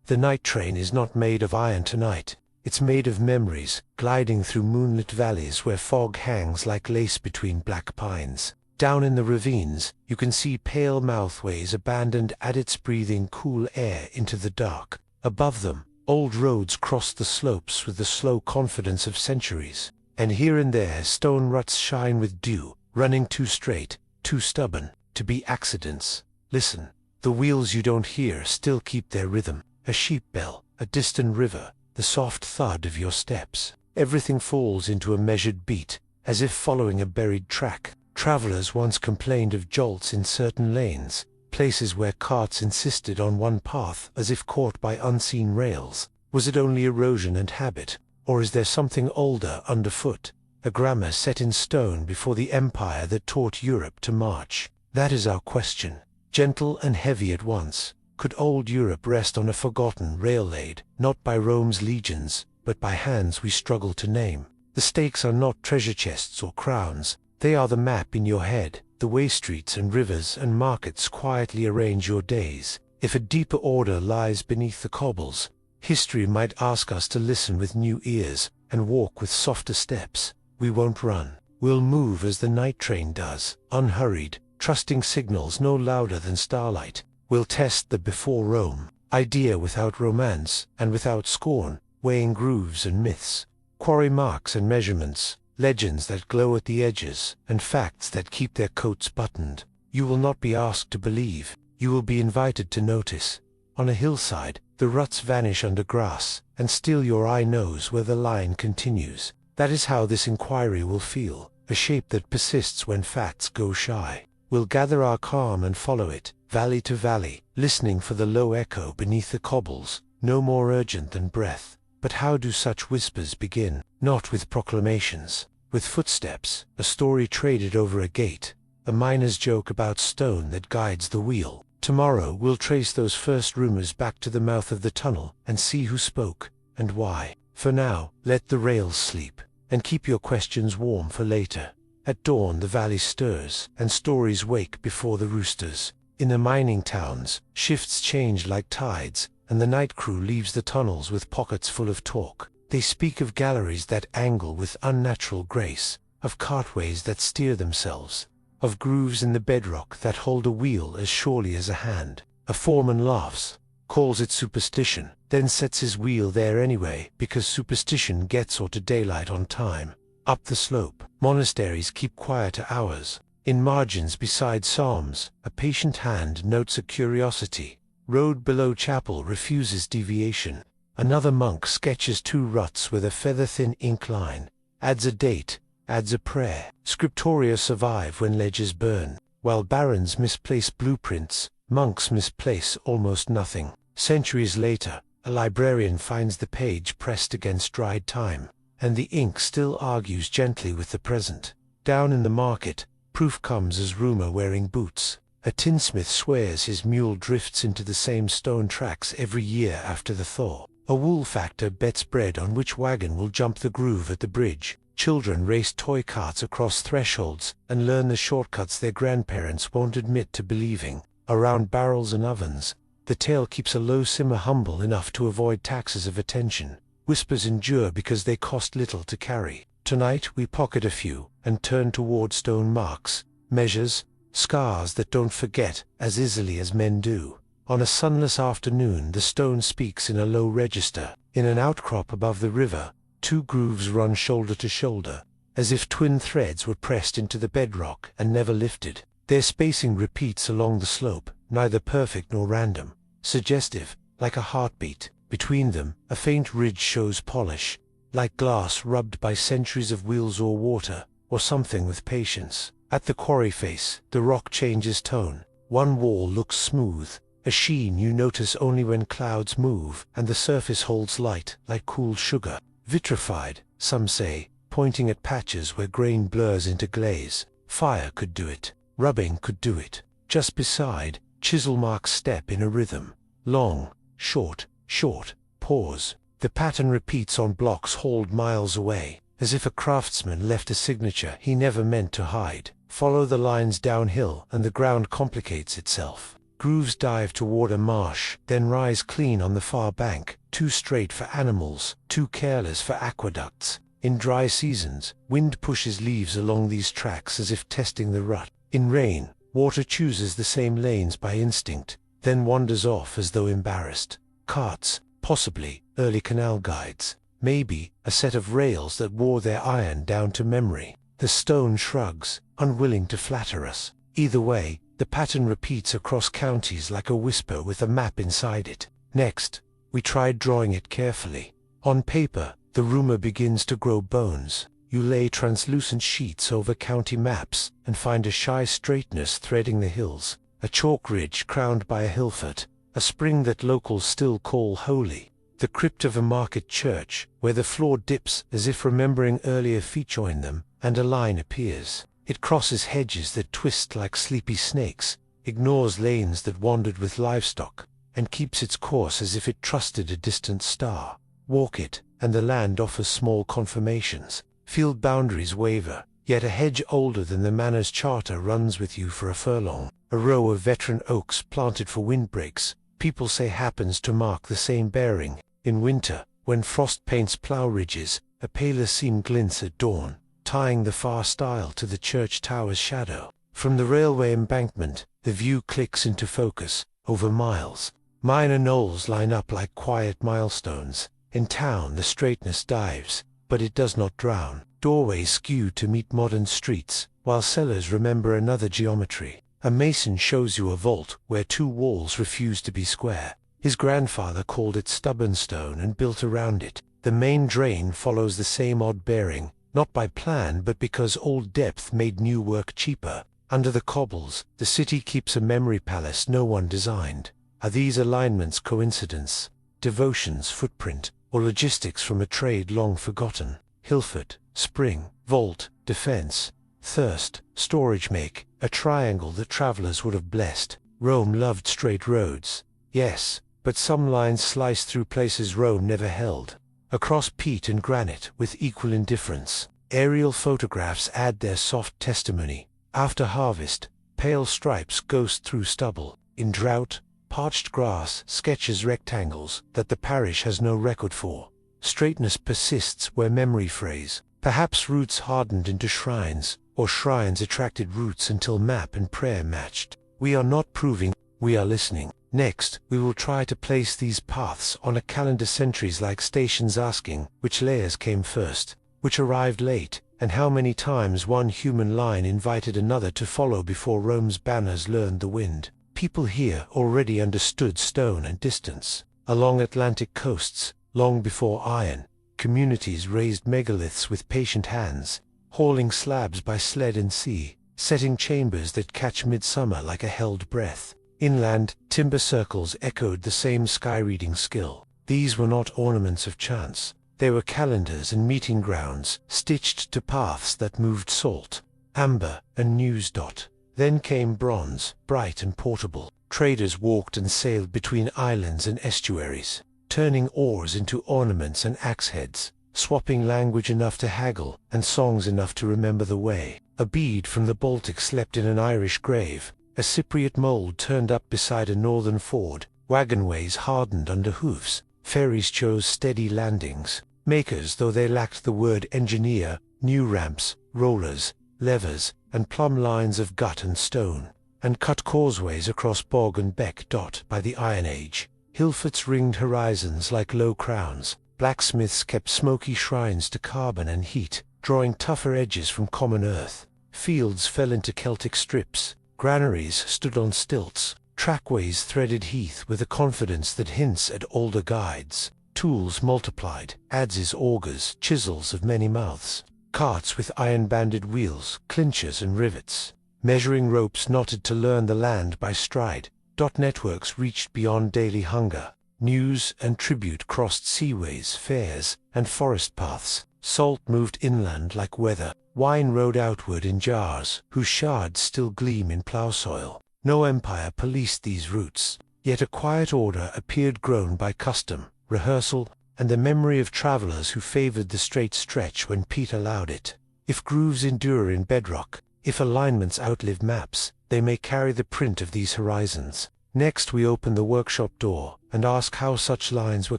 The night train is not made of iron tonight. It's made of memories, gliding through moonlit valleys where fog hangs like lace between black pines. Down in the ravines, you can see pale mouthways abandoned adits breathing cool air into the dark. Above them, old roads cross the slopes with the slow confidence of centuries. And here and there stone ruts shine with dew, running too straight, too stubborn, to be accidents. Listen. The wheels you don't hear still keep their rhythm. A sheep bell, a distant river, the soft thud of your steps. Everything falls into a measured beat, as if following a buried track. Travelers once complained of jolts in certain lanes, places where carts insisted on one path as if caught by unseen rails. Was it only erosion and habit, or is there something older underfoot? A grammar set in stone before the empire that taught Europe to march? That is our question. Gentle and heavy at once. Could old Europe rest on a forgotten rail laid, not by Rome's legions, but by hands we struggle to name? The stakes are not treasure chests or crowns. They are the map in your head, the way streets and rivers and markets quietly arrange your days. If a deeper order lies beneath the cobbles, history might ask us to listen with new ears and walk with softer steps. We won't run. We'll move as the night train does, unhurried, trusting signals no louder than starlight. We'll test the before Rome idea without romance and without scorn, weighing grooves and myths, quarry marks and measurements, legends that glow at the edges, and facts that keep their coats buttoned. You will not be asked to believe, you will be invited to notice. On a hillside, the ruts vanish under grass, and still your eye knows where the line continues. That is how this inquiry will feel, a shape that persists when facts go shy. We'll gather our calm and follow it, valley to valley, listening for the low echo beneath the cobbles, no more urgent than breath. But how do such whispers begin? Not with proclamations, with footsteps, a story traded over a gate, a miner's joke about stone that guides the wheel. Tomorrow we'll trace those first rumors back to the mouth of the tunnel and see who spoke, and why. For now, let the rails sleep, and keep your questions warm for later. At dawn the valley stirs, and stories wake before the roosters. In the mining towns, shifts change like tides, and the night crew leaves the tunnels with pockets full of talk. They speak of galleries that angle with unnatural grace, of cartways that steer themselves, of grooves in the bedrock that hold a wheel as surely as a hand. A foreman laughs, calls it superstition, then sets his wheel there anyway because superstition gets her to daylight on time. Up the slope, monasteries keep quieter hours. In margins beside psalms, a patient hand notes a curiosity. Road below chapel refuses deviation. Another monk sketches two ruts with a feather-thin ink line, adds a date, adds a prayer. Scriptoria survive when ledgers burn. While barons misplace blueprints, monks misplace almost nothing. Centuries later, a librarian finds the page pressed against dried time, and the ink still argues gently with the present. Down in the market, proof comes as rumor wearing boots. A tinsmith swears his mule drifts into the same stone tracks every year after the thaw. A wool factor bets bread on which wagon will jump the groove at the bridge. Children race toy carts across thresholds and learn the shortcuts their grandparents won't admit to believing. Around barrels and ovens, the tale keeps a low simmer humble enough to avoid taxes of attention. Whispers endure because they cost little to carry. Tonight we pocket a few and turn toward stone marks, measures, scars that don't forget as easily as men do. On a sunless afternoon the stone speaks in a low register. In an outcrop above the river, two grooves run shoulder to shoulder, as if twin threads were pressed into the bedrock and never lifted. Their spacing repeats along the slope, neither perfect nor random, suggestive, like a heartbeat. Between them, a faint ridge shows polish, like glass rubbed by centuries of wheels or water, or something with patience. At the quarry face, the rock changes tone. One wall looks smooth, a sheen you notice only when clouds move, and the surface holds light, like cool sugar. Vitrified, some say, pointing at patches where grain blurs into glaze. Fire could do it. Rubbing could do it. Just beside, chisel marks step in a rhythm. Long, short, short, pause. The pattern repeats on blocks hauled miles away, as if a craftsman left a signature he never meant to hide. Follow the lines downhill and the ground complicates itself. Grooves dive toward a marsh, then rise clean on the far bank, too straight for animals, too careless for aqueducts. In dry seasons, wind pushes leaves along these tracks as if testing the rut. In rain, water chooses the same lanes by instinct, then wanders off as though embarrassed. Carts, possibly, early canal guides. Maybe, a set of rails that wore their iron down to memory. The stone shrugs, unwilling to flatter us. Either way, the pattern repeats across counties like a whisper with a map inside it. Next, we tried drawing it carefully. On paper, the rumor begins to grow bones. You lay translucent sheets over county maps and find a shy straightness threading the hills, a chalk ridge crowned by a hillfort, a spring that locals still call holy, the crypt of a market church, where the floor dips as if remembering earlier feet join them, and a line appears. It crosses hedges that twist like sleepy snakes, ignores lanes that wandered with livestock, and keeps its course as if it trusted a distant star. Walk it, and the land offers small confirmations. Field boundaries waver, yet a hedge older than the manor's charter runs with you for a furlong. A row of veteran oaks planted for windbreaks, people say happens to mark the same bearing. In winter, when frost paints plough ridges, a paler seam glints at dawn, tying the far stile to the church tower's shadow. From the railway embankment, the view clicks into focus, over miles. Minor knolls line up like quiet milestones. In town the straightness dives, but it does not drown. Doorways skew to meet modern streets, while cellars remember another geometry. A mason shows you a vault where two walls refuse to be square. His grandfather called it stubborn stone and built around it. The main drain follows the same odd bearing, not by plan but because old depth made new work cheaper. Under the cobbles, the city keeps a memory palace no one designed. Are these alignments coincidence, devotion's footprint, or logistics from a trade long forgotten? Hillfort, spring, vault, defense, thirst, storage make, a triangle that travelers would have blessed. Rome loved straight roads. Yes, but some lines slice through places Rome never held. Across peat and granite with equal indifference. Aerial photographs add their soft testimony. After harvest, pale stripes ghost through stubble. In drought, parched grass sketches rectangles that the parish has no record for. Straightness persists where memory frays. Perhaps roots hardened into shrines, or shrines attracted roots until map and prayer matched. We are not proving, we are listening. Next, we will try to place these paths on a calendar, centuries like stations asking which layers came first, which arrived late, and how many times one human line invited another to follow before Rome's banners learned the wind. People here already understood stone and distance. Along Atlantic coasts, long before iron, communities raised megaliths with patient hands, hauling slabs by sled and sea, setting chambers that catch midsummer like a held breath. Inland, timber circles echoed the same sky-reading skill. These were not ornaments of chance. They were calendars and meeting grounds, stitched to paths that moved salt, amber, and news dot. Then came bronze, bright and portable. Traders walked and sailed between islands and estuaries, turning oars into ornaments and axe heads, swapping language enough to haggle and songs enough to remember the way. A bead from the Baltic slept in an Irish grave. A Cypriot mold turned up beside a northern ford. Wagonways hardened under hoofs. Ferries chose steady landings. Makers, though they lacked the word engineer, knew ramps, rollers, levers, and plumb lines of gut and stone, and cut causeways across bog and beck. By the Iron Age, hillforts ringed horizons like low crowns. Blacksmiths kept smoky shrines to carbon and heat, drawing tougher edges from common earth. Fields fell into Celtic strips. Granaries stood on stilts. Trackways threaded heath with a confidence that hints at older guides. Tools multiplied, adzes, augers, chisels of many mouths. Carts with iron-banded wheels, clinchers and rivets. Measuring ropes knotted to learn the land by stride. Networks reached beyond daily hunger. News and tribute crossed seaways, fairs, and forest paths. Salt moved inland like weather. Wine rode outward in jars, whose shards still gleam in plough soil. No empire policed these routes, yet a quiet order appeared grown by custom, rehearsal, and the memory of travelers who favored the straight stretch when Pete allowed it. If grooves endure in bedrock, if alignments outlive maps, they may carry the print of these horizons. Next we open the workshop door, and ask how such lines were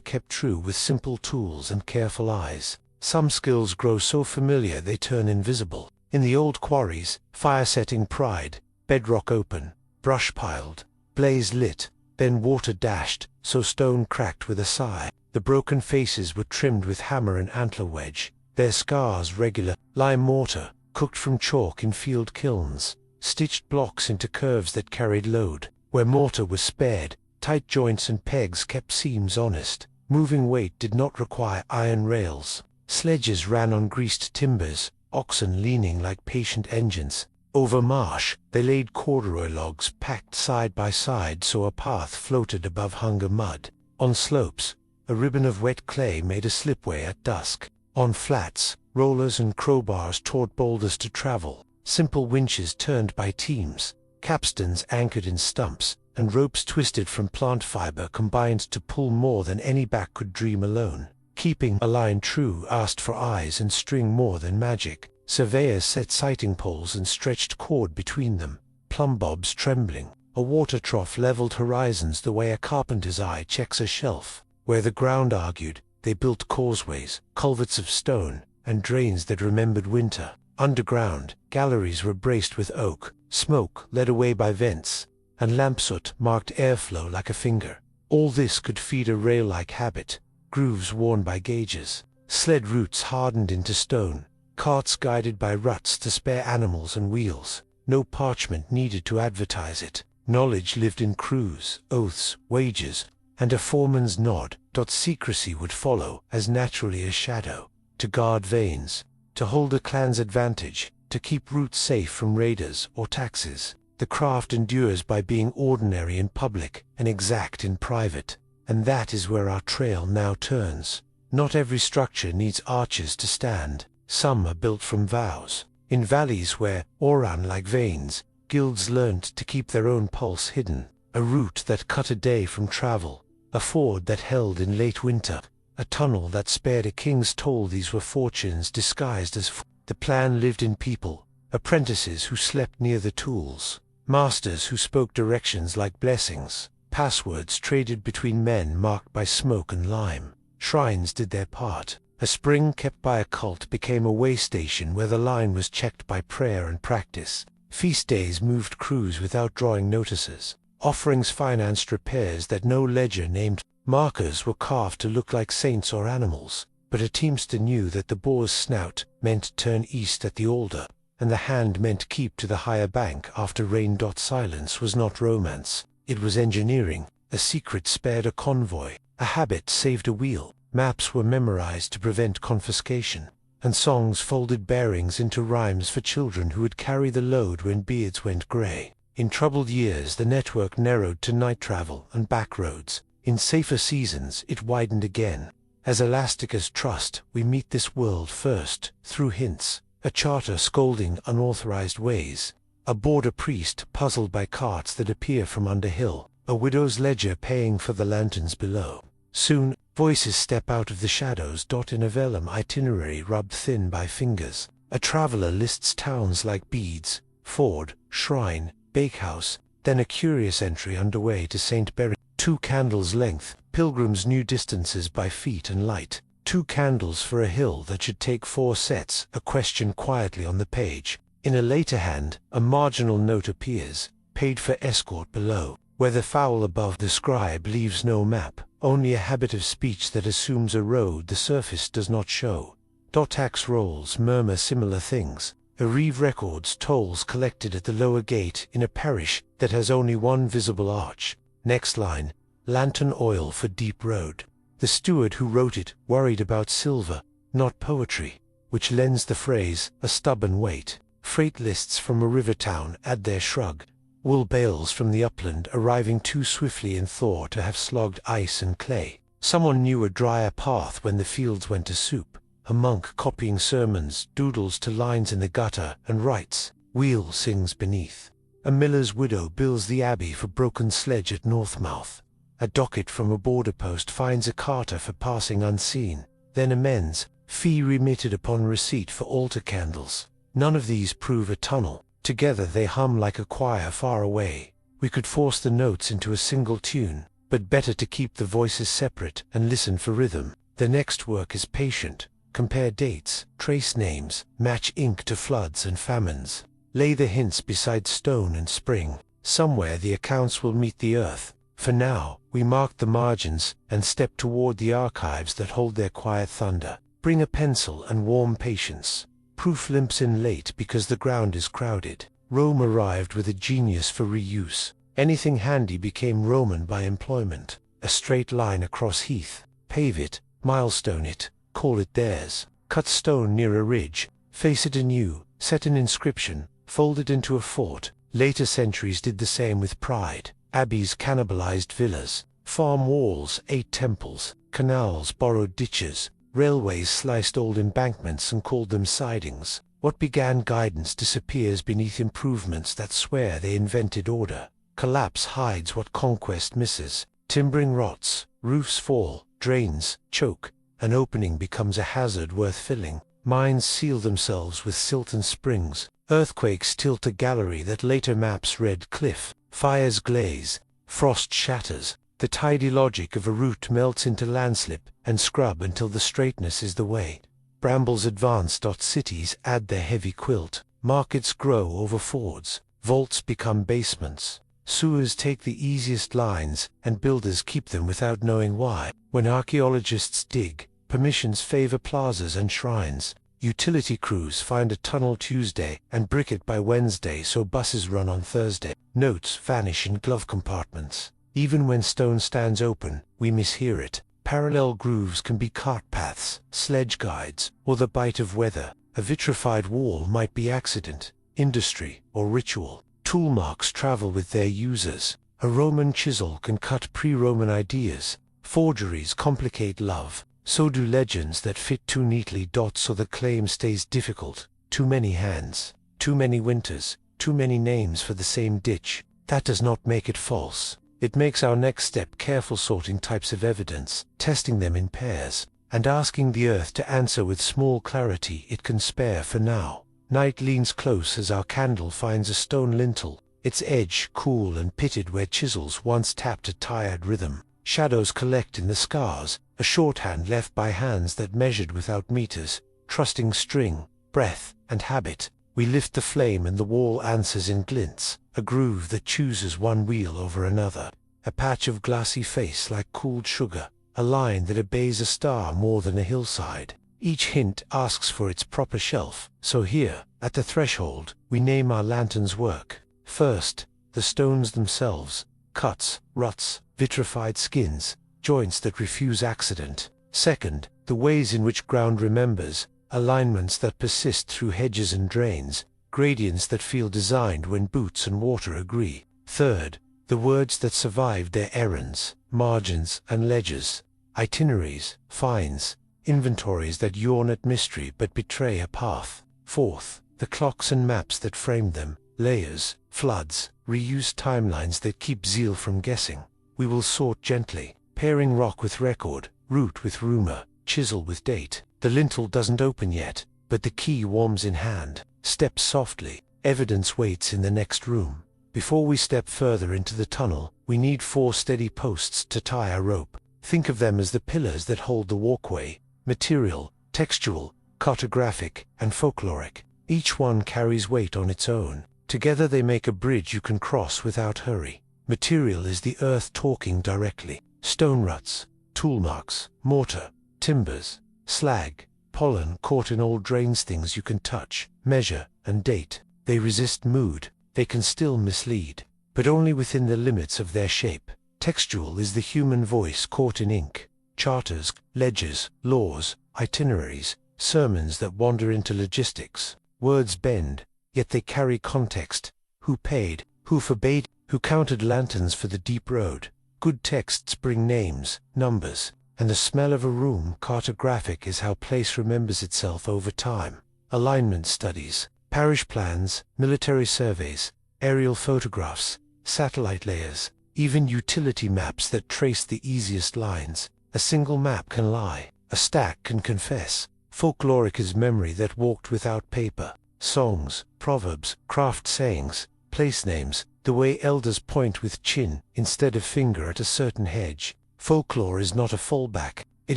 kept true with simple tools and careful eyes. Some skills grow so familiar they turn invisible. In the old quarries, fire setting pried, bedrock open, brush piled, blaze lit, then water dashed, so stone cracked with a sigh. The broken faces were trimmed with hammer and antler wedge, their scars regular, lime mortar, cooked from chalk in field kilns, stitched blocks into curves that carried load. Where mortar was spared, tight joints and pegs kept seams honest. Moving weight did not require iron rails. Sledges ran on greased timbers, oxen leaning like patient engines. Over marsh, they laid corduroy logs packed side by side so a path floated above hunger mud. On slopes, a ribbon of wet clay made a slipway at dusk. On flats, rollers and crowbars taught boulders to travel. Simple winches turned by teams, capstans anchored in stumps, and ropes twisted from plant fiber combined to pull more than any back could dream alone. Keeping a line true asked for eyes and string more than magic. Surveyors set sighting poles and stretched cord between them, plumb bobs trembling. A water trough leveled horizons the way a carpenter's eye checks a shelf. Where the ground argued, they built causeways, culverts of stone, and drains that remembered winter. Underground, galleries were braced with oak, smoke led away by vents, and lampsoot marked airflow like a finger. All this could feed a rail-like habit, grooves worn by gauges, sled routes hardened into stone, carts guided by ruts to spare animals and wheels. No parchment needed to advertise it. Knowledge lived in crews, oaths, wages, and a foreman's nod. Secrecy would follow as naturally as shadow. To guard veins, to hold a clan's advantage, to keep routes safe from raiders or taxes. The craft endures by being ordinary in public and exact in private. And that is where our trail now turns. Not every structure needs arches to stand. Some are built from vows. In valleys where, ran like veins, guilds learned to keep their own pulse hidden. A route that cut a day from travel. A ford that held in late winter. A tunnel that spared a king's toll. These were fortunes disguised as The plan lived in people. Apprentices who slept near the tools. Masters who spoke directions like blessings. Passwords traded between men marked by smoke and lime. Shrines did their part. A spring kept by a cult became a way station where the line was checked by prayer and practice. Feast days moved crews without drawing notices. Offerings financed repairs that no ledger named. Markers were carved to look like saints or animals, but a teamster knew that the boar's snout meant turn east at the alder, and the hand meant keep to the higher bank after rain. Silence was not romance, it was engineering. A secret spared a convoy, a habit saved a wheel. Maps were memorized to prevent confiscation, and songs folded bearings into rhymes for children who would carry the load when beards went gray. In troubled years the network narrowed to night travel and back roads. In safer seasons it widened again. As elastic as trust, we meet this world first, through hints. A charter scolding unauthorized ways. A border priest puzzled by carts that appear from under hill. A widow's ledger paying for the lanterns below. Soon, voices step out of the shadows. In a vellum itinerary rubbed thin by fingers. A traveler lists towns like beads, ford, shrine, bakehouse, then a curious entry underway to St. Berry. 2 candles length, pilgrims knew distances by feet and light. 2 candles for a hill that should take 4 sets, a question quietly on the page. In a later hand, a marginal note appears, paid for escort below. Where the fowl above the scribe leaves no map, only a habit of speech that assumes a road the surface does not show. Tax rolls murmur similar things. Arrive records tolls collected at the lower gate in a parish that has only one visible arch. Next line, lantern oil for deep road. The steward who wrote it worried about silver, not poetry, which lends the phrase a stubborn weight. Freight lists from a river town add their shrug. Wool bales from the upland arriving too swiftly in thaw to have slogged ice and clay. Someone knew a drier path when the fields went to soup. A monk copying sermons doodles to lines in the gutter and writes, "Wheel sings beneath." A miller's widow bills the abbey for broken sledge at Northmouth. A docket from a border post finds a carter for passing unseen. Then amends, fee remitted upon receipt for altar candles. None of these prove a tunnel. Together they hum like a choir far away. We could force the notes into a single tune, but better to keep the voices separate and listen for rhythm. The next work is patient. Compare dates, trace names, match ink to floods and famines. Lay the hints beside stone and spring. Somewhere the accounts will meet the earth. For now, we mark the margins and step toward the archives that hold their quiet thunder. Bring a pencil and warm patience. Proof limps in late because the ground is crowded. Rome arrived with a genius for reuse. Anything handy became Roman by employment. A straight line across heath. Pave it, milestone it, call it theirs. Cut stone near a ridge, face it anew, set an inscription, fold it into a fort. Later centuries did the same with pride. Abbeys cannibalized villas. Farm walls ate temples. Canals borrowed ditches. Railways sliced old embankments and called them sidings. What began guidance disappears beneath improvements that swear they invented order. Collapse hides what conquest misses. Timbering rots, roofs fall, drains choke. An opening becomes a hazard worth filling. Mines seal themselves with silt and springs. Earthquakes tilt a gallery that later maps red cliff. Fires glaze, frost shatters. The tidy logic of a route melts into landslip and scrub until the straightness is the way. Brambles advance. Cities add their heavy quilt. Markets grow over fords. Vaults become basements. Sewers take the easiest lines, and builders keep them without knowing why. When archaeologists dig, permissions favor plazas and shrines. Utility crews find a tunnel Tuesday and brick it by Wednesday so buses run on Thursday. Notes vanish in glove compartments. Even when stone stands open, we mishear it. Parallel grooves can be cart paths, sledge guides, or the bite of weather. A vitrified wall might be accident, industry, or ritual. Tool marks travel with their users. A Roman chisel can cut pre-Roman ideas. Forgeries complicate love. So do legends that fit too neatly. So the claim stays difficult. Too many hands, too many winters, too many names for the same ditch. That does not make it false. It makes our next step careful sorting types of evidence, testing them in pairs, and asking the earth to answer with small clarity it can spare for now. Night leans close as our candle finds a stone lintel, its edge cool and pitted where chisels once tapped a tired rhythm. Shadows collect in the scars, a shorthand left by hands that measured without meters. Trusting string, breath, and habit, we lift the flame and the wall answers in glints, a groove that chooses one wheel over another. A patch of glassy face like cooled sugar, a line that obeys a star more than a hillside. Each hint asks for its proper shelf, so here, at the threshold, we name our lantern's work. First, the stones themselves, cuts, ruts, vitrified skins, joints that refuse accident. Second, the ways in which ground remembers, alignments that persist through hedges and drains, gradients that feel designed when boots and water agree. Third, the words that survived their errands, margins and ledgers, itineraries, fines, inventories that yawn at mystery but betray a path. Fourth, the clocks and maps that framed them, layers, floods, reused timelines that keep zeal from guessing. We will sort gently, pairing rock with record, root with rumor, chisel with date. The lintel doesn't open yet, but the key warms in hand. Step softly, evidence waits in the next room. Before we step further into the tunnel, we need 4 steady posts to tie a rope. Think of them as the pillars that hold the walkway. Material, textual, cartographic, and folkloric. Each one carries weight on its own. Together they make a bridge you can cross without hurry. Material is the earth talking directly. Stone ruts, tool marks, mortar, timbers, slag, pollen caught in old drains, things you can touch, measure, and date. They resist mood. They can still mislead, but only within the limits of their shape. Textual is the human voice caught in ink. Charters, ledgers, laws, itineraries, sermons that wander into logistics. Words bend, yet they carry context. Who paid? Who forbade? Who counted lanterns for the deep road? Good texts bring names, numbers, and the smell of a room. Cartographic is how place remembers itself over time. Alignment studies, parish plans, military surveys, aerial photographs, satellite layers, even utility maps that trace the easiest lines. A single map can lie, a stack can confess. Folkloric is memory that walked without paper. Songs, proverbs, craft sayings, place names, the way elders point with chin instead of finger at a certain hedge. Folklore is not a fallback. It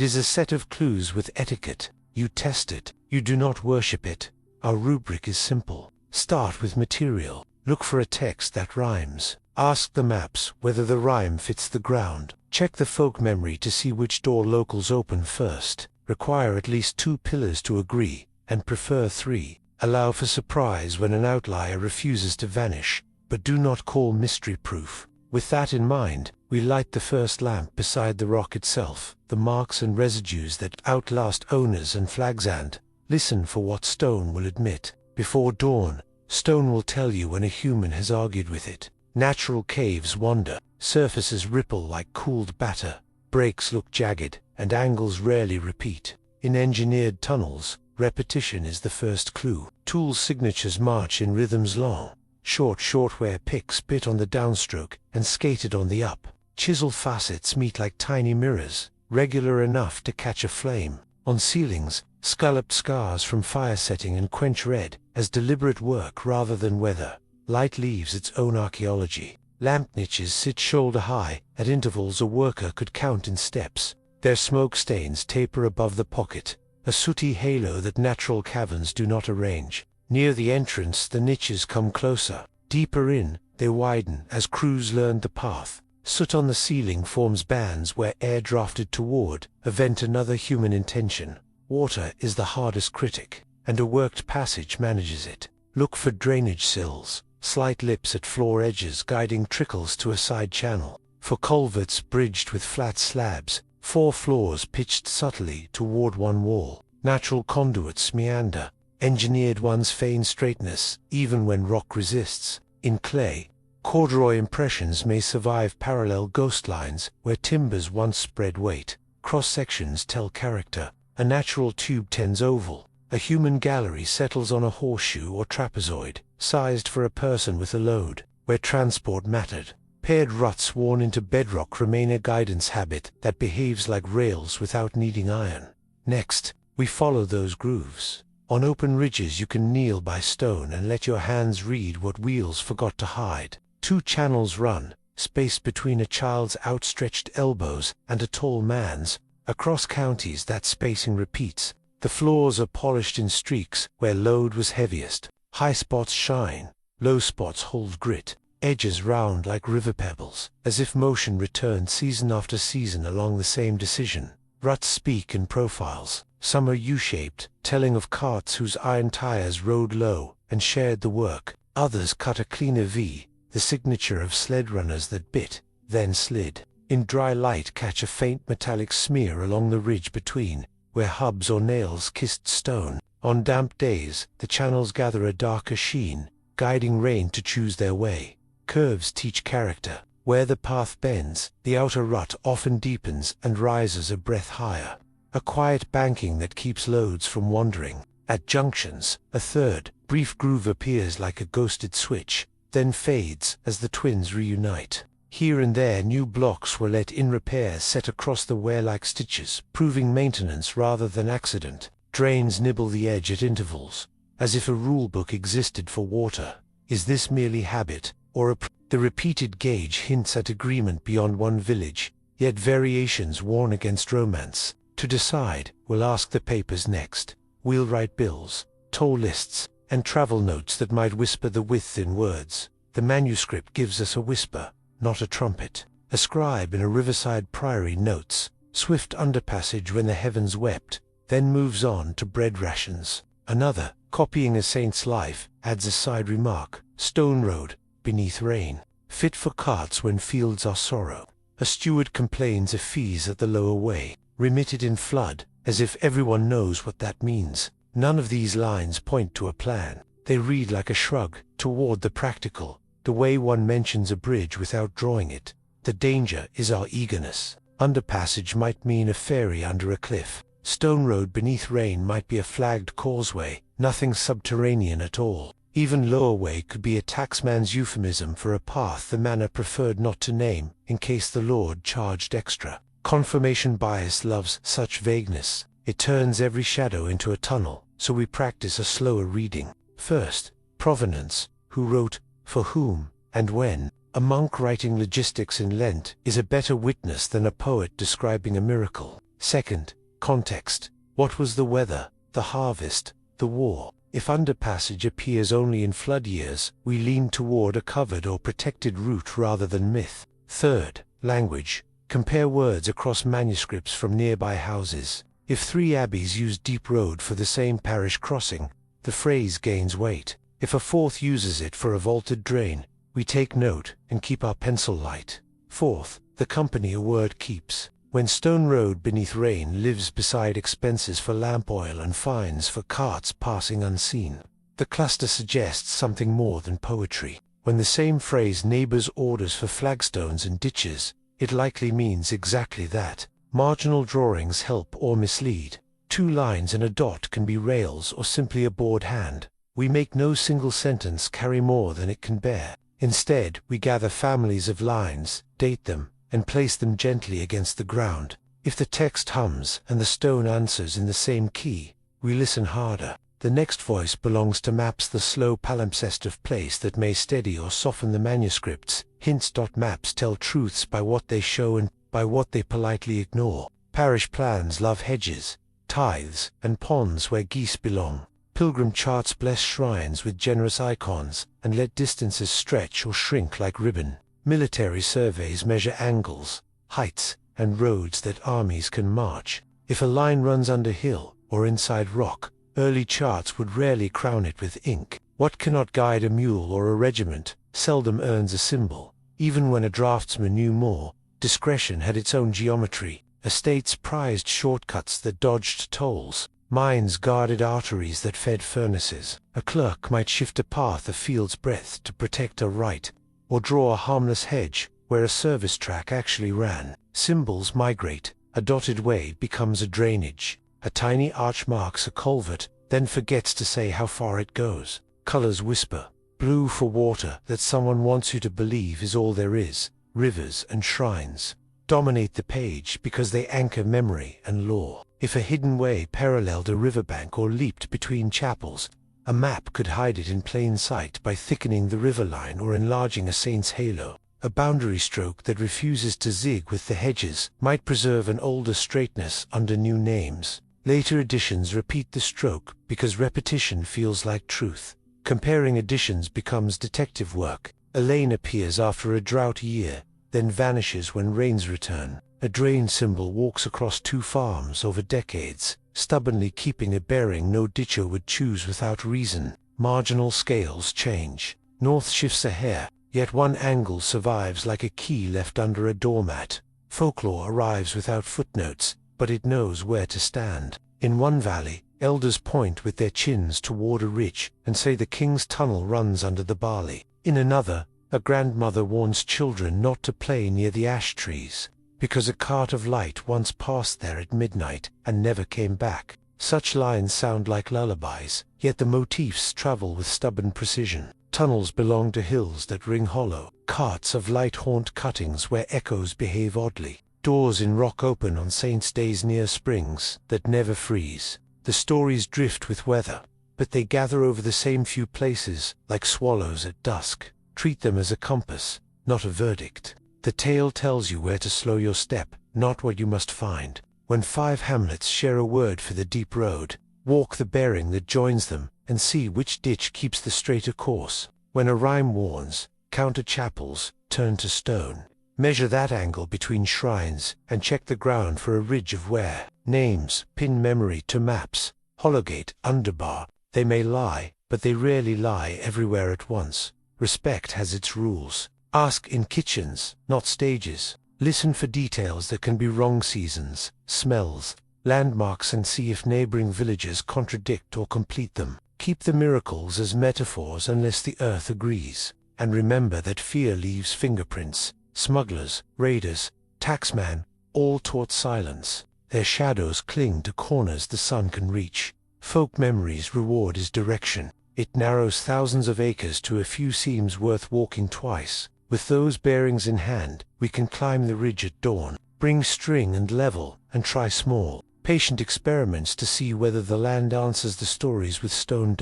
is a set of clues with etiquette. You test it. You do not worship it. Our rubric is simple. Start with material. Look for a text that rhymes. Ask the maps whether the rhyme fits the ground. Check the folk memory to see which door locals open first. Require at least 2 pillars to agree, and prefer 3. Allow for surprise when an outlier refuses to vanish, but do not call mystery proof. With that in mind, we light the first lamp beside the rock itself, the marks and residues that outlast owners and flags, and listen for what stone will admit. Before dawn, stone will tell you when a human has argued with it. Natural caves wander, surfaces ripple like cooled batter, breaks look jagged, and angles rarely repeat. In engineered tunnels, repetition is the first clue. Tool signatures march in rhythms long. Short where picks bit on the downstroke and skated on the up. Chisel facets meet like tiny mirrors, regular enough to catch a flame. On ceilings, scalloped scars from fire setting and quench red, as deliberate work rather than weather. Light leaves its own archaeology. Lamp niches sit shoulder high, at intervals a worker could count in steps. Their smoke stains taper above the pocket, a sooty halo that natural caverns do not arrange. Near the entrance the niches come closer. Deeper in, they widen as crews learned the path. Soot on the ceiling forms bands where air drafted toward event another human intention. Water is the hardest critic, and a worked passage manages it. Look for drainage sills, slight lips at floor edges guiding trickles to a side channel. For culverts bridged with flat slabs, 4 floors pitched subtly toward one wall. Natural conduits meander. Engineered ones feign straightness, even when rock resists. In clay, corduroy impressions may survive parallel ghost lines where timbers once spread weight. Cross-sections tell character. A natural tube tends oval. A human gallery settles on a horseshoe or trapezoid, sized for a person with a load, where transport mattered. Paired ruts worn into bedrock remain a guidance habit that behaves like rails without needing iron. Next, we follow those grooves. On open ridges you can kneel by stone and let your hands read what wheels forgot to hide. 2 channels run, spaced between a child's outstretched elbows and a tall man's. Across counties that spacing repeats. The floors are polished in streaks where load was heaviest. High spots shine, low spots hold grit. Edges round like river pebbles, as if motion returned season after season along the same decision. Ruts speak in profiles. Some are U-shaped, telling of carts whose iron tires rode low and shared the work. Others cut a cleaner V, the signature of sled runners that bit, then slid. In dry light catch a faint metallic smear along the ridge between, where hubs or nails kissed stone. On damp days, the channels gather a darker sheen, guiding rain to choose their way. Curves teach character. Where the path bends, the outer rut often deepens and rises a breath higher. A quiet banking that keeps loads from wandering. At junctions, a third, brief groove appears like a ghosted switch, then fades as the twins reunite. Here and there new blocks were let in repairs set across the wear like stitches, proving maintenance rather than accident. Drains nibble the edge at intervals, as if a rule book existed for water. Is this merely habit, or the repeated gauge hints at agreement beyond one village, yet variations warn against romance. To decide, we'll ask the papers next. We'll write bills, toll lists, and travel notes that might whisper the width in words. The manuscript gives us a whisper, not a trumpet. A scribe in a riverside priory notes, swift underpassage when the heavens wept, then moves on to bread rations. Another, copying a saint's life, adds a side remark, stone road, beneath rain, fit for carts when fields are sorrow. A steward complains of fees at the lower way, remitted in flood, as if everyone knows what that means. None of these lines point to a plan. They read like a shrug, toward the practical, the way one mentions a bridge without drawing it. The danger is our eagerness. Underpassage might mean a ferry under a cliff. Stone road beneath rain might be a flagged causeway, nothing subterranean at all. Even lower way could be a taxman's euphemism for a path the manor preferred not to name, in case the lord charged extra. Confirmation bias loves such vagueness. It turns every shadow into a tunnel, so we practice a slower reading. First, provenance. Who wrote, for whom, and when. A monk writing logistics in Lent is a better witness than a poet describing a miracle. Second, context. What was the weather, the harvest, the war? If underpassage appears only in flood years, we lean toward a covered or protected route rather than myth. Third, language. Compare words across manuscripts from nearby houses. If 3 abbeys use deep road for the same parish crossing, the phrase gains weight. If a fourth uses it for a vaulted drain, we take note and keep our pencil light. Fourth, the company a word keeps. When stone road beneath rain lives beside expenses for lamp oil and fines for carts passing unseen, the cluster suggests something more than poetry. When the same phrase neighbors orders for flagstones and ditches, it likely means exactly that. Marginal drawings help or mislead. 2 lines and a dot can be rails or simply a board hand. We make no single sentence carry more than it can bear. Instead, we gather families of lines, date them, and place them gently against the ground. If the text hums and the stone answers in the same key, we listen harder. The next voice belongs to maps, the slow palimpsest of place that may steady or soften the manuscripts. Hints. Maps tell truths by what they show and by what they politely ignore. Parish plans love hedges, tithes, and ponds where geese belong. Pilgrim charts bless shrines with generous icons and let distances stretch or shrink like ribbon. Military surveys measure angles, heights, and roads that armies can march. If a line runs under hill or inside rock, early charts would rarely crown it with ink. What cannot guide a mule or a regiment seldom earns a symbol. Even when a draftsman knew more, discretion had its own geometry. Estates prized shortcuts that dodged tolls. Mines guarded arteries that fed furnaces. A clerk might shift a path a field's breadth to protect a right, or draw a harmless hedge where a service track actually ran. Symbols migrate. A dotted way becomes a drainage. A tiny arch marks a culvert, then forgets to say how far it goes. Colors whisper. Blue for water that someone wants you to believe is all there is. Rivers and shrines dominate the page because they anchor memory and lore. If a hidden way paralleled a riverbank or leaped between chapels, a map could hide it in plain sight by thickening the riverline or enlarging a saint's halo. A boundary stroke that refuses to zig with the hedges might preserve an older straightness under new names. Later editions repeat the stroke because repetition feels like truth. Comparing editions becomes detective work. A lane appears after a drought year, then vanishes when rains return. A drain symbol walks across 2 farms over decades, stubbornly keeping a bearing no ditcher would choose without reason. Marginal scales change. North shifts a hair, yet one angle survives like a key left under a doormat. Folklore arrives without footnotes, but it knows where to stand. In one valley, elders point with their chins toward a ridge and say the king's tunnel runs under the barley. In another, a grandmother warns children not to play near the ash trees, because a cart of light once passed there at midnight and never came back. Such lines sound like lullabies, yet the motifs travel with stubborn precision. Tunnels belong to hills that ring hollow. Carts of light haunt cuttings where echoes behave oddly. Doors in rock open on saints' days near springs that never freeze. The stories drift with weather, but they gather over the same few places, like swallows at dusk. Treat them as a compass, not a verdict. The tale tells you where to slow your step, not what you must find. When 5 hamlets share a word for the deep road, walk the bearing that joins them, and see which ditch keeps the straighter course. When a rhyme warns, counter chapels, turn to stone. Measure that angle between shrines, and check the ground for a ridge of wear. Names pin memory to maps. Hologate, underbar. They may lie, but they rarely lie everywhere at once. Respect has its rules. Ask in kitchens, not stages. Listen for details that can be wrong: seasons, smells, landmarks, and see if neighboring villages contradict or complete them. Keep the miracles as metaphors unless the earth agrees. And remember that fear leaves fingerprints. Smugglers, raiders, taxman, all taught silence. Their shadows cling to corners the sun can reach. Folk memory's reward is direction. It narrows thousands of acres to a few seams worth walking twice. With those bearings in hand, we can climb the ridge at dawn. Bring string and level, and try small, patient experiments to see whether the land answers the stories with stone.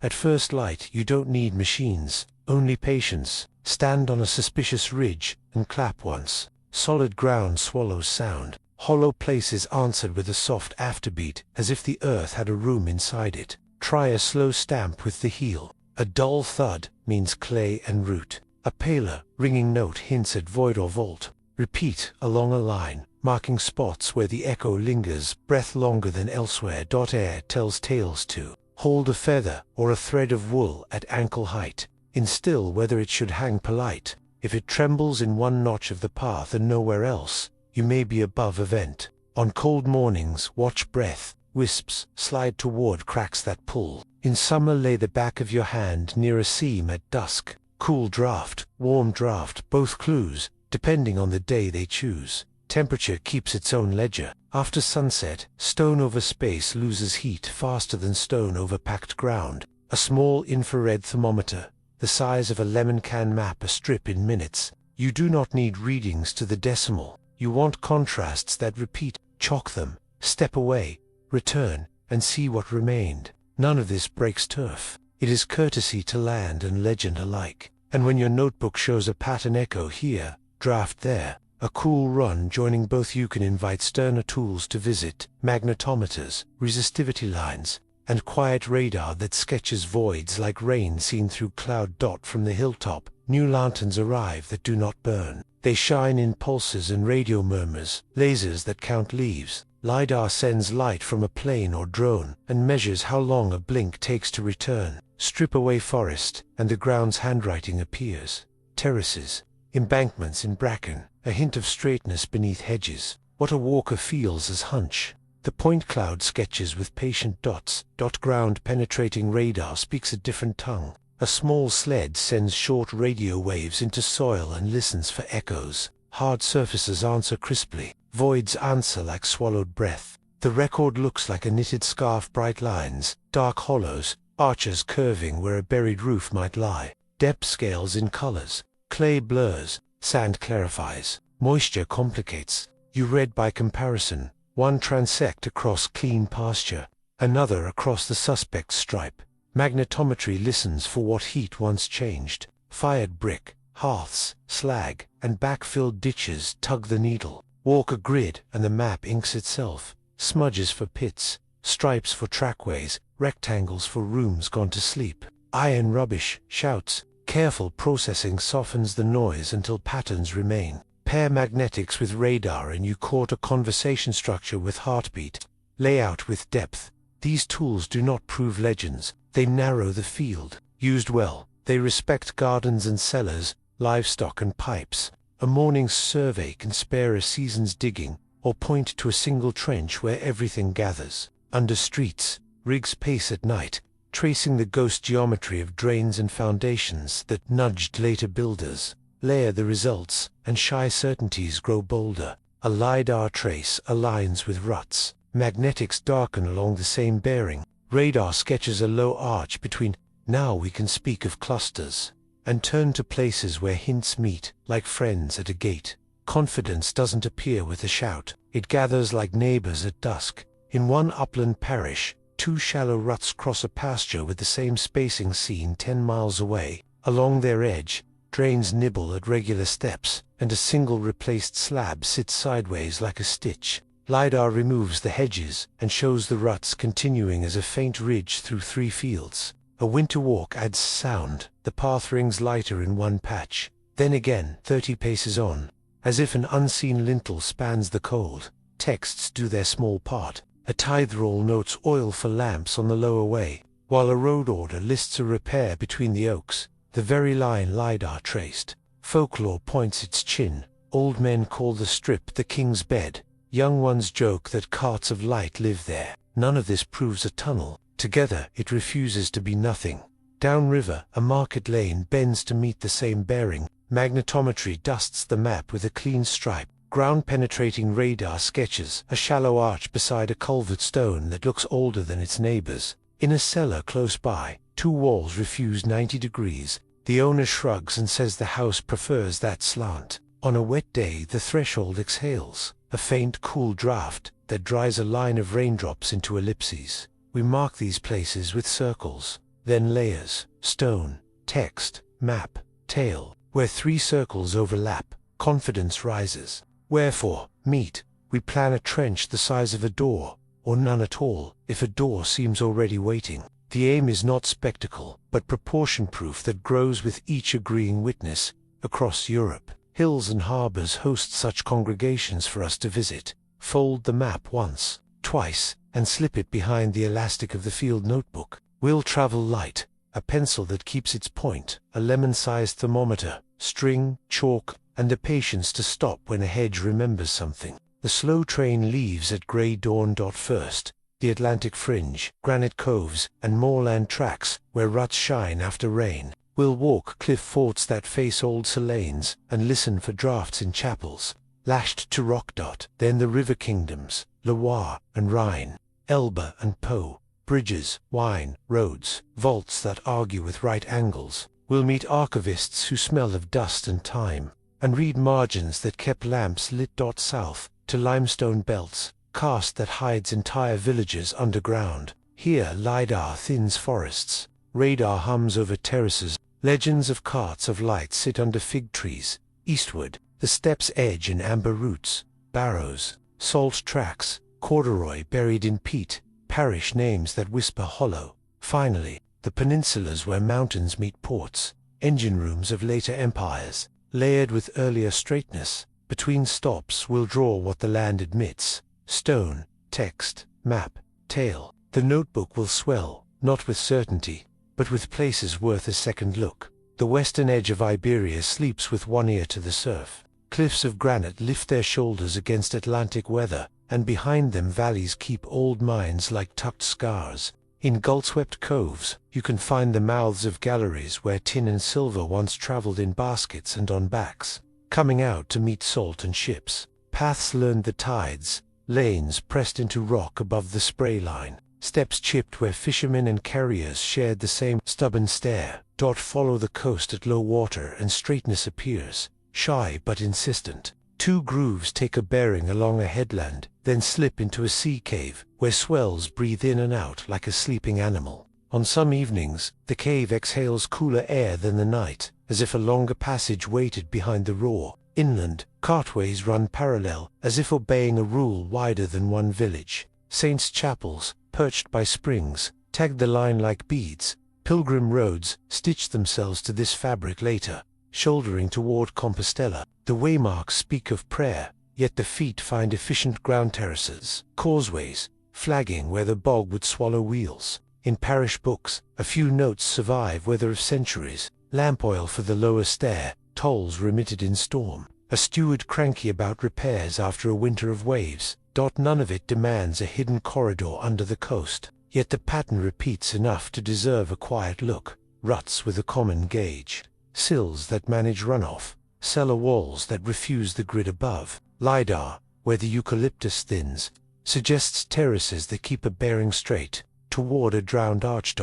At first light, you don't need machines. Only patience. Stand on a suspicious ridge, and clap once. Solid ground swallows sound. Hollow places answered with a soft afterbeat, as if the earth had a room inside it. Try a slow stamp with the heel. A dull thud means clay and root. A paler, ringing note hints at void or vault. Repeat along a line, marking spots where the echo lingers, breath longer than elsewhere. Air tells tales too. Hold a feather or a thread of wool at ankle height. Instill whether it should hang polite. If it trembles in one notch of the path and nowhere else, you may be above event. On cold mornings, watch breath. Wisps slide toward cracks that pull. In summer, lay the back of your hand near a seam at dusk. Cool draft, warm draft, both clues, depending on the day they choose. Temperature keeps its own ledger. After sunset, stone over space loses heat faster than stone over packed ground. A small infrared thermometer, the size of a lemon can, map a strip in minutes. You do not need readings to the decimal. You want contrasts that repeat. Chalk them, step away, return, and see what remained. None of this breaks turf. It is courtesy to land and legend alike. And when your notebook shows a pattern echo here, draft there, a cool run joining both, you can invite sterner tools to visit. Magnetometers, resistivity lines, and quiet radar that sketches voids like rain seen through cloud. From the hilltop, new lanterns arrive that do not burn. They shine in pulses and radio murmurs, lasers that count leaves. LiDAR sends light from a plane or drone and measures how long a blink takes to return. Strip away forest, and the ground's handwriting appears. Terraces, embankments in bracken, a hint of straightness beneath hedges. What a walker feels as hunch. The point cloud sketches with patient dots. Ground-penetrating radar speaks a different tongue. A small sled sends short radio waves into soil and listens for echoes. Hard surfaces answer crisply. Voids answer like swallowed breath. The record looks like a knitted scarf, bright lines, dark hollows, arches curving where a buried roof might lie. Depth scales in colors. Clay blurs, sand clarifies, moisture complicates. You read by comparison. One transect across clean pasture, another across the suspect stripe. Magnetometry listens for what heat once changed. Fired brick, hearths, slag, and backfilled ditches tug the needle. Walk a grid and the map inks itself. Smudges for pits, stripes for trackways, rectangles for rooms gone to sleep. Iron rubbish, shouts. Careful processing softens the noise until patterns remain. Pair magnetics with radar and you caught a conversation. Structure with heartbeat. Layout with depth. These tools do not prove legends. They narrow the field. Used well, they respect gardens and cellars, livestock and pipes. A morning's survey can spare a season's digging, or point to a single trench where everything gathers. Under streets, rigs pace at night, tracing the ghost geometry of drains and foundations that nudged later builders. Layer the results, and shy certainties grow bolder. A LiDAR trace aligns with ruts. Magnetics darken along the same bearing. Radar sketches a low arch between. Now we can speak of clusters, and turn to places where hints meet, like friends at a gate. Confidence doesn't appear with a shout. It gathers like neighbors at dusk. In one upland parish, two shallow ruts cross a pasture with the same spacing seen 10 miles away. Along their edge, drains nibble at regular steps, and a single replaced slab sits sideways like a stitch. LiDAR removes the hedges and shows the ruts continuing as a faint ridge through 3 fields. A winter walk adds sound. The path rings lighter in one patch. Then again, 30 paces on, as if an unseen lintel spans the cold. Texts do their small part. A tithe roll notes oil for lamps on the lower way, while a road order lists a repair between the oaks. The very line LiDAR traced. Folklore points its chin. Old men call the strip the king's bed. Young ones joke that carts of light live there. None of this proves a tunnel. Together, it refuses to be nothing. Downriver, a market lane bends to meet the same bearing. Magnetometry dusts the map with a clean stripe. Ground-penetrating radar sketches a shallow arch beside a culvert stone that looks older than its neighbors. In a cellar close by, 2 walls refuse 90 degrees. The owner shrugs and says the house prefers that slant. On a wet day, the threshold exhales a faint cool draft that dries a line of raindrops into ellipses. We mark these places with circles, then layers, stone, text, map, tail. Where 3 circles overlap, confidence rises. Wherefore, meet, we plan a trench the size of a door, or none at all, if a door seems already waiting. The aim is not spectacle, but proportion proof that grows with each agreeing witness. Across Europe, hills and harbors host such congregations for us to visit. Fold the map once, twice, and slip it behind the elastic of the field notebook. We'll travel light, a pencil that keeps its point, a lemon-sized thermometer, string, chalk, and the patience to stop when a hedge remembers something. The slow train leaves at grey dawn. First, the Atlantic fringe, granite coves, and moorland tracks, where ruts shine after rain. We'll walk cliff forts that face old Selanes, and listen for draughts in chapels, lashed to rock. Then the river kingdoms, Loire and Rhine, Elbe and Po, bridges, wine, roads, vaults that argue with right angles. We'll meet archivists who smell of dust and time, and read margins that kept lamps lit. South, to limestone belts, karst that hides entire villages underground. Here LiDAR thins forests, radar hums over terraces, legends of carts of light sit under fig trees. Eastward, the steppes edge in amber roots, barrows, salt tracks, corduroy buried in peat, parish names that whisper hollow. Finally, the peninsulas where mountains meet ports, engine rooms of later empires, layered with earlier straightness. Between stops we'll draw what the land admits. Stone, text, map, tale. The notebook will swell, not with certainty, but with places worth a second look. The western edge of Iberia sleeps with one ear to the surf. Cliffs of granite lift their shoulders against Atlantic weather, and behind them valleys keep old mines like tucked scars. In gull-swept coves, you can find the mouths of galleries where tin and silver once traveled in baskets and on backs, coming out to meet salt and ships. Paths learned the tides, lanes pressed into rock above the spray line, steps chipped where fishermen and carriers shared the same stubborn stare. Follow the coast at low water and straightness appears, shy but insistent. 2 grooves take a bearing along a headland, then slip into a sea cave, where swells breathe in and out like a sleeping animal. On some evenings, the cave exhales cooler air than the night, as if a longer passage waited behind the roar. Inland, cartways run parallel, as if obeying a rule wider than one village. Saints' chapels, perched by springs, tag the line like beads. Pilgrim roads stitch themselves to this fabric later, shouldering toward Compostela. The waymarks speak of prayer, yet the feet find efficient ground terraces. Causeways, flagging where the bog would swallow wheels. In parish books, a few notes survive whether of centuries. Lamp oil for the lower stair, tolls remitted in storm. A steward cranky about repairs after a winter of waves. None of it demands a hidden corridor under the coast, yet the pattern repeats enough to deserve a quiet look. Ruts with a common gauge, sills that manage runoff, cellar walls that refuse the grid above. LiDAR, where the eucalyptus thins, suggests terraces that keep a bearing straight, toward a drowned arch.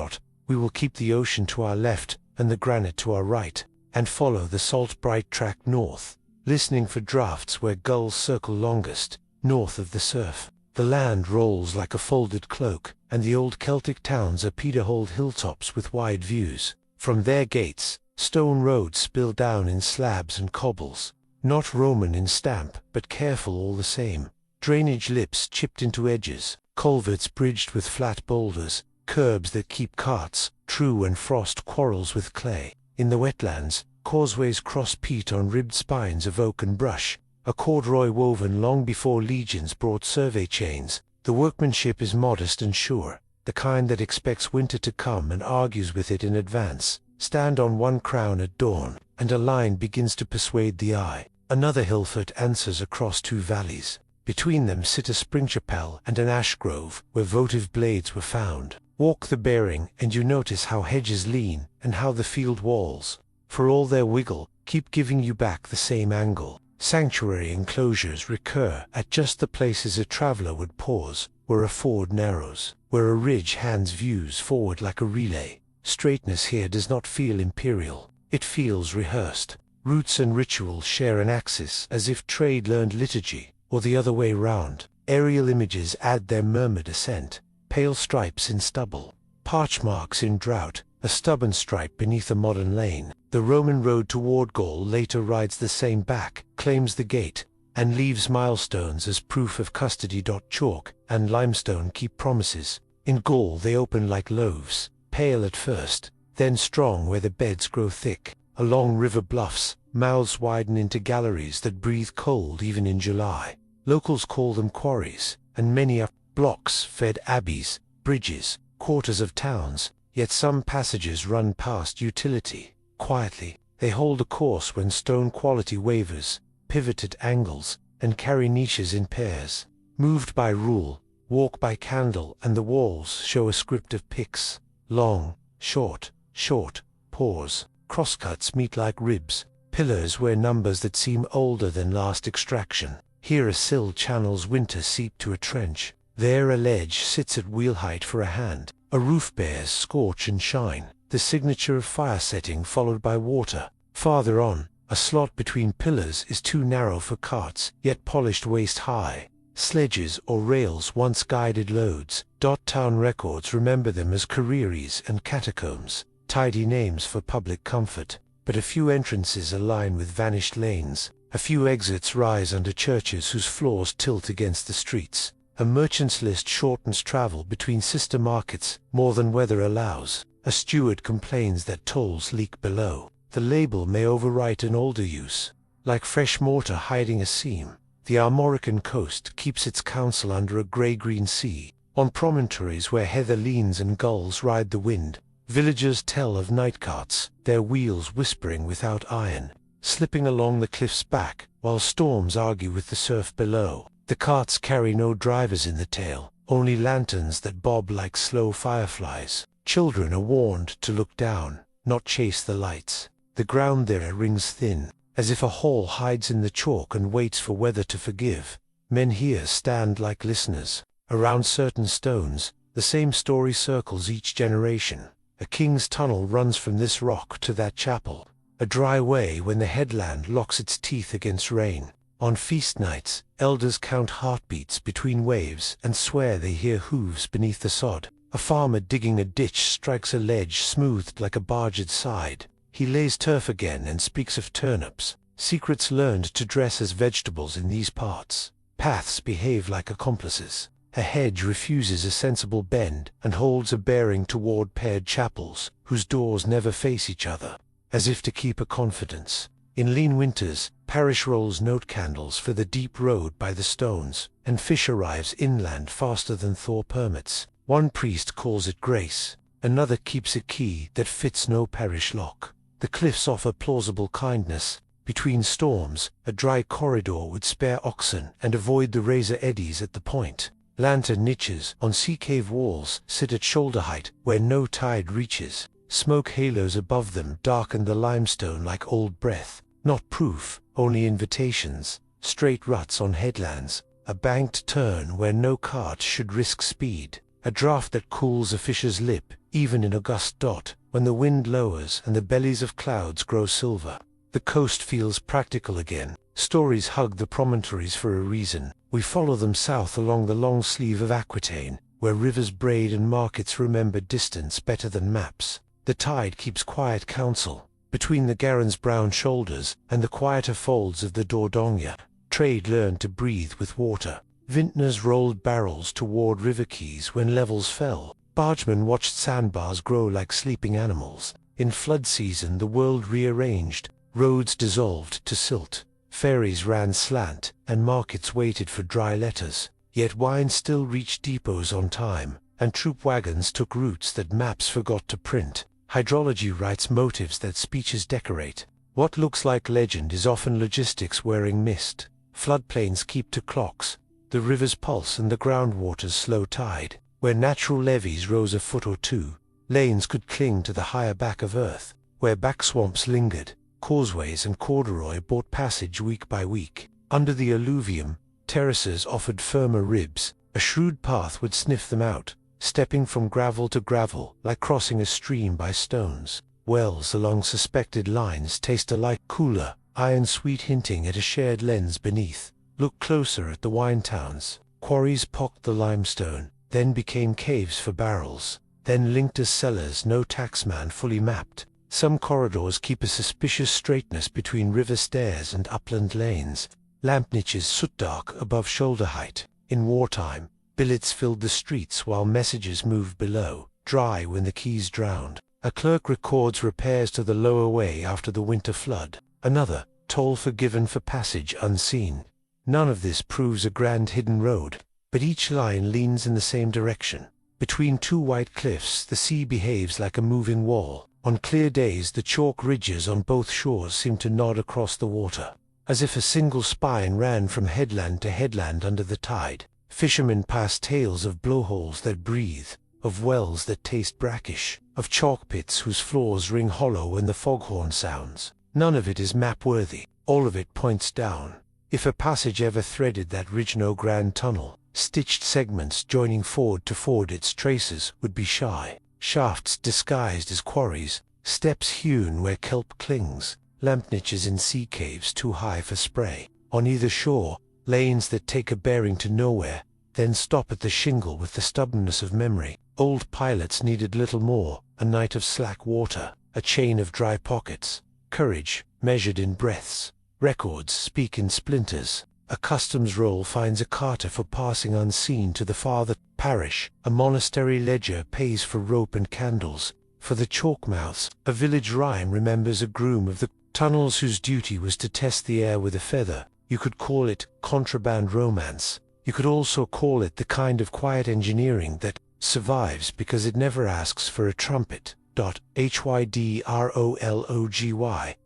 We will keep the ocean to our left and the granite to our right, and follow the salt-bright track north, listening for draughts where gulls circle longest, north of the surf. The land rolls like a folded cloak, and the old Celtic towns are peter-holed hilltops with wide views. From their gates, stone roads spill down in slabs and cobbles, not Roman in stamp, but careful all the same. Drainage lips chipped into edges, culverts bridged with flat boulders, curbs that keep carts true when frost quarrels with clay. In the wetlands, causeways cross peat on ribbed spines of oak and brush, a corduroy woven long before legions brought survey chains. The workmanship is modest and sure, the kind that expects winter to come and argues with it in advance. Stand on one crown at dawn, and a line begins to persuade the eye. Another hillfort answers across 2 valleys. Between them sit a spring chapel and an ash grove, where votive blades were found. Walk the bearing, and you notice how hedges lean, and how the field walls, for all their wiggle, keep giving you back the same angle. Sanctuary enclosures recur at just the places a traveler would pause, where a ford narrows, where a ridge hands views forward like a relay. Straightness here does not feel imperial, it feels rehearsed. Roots and ritual share an axis, as if trade learned liturgy, or the other way round. Aerial images add their murmured assent, pale stripes in stubble, parch marks in drought, a stubborn stripe beneath a modern lane. The Roman road toward Gaul later rides the same back, claims the gate, and leaves milestones as proof of custody. Chalk and limestone keep promises. In Gaul they open like loaves, pale at first, then strong where the beds grow thick. Along river bluffs, mouths widen into galleries that breathe cold even in July. Locals call them quarries, and many are blocks-fed abbeys, bridges, quarters of towns, yet some passages run past utility. Quietly, they hold a course when stone quality wavers, pivot at angles, and carry niches in pairs. Moved by rule, walk by candle, and the walls show a script of picks. Long, short, short, pause. Crosscuts meet like ribs. Pillars wear numbers that seem older than last extraction. Here a sill channels winter seep to a trench. There a ledge sits at wheel height for a hand. A roof bears scorch and shine, the signature of fire setting followed by water. Farther on, a slot between pillars is too narrow for carts, yet polished waist high. Sledges or rails once guided loads. Town records remember them as carreries and catacombs, tidy names for public comfort. But a few entrances align with vanished lanes. A few exits rise under churches whose floors tilt against the streets. A merchant's list shortens travel between sister markets more than weather allows. A steward complains that tolls leak below. The label may overwrite an older use. Like fresh mortar hiding a seam, the Armorican coast keeps its counsel under a grey-green sea. On promontories where heather leans and gulls ride the wind, villagers tell of night carts, their wheels whispering without iron, slipping along the cliff's back, while storms argue with the surf below. The carts carry no drivers in the tail, only lanterns that bob like slow fireflies. Children are warned to look down, not chase the lights. The ground there rings thin, as if a hall hides in the chalk and waits for weather to forgive. Men here stand like listeners. Around certain stones, the same story circles each generation. A king's tunnel runs from this rock to that chapel. A dry way when the headland locks its teeth against rain. On feast nights, elders count heartbeats between waves and swear they hear hooves beneath the sod. A farmer digging a ditch strikes a ledge smoothed like a barge's side. He lays turf again and speaks of turnips, secrets learned to dress as vegetables in these parts. Paths behave like accomplices. A hedge refuses a sensible bend and holds a bearing toward paired chapels, whose doors never face each other, as if to keep a confidence. In lean winters, parish rolls note candles for the deep road by the stones, and fish arrives inland faster than thaw permits. One priest calls it grace, another keeps a key that fits no parish lock. The cliffs offer plausible kindness. Between storms, a dry corridor would spare oxen and avoid the razor eddies at the point. Lantern niches on sea cave walls sit at shoulder height where no tide reaches. Smoke halos above them darken the limestone like old breath. Not proof, only invitations. Straight ruts on headlands. A banked turn where no cart should risk speed. A draught that cools a fisher's lip, even in a gust. When the wind lowers and the bellies of clouds grow silver. The coast feels practical again. Stories hug the promontories for a reason. We follow them south along the long sleeve of Aquitaine, where rivers braid and markets remember distance better than maps. The tide keeps quiet counsel. Between the Garonne's brown shoulders and the quieter folds of the Dordogne, trade learned to breathe with water. Vintners rolled barrels toward river quays when levels fell. Bargemen watched sandbars grow like sleeping animals. In flood season the world rearranged. Roads dissolved to silt. Ferries ran slant, and markets waited for dry letters. Yet wine still reached depots on time, and troop wagons took routes that maps forgot to print. Hydrology writes motives that speeches decorate. What looks like legend is often logistics wearing mist. Floodplains keep to clocks. The river's pulse and the groundwater's slow tide. Where natural levees rose a foot or two, lanes could cling to the higher back of earth. Where back swamps lingered, causeways and corduroy bought passage week by week. Under the alluvium, terraces offered firmer ribs. A shrewd path would sniff them out, stepping from gravel to gravel, like crossing a stream by stones. Wells along suspected lines taste alike, cooler, iron-sweet, hinting at a shared lens beneath. Look closer at the wine towns. Quarries pocked the limestone, then became caves for barrels. then linked as cellars, no taxman fully mapped. Some corridors keep a suspicious straightness between river stairs and upland lanes. Lamp niches soot dark above shoulder height. In wartime, billets filled the streets while messages moved below, dry when the keys drowned. A clerk records repairs to the lower way after the winter flood. Another, toll forgiven for passage unseen. None of this proves a grand hidden road, but each line leans in the same direction. Between two white cliffs, the sea behaves like a moving wall. On clear days, the chalk ridges on both shores seem to nod across the water, as if a single spine ran from headland to headland under the tide. Fishermen pass tales of blowholes that breathe, of wells that taste brackish, of chalk pits whose floors ring hollow when the foghorn sounds. None of it is map-worthy. All of it points down. If a passage ever threaded that ridge, no grand tunnel, stitched segments joining ford to ford its traces, would be shy. Shafts disguised as quarries, steps hewn where kelp clings, lamp niches in sea caves too high for spray. On either shore, lanes that take a bearing to nowhere, then stop at the shingle with the stubbornness of memory. Old pilots needed little more, a night of slack water, a chain of dry pockets. Courage, measured in breaths. Records speak in splinters. A customs roll finds a carter for passing unseen to the farther parish. A monastery ledger pays for rope and candles. For the chalk mouths, a village rhyme remembers a groom of the tunnels whose duty was to test the air with a feather. You could call it contraband romance. You could also call it the kind of quiet engineering that survives because it never asks for a trumpet. Hydrology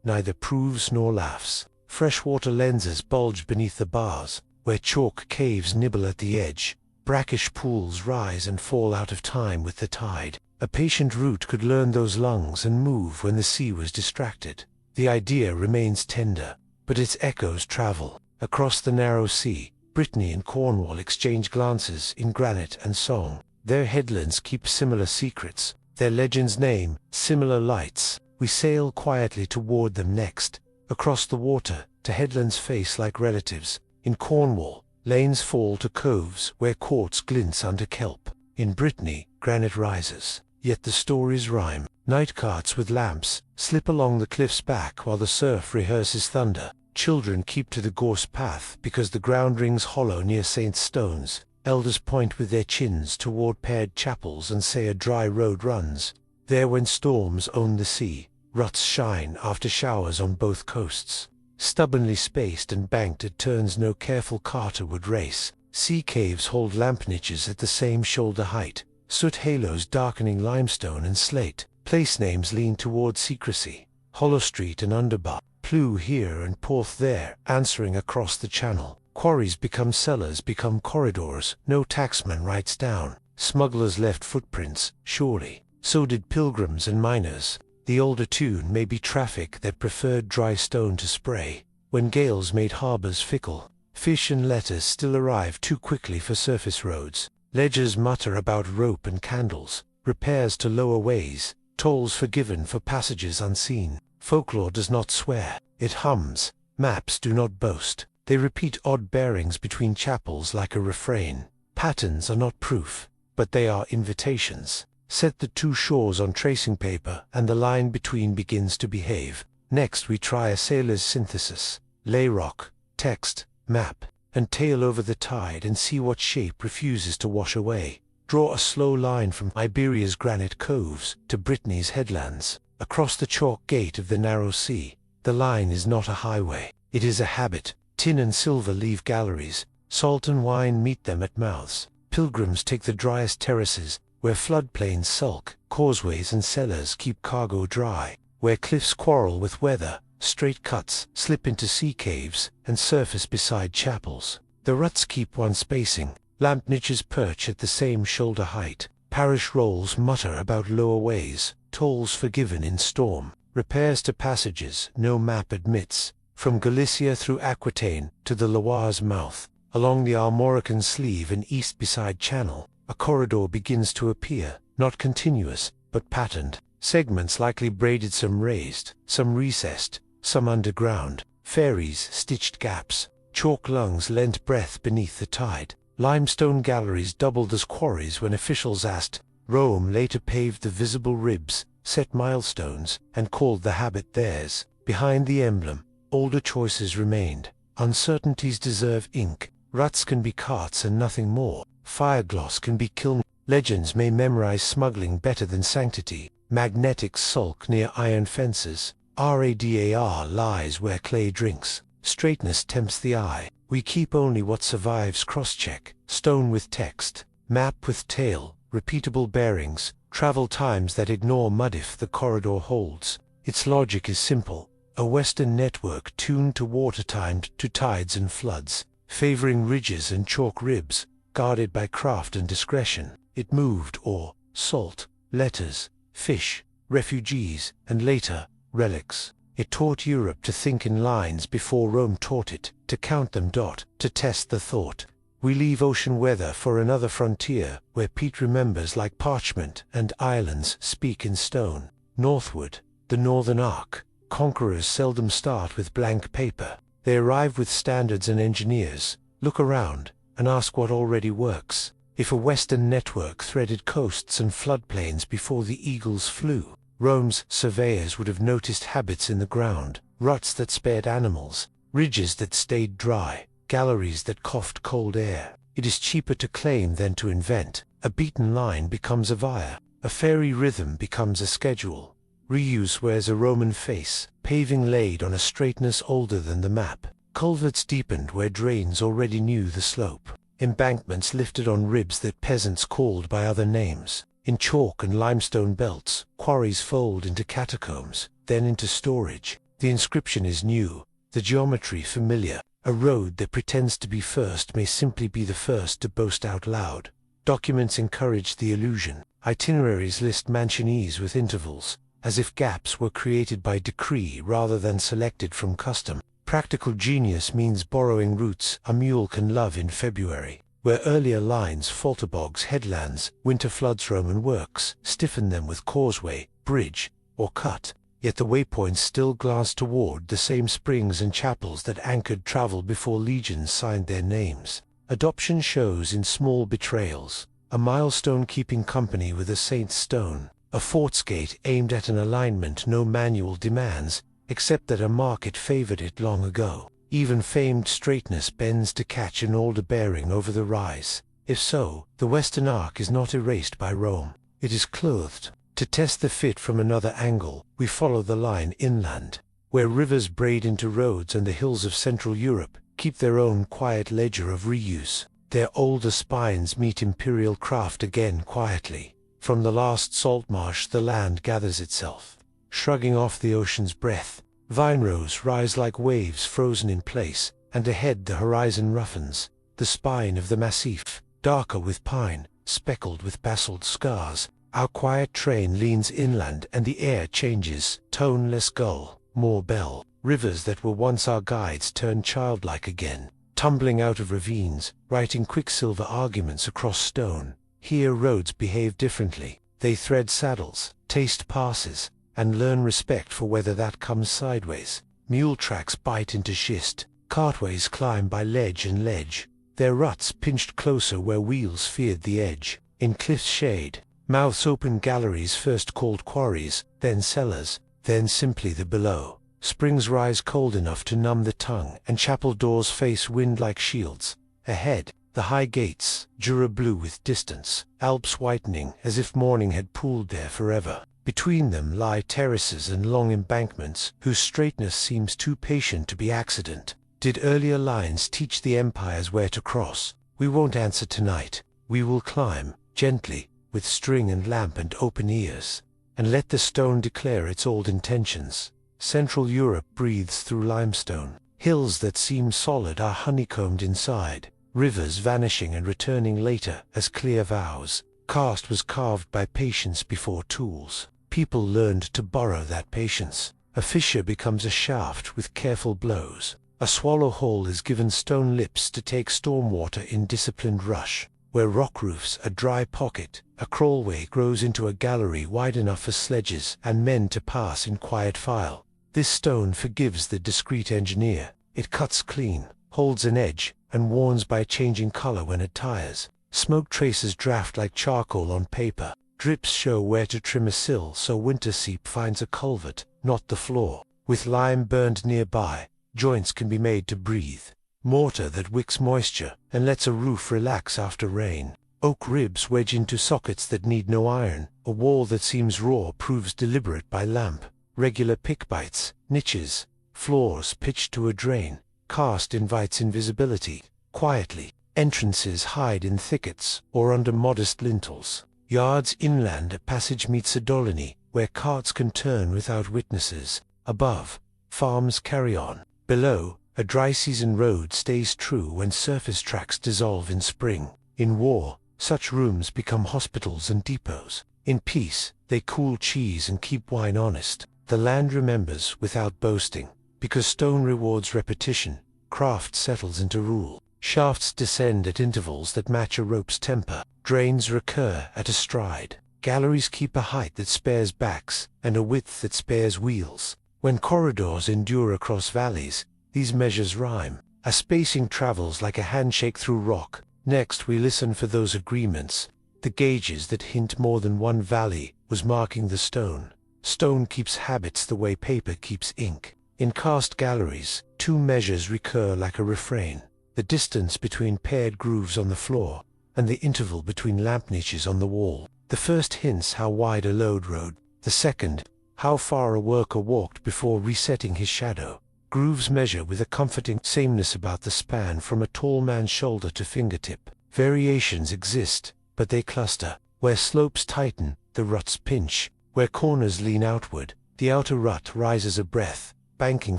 neither proves nor laughs. Freshwater lenses bulge beneath the bars, where chalk caves nibble at the edge. Brackish pools rise and fall out of time with the tide. A patient root could learn those lungs and move when the sea was distracted. The idea remains tender, but its echoes travel. Across the narrow sea, Brittany and Cornwall exchange glances in granite and song. Their headlands keep similar secrets, their legends name similar lights. We sail quietly toward them next, across the water, to headlands face like relatives. In Cornwall, lanes fall to coves where quartz glints under kelp. In Brittany, granite rises, yet the stories rhyme. Night carts with lamps slip along the cliff's back while the surf rehearses thunder. Children keep to the gorse path because the ground rings hollow near Saint's stones. Elders point with their chins toward paired chapels and say a dry road runs there when storms own the sea. Ruts shine after showers on both coasts. Stubbornly spaced and banked at turns no careful carter would race. Sea caves hold lamp niches at the same shoulder height. Soot halos darkening limestone and slate. Place names lean toward secrecy. Hollow Street and Underbar, Plew here and Porth there, answering across the channel. Quarries become cellars, become corridors. No taxman writes down. Smugglers left footprints, surely. So did pilgrims and miners. The older tune may be traffic that preferred dry stone to spray. When gales made harbors fickle, fish and letters still arrive too quickly for surface roads. Ledgers mutter about rope and candles, repairs to lower ways, tolls forgiven for passages unseen. Folklore does not swear, it hums. Maps do not boast. They repeat odd bearings between chapels like a refrain. Patterns are not proof, but they are invitations. Set the two shores on tracing paper and the line between begins to behave. Next we try a sailor's synthesis. Lay rock, text, map, and tail over the tide and see what shape refuses to wash away. Draw a slow line from Iberia's granite coves to Brittany's headlands, across the chalk gate of the narrow sea. The line is not a highway, it is a habit. Tin and silver leave galleries, salt and wine meet them at mouths. Pilgrims take the driest terraces, where floodplains sulk. Causeways and cellars keep cargo dry. Where cliffs quarrel with weather, straight cuts slip into sea caves and surface beside chapels. The ruts keep one spacing. Lamp niches perch at the same shoulder height. Parish rolls mutter about lower ways. Tolls forgiven in storm. Repairs to passages no map admits. From Galicia through Aquitaine to the Loire's mouth, along the Armorican sleeve and east beside Channel, a corridor begins to appear, not continuous, but patterned. Segments likely braided, some raised, some recessed, some underground. Ferries stitched gaps. Chalk lungs lent breath beneath the tide. Limestone galleries doubled as quarries when officials asked, Rome later paved the visible ribs, set milestones, and called the habit theirs. Behind the emblem, older choices remained. Uncertainties deserve ink. Ruts can be carts and nothing more. Firegloss can be kiln. Legends may memorize smuggling better than sanctity. Magnetics sulk near iron fences. Radar lies where clay drinks. Straightness tempts the eye. We keep only what survives. Crosscheck. Stone with text. Map with tail. Repeatable bearings. Travel times that ignore mud if the corridor holds. Its logic is simple. A Western network tuned to water, timed to tides and floods, favoring ridges and chalk ribs, guarded by craft and discretion. It moved ore, salt, letters, fish, refugees, and later, relics. It taught Europe to think in lines before Rome taught it, to count them, to test the thought. We leave ocean weather for another frontier, where peat remembers like parchment, and islands speak in stone. Northward, the Northern Arc. Conquerors seldom start with blank paper. They arrive with standards and engineers, look around, and ask what already works. If a Western network threaded coasts and floodplains before the eagles flew, Rome's surveyors would have noticed habits in the ground, ruts that spared animals, ridges that stayed dry, galleries that coughed cold air. It is cheaper to claim than to invent. A beaten line becomes a via. A fairy rhythm becomes a schedule. Reuse wears a Roman face, paving laid on a straightness older than the map. Culverts deepened where drains already knew the slope. Embankments lifted on ribs that peasants called by other names. In chalk and limestone belts, quarries fold into catacombs, then into storage. The inscription is new, the geometry familiar. A road that pretends to be first may simply be the first to boast out loud. Documents encourage the illusion. Itineraries list mansionese with intervals, as if gaps were created by decree rather than selected from custom. Practical genius means borrowing routes a mule can love in February. Where earlier lines falter bogs headlands, winter floods Roman works, stiffen them with causeway, bridge, or cut. Yet the waypoints still glance toward the same springs and chapels that anchored travel before legions signed their names. Adoption shows in small betrayals. A milestone keeping company with a saint's stone. A fort's gate aimed at an alignment no manual demands, except that a market favored it long ago. Even famed straightness bends to catch an older bearing over the rise. If so, the Western Arc is not erased by Rome. It is clothed. To test the fit from another angle, we follow the line inland, where rivers braid into roads and the hills of Central Europe keep their own quiet ledger of reuse. Their older spines meet imperial craft again quietly. From the last salt marsh the land gathers itself, shrugging off the ocean's breath. Vine rows rise like waves frozen in place, and ahead the horizon roughens. The spine of the massif, darker with pine, speckled with basalt scars. Our quiet train leans inland and the air changes, tone less gull, more bell. Rivers that were once our guides turn childlike again, tumbling out of ravines, writing quicksilver arguments across stone. Here roads behave differently. They thread saddles, taste passes, and learn respect for whether that comes sideways. Mule tracks bite into schist, cartways climb by ledge and ledge, their ruts pinched closer where wheels feared the edge. In cliff's shade, mouths open galleries first called quarries, then cellars, then simply the below. Springs rise cold enough to numb the tongue, and chapel doors face wind like shields. Ahead, the high gates, Jura blue with distance, Alps whitening as if morning had pooled there forever. Between them lie terraces and long embankments, whose straightness seems too patient to be accident. Did earlier lines teach the empires where to cross? We won't answer tonight. We will climb, gently, with string and lamp and open ears, and let the stone declare its old intentions. Central Europe breathes through limestone. Hills that seem solid are honeycombed inside. Rivers vanishing and returning later as clear vows. Caste was carved by patience before tools. People learned to borrow that patience. A fissure becomes a shaft with careful blows. A swallow hole is given stone lips to take stormwater in disciplined rush. Where rock roofs a dry pocket, a crawlway grows into a gallery wide enough for sledges and men to pass in quiet file. This stone forgives the discreet engineer. It cuts clean, holds an edge, and warns by changing color when it tires. Smoke traces draft like charcoal on paper. Drips show where to trim a sill so winter seep finds a culvert, not the floor. With lime burned nearby, joints can be made to breathe. Mortar that wicks moisture and lets a roof relax after rain. Oak ribs wedge into sockets that need no iron. A wall that seems raw proves deliberate by lamp. Regular pick bites, niches, floors pitched to a drain. Cast invites invisibility. Quietly, entrances hide in thickets or under modest lintels. Yards inland, a passage meets a doliny, where carts can turn without witnesses. Above, farms carry on. Below, a dry season road stays true when surface tracks dissolve in spring. In war, such rooms become hospitals and depots. In peace, they cool cheese and keep wine honest. The land remembers without boasting. Because stone rewards repetition, craft settles into rule. Shafts descend at intervals that match a rope's temper. Drains recur at a stride. Galleries keep a height that spares backs and a width that spares wheels. When corridors endure across valleys, these measures rhyme. A spacing travels like a handshake through rock. Next we listen for those agreements, the gauges that hint more than one valley was marking the stone. Stone keeps habits the way paper keeps ink. In cast galleries, two measures recur like a refrain. The distance between paired grooves on the floor, and the interval between lamp niches on the wall. The first hints how wide a load rode. The second, how far a worker walked before resetting his shadow. Grooves measure with a comforting sameness about the span from a tall man's shoulder to fingertip. Variations exist, but they cluster. Where slopes tighten, the ruts pinch. Where corners lean outward, the outer rut rises a breath. Banking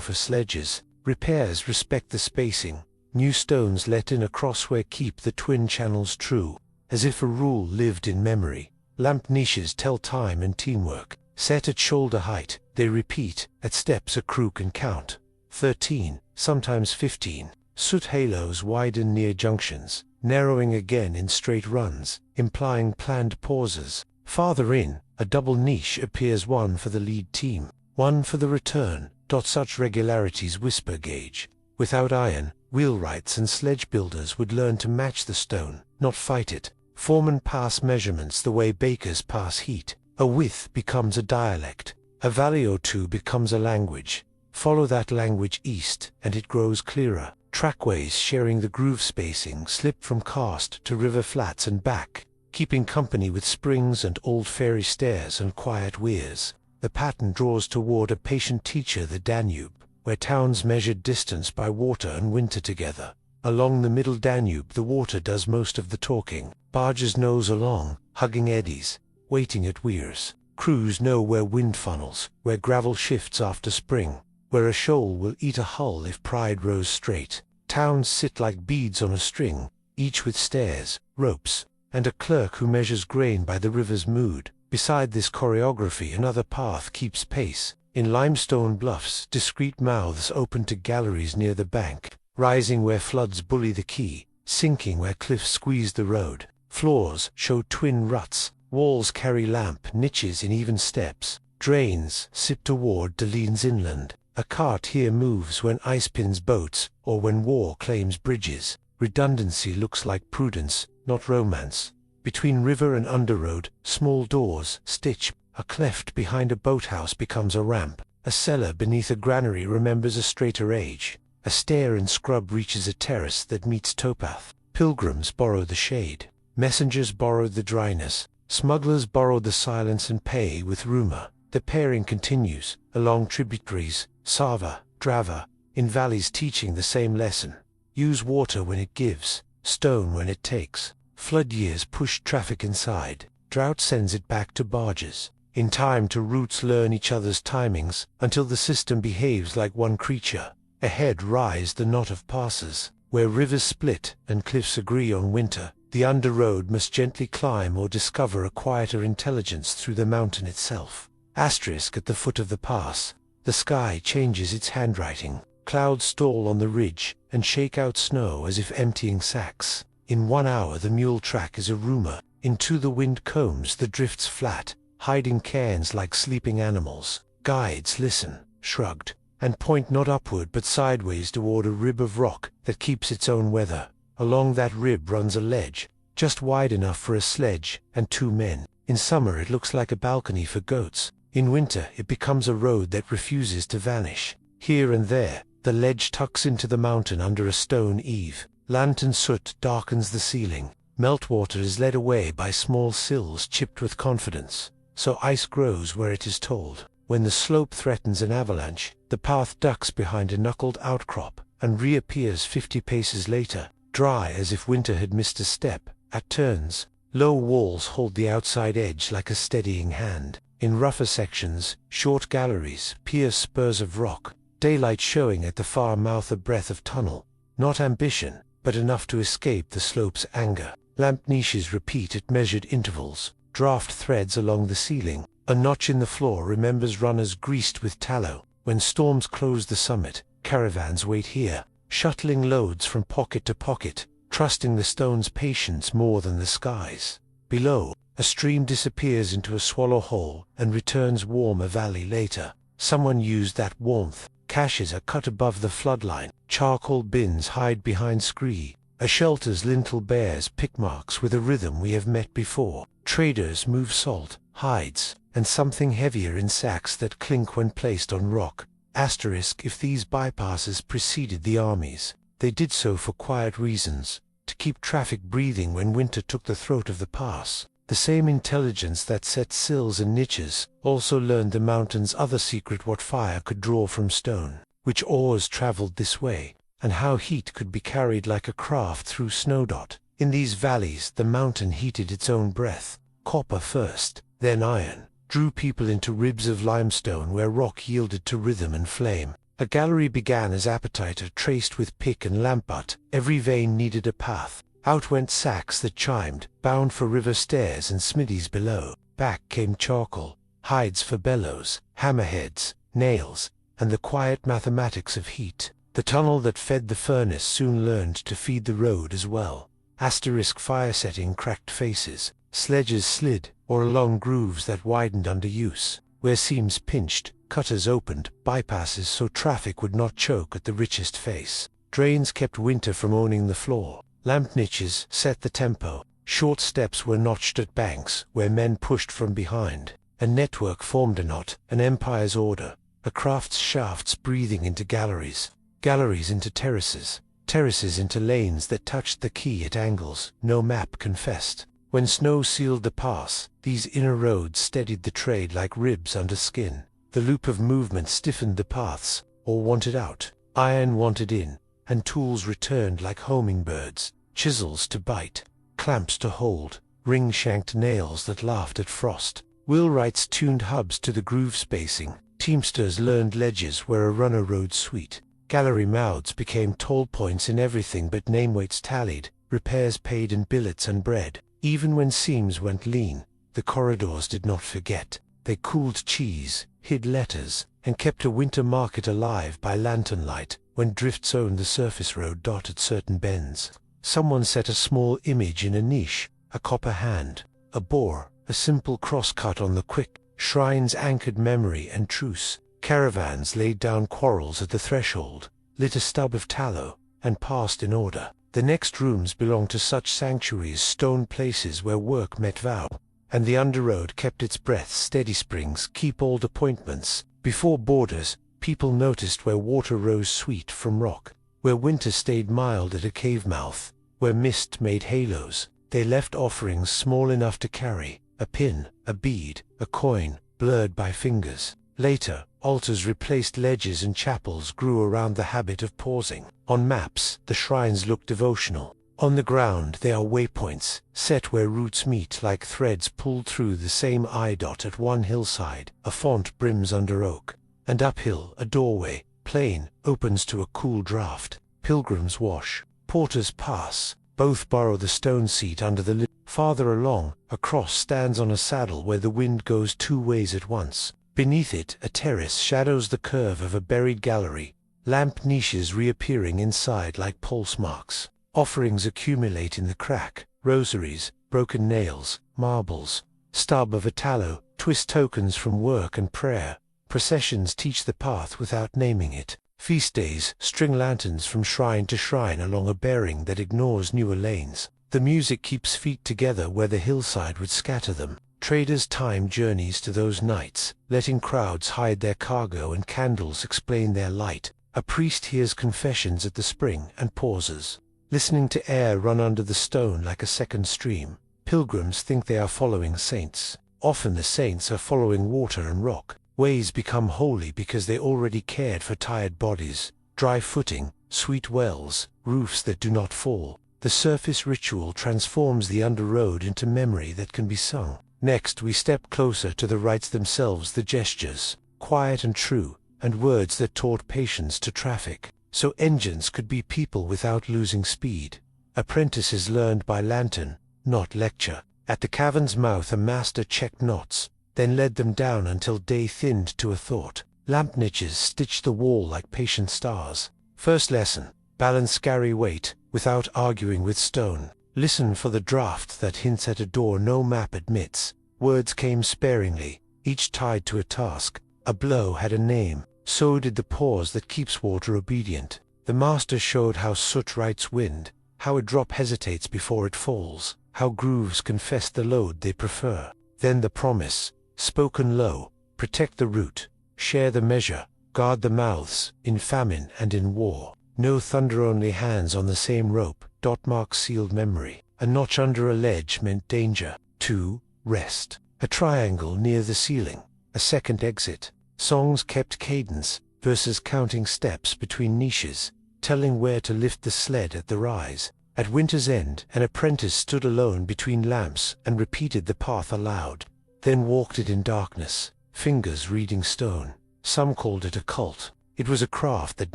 for sledges. Repairs respect the spacing. New stones let in across where keep the twin channels true. As if a rule lived in memory. Lamp niches tell time and teamwork. Set at shoulder height, they repeat. At steps a crew can count. 13, sometimes 15. Soot halos widen near junctions, narrowing again in straight runs, implying planned pauses. Farther in, a double niche appears, one for the lead team, one for the return. Such regularities whisper gauge. Without iron, wheelwrights and sledge builders would learn to match the stone, not fight it. Foremen pass measurements the way bakers pass heat. A width becomes a dialect. A valley or two becomes a language. Follow that language east, and it grows clearer. Trackways sharing the groove spacing slip from cast to river flats and back, keeping company with springs and old ferry stairs and quiet weirs. The pattern draws toward a patient teacher, the Danube, where towns measured distance by water and winter together. Along the middle Danube the water does most of the talking. Barges nose along, hugging eddies, waiting at weirs. Crews know where wind funnels, where gravel shifts after spring, where a shoal will eat a hull if pride rows straight. Towns sit like beads on a string, each with stairs, ropes, and a clerk who measures grain by the river's mood. Beside this choreography another path keeps pace. In limestone bluffs, discreet mouths open to galleries near the bank, rising where floods bully the quay, sinking where cliffs squeeze the road. Floors show twin ruts, walls carry lamp niches in even steps. Drains sip toward Delines inland. A cart here moves when ice pins boats, or when war claims bridges. Redundancy looks like prudence, not romance. Between river and underroad, small doors stitch. A cleft behind a boathouse becomes a ramp. A cellar beneath a granary remembers a straighter age. A stair in scrub reaches a terrace that meets towpath. Pilgrims borrow the shade. Messengers borrowed the dryness. Smugglers borrowed the silence and pay with rumor. The pairing continues, along tributaries, Sava, Drava, in valleys teaching the same lesson. Use water when it gives, stone when it takes. Flood years push traffic inside. Drought sends it back to barges. In time to routes learn each other's timings, until the system behaves like one creature. Ahead rise the knot of passes. Where rivers split and cliffs agree on winter, the underroad must gently climb or discover a quieter intelligence through the mountain itself. Asterisk at the foot of the pass. The sky changes its handwriting. Clouds stall on the ridge and shake out snow as if emptying sacks. In 1 hour the mule track is a rumor. In 2 the wind combs the drifts flat, hiding cairns like sleeping animals. Guides listen, shrugged, and point not upward but sideways toward a rib of rock that keeps its own weather. Along that rib runs a ledge, just wide enough for a sledge and 2 men. In summer it looks like a balcony for goats. In winter it becomes a road that refuses to vanish. Here and there, the ledge tucks into the mountain under a stone eave. Lantern soot darkens the ceiling. Meltwater is led away by small sills chipped with confidence. So ice grows where it is told. When the slope threatens an avalanche, the path ducks behind a knuckled outcrop and reappears 50 paces later, dry as if winter had missed a step. At turns, low walls hold the outside edge like a steadying hand. In rougher sections, short galleries pierce spurs of rock, daylight showing at the far mouth a breath of tunnel. Not ambition, but enough to escape the slope's anger. Lamp niches repeat at measured intervals. Draft threads along the ceiling. A notch in the floor remembers runners greased with tallow. When storms close the summit, caravans wait here, shuttling loads from pocket to pocket, trusting the stone's patience more than the skies. Below, a stream disappears into a swallow hole and returns warm a valley later. Someone used that warmth. Caches are cut above the floodline. Charcoal bins hide behind scree. A shelter's lintel bears pick marks with a rhythm we have met before. Traders move salt, hides, and something heavier in sacks that clink when placed on rock. Asterisk if these bypasses preceded the armies. They did so for quiet reasons, to keep traffic breathing when winter took the throat of the pass. The same intelligence that set sills and niches also learned the mountain's other secret: what fire could draw from stone, which ores traveled this way, and how heat could be carried like a craft through snowdot. In these valleys the mountain heated its own breath. Copper first, then iron, drew people into ribs of limestone where rock yielded to rhythm and flame. A gallery began as appetite traced with pick and lamp butt. Every vein needed a path. Out went sacks that chimed, bound for river stairs and smithies below. Back came charcoal, hides for bellows, hammerheads, nails, and the quiet mathematics of heat. The tunnel that fed the furnace soon learned to feed the road as well. Asterisk fire setting cracked faces. Sledges slid, or along grooves that widened under use. Where seams pinched, cutters opened bypasses so traffic would not choke at the richest face. Drains kept winter from owning the floor. Lamp niches set the tempo. Short steps were notched at banks where men pushed from behind. A network formed a knot, an empire's order. A craft's shafts breathing into galleries. Galleries into terraces. Terraces into lanes that touched the quay at angles no map confessed. When snow sealed the pass, these inner roads steadied the trade like ribs under skin. The loop of movement stiffened the paths, or wanted out. Iron wanted in, and tools returned like homing birds. Chisels to bite, clamps to hold, ring-shanked nails that laughed at frost. Wheelwrights tuned hubs to the groove spacing. Teamsters learned ledges where a runner rode sweet. Gallery mouths became toll points in everything but nameweights tallied, repairs paid in billets and bread. Even when seams went lean, the corridors did not forget. They cooled cheese, hid letters, and kept a winter market alive by lantern light. When drifts owned the surface road dotted certain bends, someone set a small image in a niche, a copper hand, a boar, a simple cross-cut on the quick. Shrines anchored memory and truce. Caravans laid down quarrels at the threshold, lit a stub of tallow, and passed in order. The next rooms belonged to such sanctuaries, stone places where work met vow, and the underroad kept its breath. Steady springs keep old appointments. Before borders, people noticed where water rose sweet from rock, where winter stayed mild at a cave mouth, where mist made halos. They left offerings small enough to carry, a pin, a bead, a coin, blurred by fingers. Later, altars replaced ledges and chapels grew around the habit of pausing. On maps, the shrines look devotional. On the ground they are waypoints, set where routes meet like threads pulled through the same eye dot. At one hillside, a font brims under oak, and uphill a doorway, plain, opens to a cool draught. Pilgrims wash, porters pass, both borrow the stone seat under the lid. Farther along, a cross stands on a saddle where the wind goes two ways at once. Beneath it, a terrace shadows the curve of a buried gallery, lamp niches reappearing inside like pulse marks. Offerings accumulate in the crack, rosaries, broken nails, marbles, stub of a tallow, twist tokens from work and prayer. Processions teach the path without naming it. Feast days string lanterns from shrine to shrine along a bearing that ignores newer lanes. The music keeps feet together where the hillside would scatter them. Traders time journeys to those nights, letting crowds hide their cargo and candles explain their light. A priest hears confessions at the spring and pauses, listening to air run under the stone like a second stream. Pilgrims think they are following saints. Often the saints are following water and rock. Ways become holy because they already cared for tired bodies. Dry footing, sweet wells, roofs that do not fall. The surface ritual transforms the underroad into memory that can be sung. Next we step closer to the rites themselves, the gestures, quiet and true, and words that taught patience to traffic, so engines could be people without losing speed. Apprentices learned by lantern, not lecture. At the cavern's mouth a master checked knots, then led them down until day thinned to a thought. Lamp niches stitched the wall like patient stars. First lesson: balance scary weight, without arguing with stone. Listen for the draft that hints at a door no map admits. Words came sparingly, each tied to a task. A blow had a name, so did the pause that keeps water obedient. The master showed how soot writes wind, how a drop hesitates before it falls, how grooves confess the load they prefer. Then the promise, spoken low: protect the root, share the measure, guard the mouths, in famine and in war. No thunder, only hands on the same rope. Dot marks sealed memory. A notch under a ledge meant danger. 2. Rest. A triangle near the ceiling. A second exit. Songs kept cadence, verses counting steps between niches, telling where to lift the sled at the rise. At winter's end, an apprentice stood alone between lamps and repeated the path aloud, then walked it in darkness, fingers reading stone. Some called it a cult. It was a craft that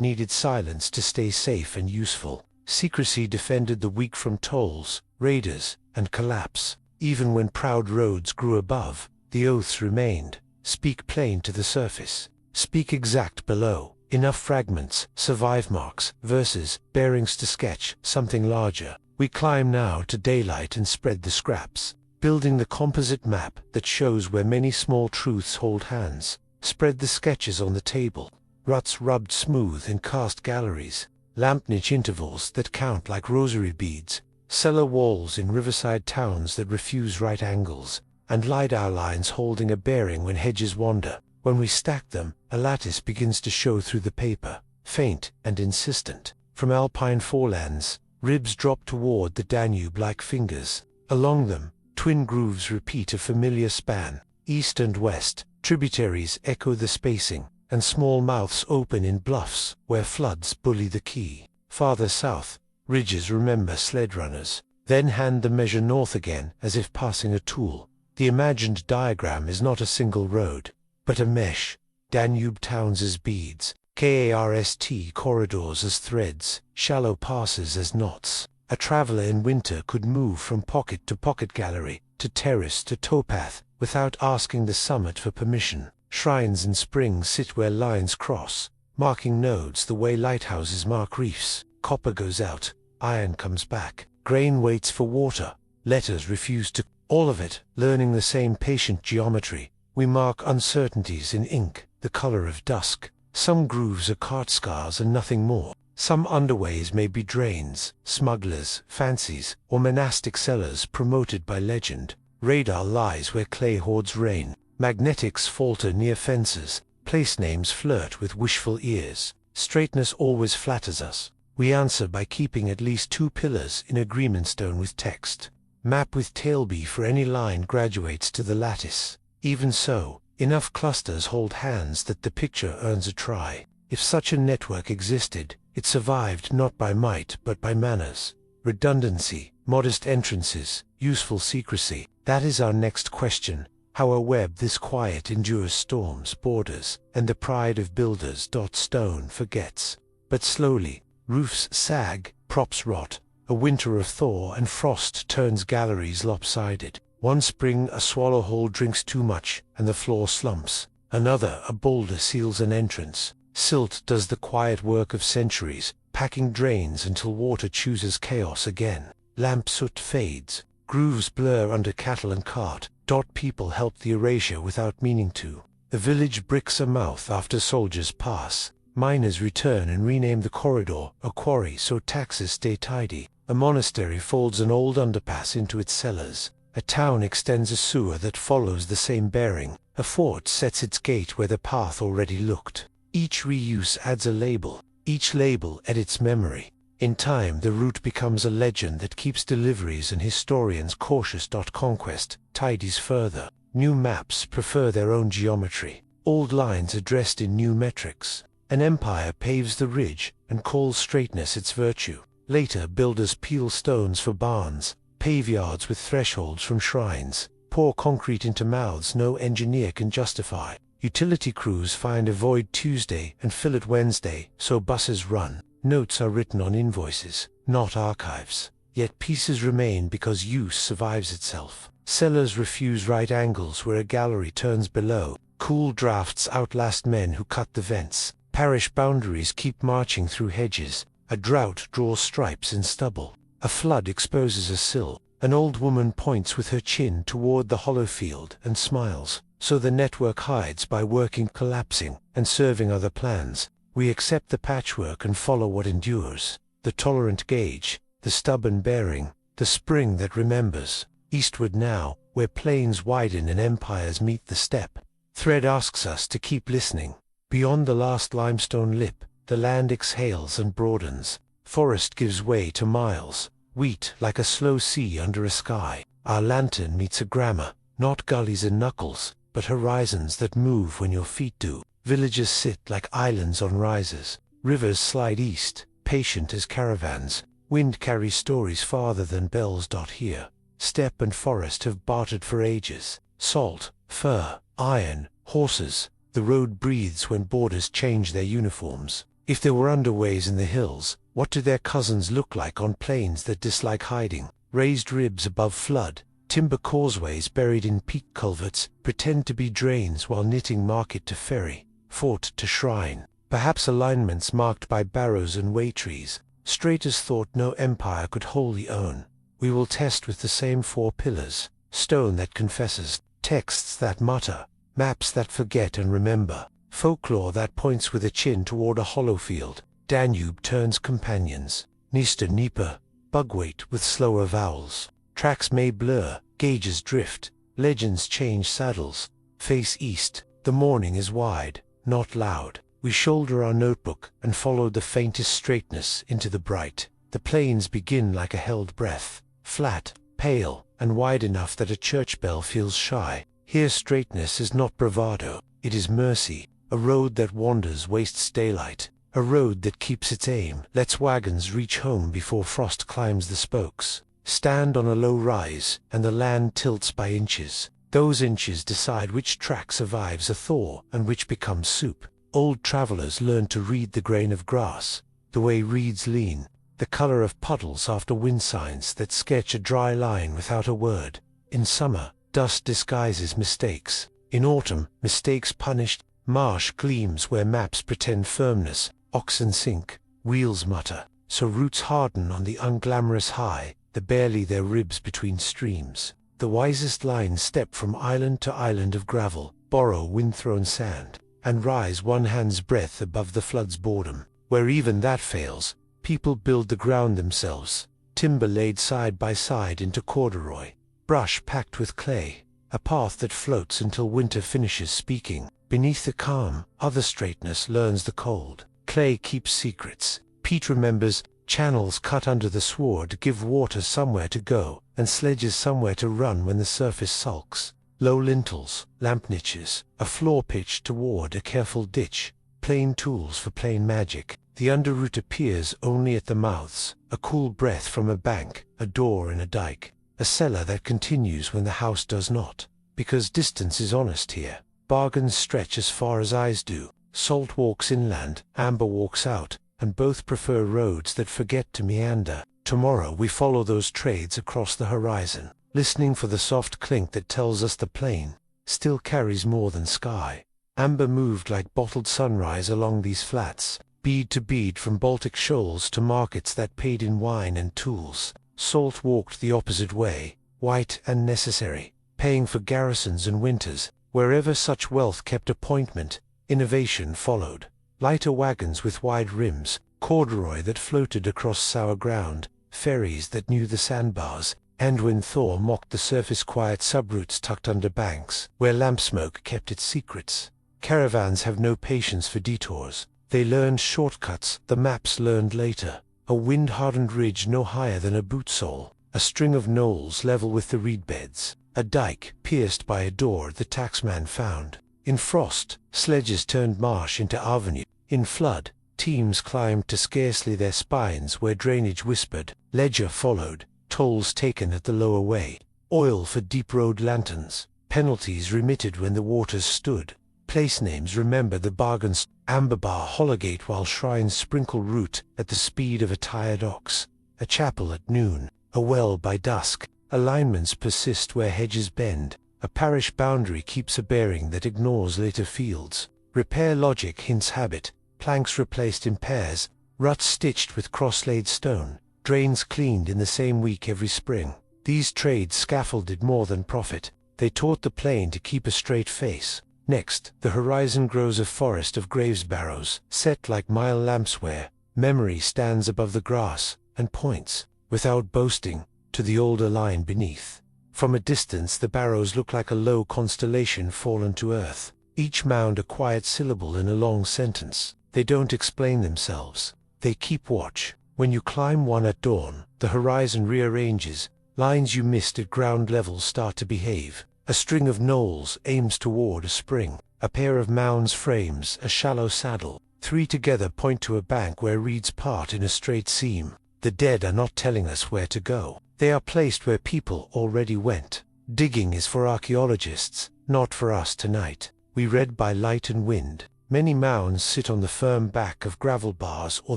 needed silence to stay safe and useful. Secrecy defended the weak from tolls, raiders, and collapse. Even when proud roads grew above, the oaths remained. Speak plain to the surface. Speak exact below. Enough fragments, survive marks, verses, bearings to sketch something larger. We climb now to daylight and spread the scraps, building the composite map that shows where many small truths hold hands. Spread the sketches on the table. Ruts rubbed smooth in cast galleries. Lamp niche intervals that count like rosary beads. Cellar walls in riverside towns that refuse right angles. And lidar lines holding a bearing when hedges wander. When we stack them, a lattice begins to show through the paper, faint and insistent. From alpine forelands, ribs drop toward the Danube like fingers. Along them, twin grooves repeat a familiar span. East and west, tributaries echo the spacing, and small mouths open in bluffs where floods bully the quay. Farther south, ridges remember sled runners, then hand the measure north again as if passing a tool. The imagined diagram is not a single road, but a mesh. Danube towns as beads, karst corridors as threads, shallow passes as knots. A traveler in winter could move from pocket to pocket gallery, to terrace to towpath, without asking the summit for permission. Shrines in spring sit where lines cross, marking nodes the way lighthouses mark reefs. Copper goes out, iron comes back. Grain waits for water, letters refuse to. All of it, learning the same patient geometry. We mark uncertainties in ink, the color of dusk. Some grooves are cart scars and nothing more. Some underways may be drains, smugglers, fancies, or monastic cellars promoted by legend. Radar lies where clay hoards rain. Magnetics falter near fences. Place names flirt with wishful ears. Straightness always flatters us. We answer by keeping at least 2 pillars in agreement stone with text. Map with tailby for any line graduates to the lattice. Even so, enough clusters hold hands that the picture earns a try. If such a network existed, it survived not by might but by manners. Redundancy, modest entrances, useful secrecy. That is our next question. How a web this quiet endures storms, borders, and the pride of builders. Stone forgets. But slowly, roofs sag, props rot. A winter of thaw and frost turns galleries lopsided. One spring a swallow hole drinks too much, and the floor slumps. Another, a boulder seals an entrance. Silt does the quiet work of centuries, packing drains until water chooses chaos again. Lamp soot fades. Grooves blur under cattle and cart. People help the erasure without meaning to. The village bricks a mouth after soldiers pass. Miners return and rename the corridor a quarry so taxes stay tidy. A monastery folds an old underpass into its cellars. A town extends a sewer that follows the same bearing. A fort sets its gate where the path already looked. Each reuse adds a label. Each label edits memory. In time, the route becomes a legend that keeps deliveries and historians cautious. Conquest tidies further. New maps prefer their own geometry. Old lines addressed in new metrics. An empire paves the ridge and calls straightness its virtue. Later, builders peel stones for barns, pave yards with thresholds from shrines, pour concrete into mouths no engineer can justify. Utility crews find a void Tuesday and fill it Wednesday, so buses run. Notes are written on invoices, not archives. Yet pieces remain because use survives itself. Cellars refuse right angles where a gallery turns below. Cool drafts outlast men who cut the vents. Parish boundaries keep marching through hedges. A drought draws stripes in stubble. A flood exposes a sill. An old woman points with her chin toward the hollow field and smiles. So the network hides by working, collapsing, and serving other plans. We accept the patchwork and follow what endures. The tolerant gauge, the stubborn bearing, the spring that remembers. Eastward now, where plains widen and empires meet the steppe. Thread asks us to keep listening. Beyond the last limestone lip, the land exhales and broadens. Forest gives way to miles. Wheat like a slow sea under a sky. Our lantern meets a grammar, not gullies and knuckles, but horizons that move when your feet do. Villages sit like islands on risers. Rivers slide east, patient as caravans. Wind carries stories farther than bells. Here, steppe and forest have bartered for ages. Salt, fur, iron, horses. The road breathes when borders change their uniforms. If there were underways in the hills, what do their cousins look like on plains that dislike hiding? Raised ribs above flood, timber causeways buried in peak culverts, pretend to be drains while knitting market to ferry, fort to shrine. Perhaps alignments marked by barrows and way trees, straight as thought no empire could wholly own. We will test with the same 4 pillars, stone that confesses, texts that mutter, maps that forget and remember. Folklore that points with a chin toward a hollow field. Danube turns companions. Dniester, Dnieper, bugweight with slower vowels. Tracks may blur, gauges drift, legends change saddles. Face east, the morning is wide, not loud. We shoulder our notebook and follow the faintest straightness into the bright. The plains begin like a held breath, flat, pale, and wide enough that a church bell feels shy. Here straightness is not bravado, it is mercy. A road that wanders wastes daylight. A road that keeps its aim, lets wagons reach home before frost climbs the spokes. Stand on a low rise, and the land tilts by inches. Those inches decide which track survives a thaw and which becomes soup. Old travelers learn to read the grain of grass, the way reeds lean, the color of puddles after wind signs that sketch a dry line without a word. In summer, dust disguises mistakes. In autumn, mistakes punished. Marsh gleams where maps pretend firmness. Oxen sink, wheels mutter, so roots harden on the unglamorous high, the barely their ribs between streams. The wisest lines step from island to island of gravel, borrow wind-thrown sand, and rise one hand's breadth above the flood's boredom. Where even that fails, people build the ground themselves. Timber laid side by side into corduroy, brush packed with clay, a path that floats until winter finishes speaking. Beneath the calm, other straightness learns the cold. Clay keeps secrets. Peat remembers. Channels cut under the sward give water somewhere to go, and sledges somewhere to run when the surface sulks. Low lintels, lamp niches, a floor pitched toward a careful ditch. Plain tools for plain magic. The underroot appears only at the mouths. A cool breath from a bank, a door in a dike. A cellar that continues when the house does not. Because distance is honest here. Bargains stretch as far as eyes do. Salt walks inland, amber walks out, and both prefer roads that forget to meander. Tomorrow we follow those trades across the horizon, listening for the soft clink that tells us the plain still carries more than sky. Amber moved like bottled sunrise along these flats, bead to bead from Baltic shoals to markets that paid in wine and tools. Salt walked the opposite way, white and necessary, paying for garrisons and winters. Wherever such wealth kept appointment, innovation followed. Lighter wagons with wide rims, corduroy that floated across sour ground, ferries that knew the sandbars. and when thaw mocked the surface quiet subroots tucked under banks, where lamp smoke kept its secrets. Caravans have no patience for detours. They learned shortcuts the maps learned later. A wind-hardened ridge no higher than a boot sole, a string of knolls level with the reed beds, a dike pierced by a door the tacksman found. In frost, sledges turned marsh into avenue. In flood, teams climbed to scarcely their spines where drainage whispered. Ledger followed, tolls taken at the lower way, oil for deep road lanterns, penalties remitted when the waters stood. Place names remember the bargains, amber bar Hollowgate while shrines sprinkle root at the speed of a tired ox, a chapel at noon, a well by dusk, alignments persist where hedges bend, a parish boundary keeps a bearing that ignores later fields, repair logic hints habit, planks replaced in pairs, ruts stitched with cross-laid stone, drains cleaned in the same week every spring. These trades scaffolded more than profit. They taught the plain to keep a straight face. Next, the horizon grows a forest of graves barrows, set like mile lamps where memory stands above the grass and points, without boasting, to the older line beneath. From a distance the barrows look like a low constellation fallen to earth, each mound a quiet syllable in a long sentence. They don't explain themselves. They keep watch. When you climb one at dawn, the horizon rearranges. Lines you missed at ground level start to behave. A string of knolls aims toward a spring. A pair of mounds frames a shallow saddle. Three together point to a bank where reeds part in a straight seam. The dead are not telling us where to go. They are placed where people already went. Digging is for archaeologists, not for us tonight. We read by light and wind. Many mounds sit on the firm back of gravel bars or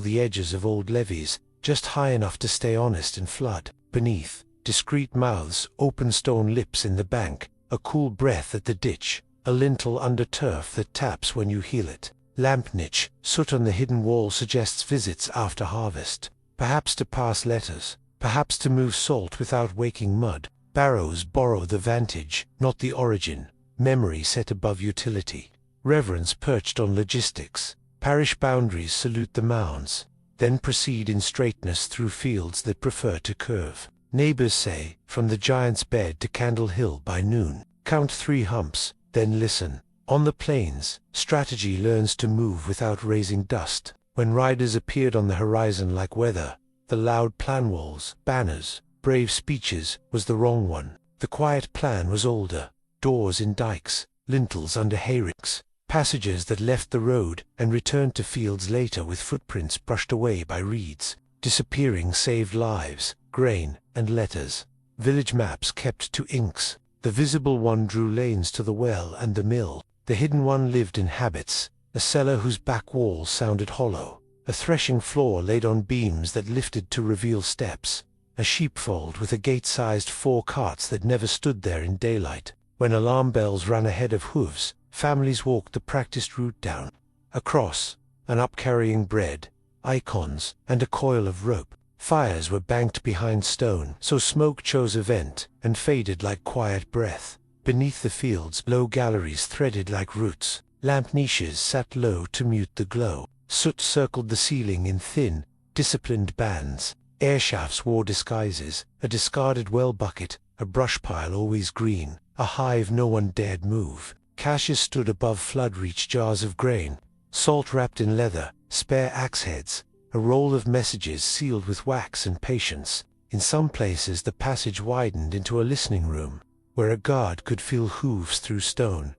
the edges of old levees, just high enough to stay honest in flood. Beneath, discreet mouths, open stone lips in the bank, a cool breath at the ditch, a lintel under turf that taps when you heel it. Lamp niche, soot on the hidden wall suggests visits after harvest. Perhaps to pass letters, perhaps to move salt without waking mud. Barrows borrow the vantage, not the origin. Memory set above utility. Reverence perched on logistics. Parish boundaries salute the mounds, then proceed in straightness through fields that prefer to curve. Neighbors say, from the Giant's Bed to Candle Hill by noon. Count 3 humps, then listen. On the plains, strategy learns to move without raising dust. When riders appeared on the horizon like weather, the loud plan walls, banners, brave speeches, was the wrong one. The quiet plan was older. Doors in dikes, lintels under hayricks, passages that left the road and returned to fields later with footprints brushed away by reeds. Disappearing saved lives, grain, and letters. Village maps kept to inks. The visible one drew lanes to the well and the mill. The hidden one lived in habits, a cellar whose back walls sounded hollow, a threshing floor laid on beams that lifted to reveal steps, a sheepfold with a gate-sized 4 carts that never stood there in daylight. When alarm bells ran ahead of hooves, families walked the practiced route down. A cross, an up carrying bread, icons, and a coil of rope. Fires were banked behind stone, so smoke chose a vent, and faded like quiet breath. Beneath the fields, low galleries threaded like roots. Lamp niches sat low to mute the glow. Soot circled the ceiling in thin, disciplined bands. Air shafts wore disguises, a discarded well bucket, a brush pile always green, a hive no one dared move. Caches stood above flood-reach jars of grain, salt wrapped in leather, spare axe heads, a roll of messages sealed with wax and patience. In some places the passage widened into a listening room, where a guard could feel hooves through stone.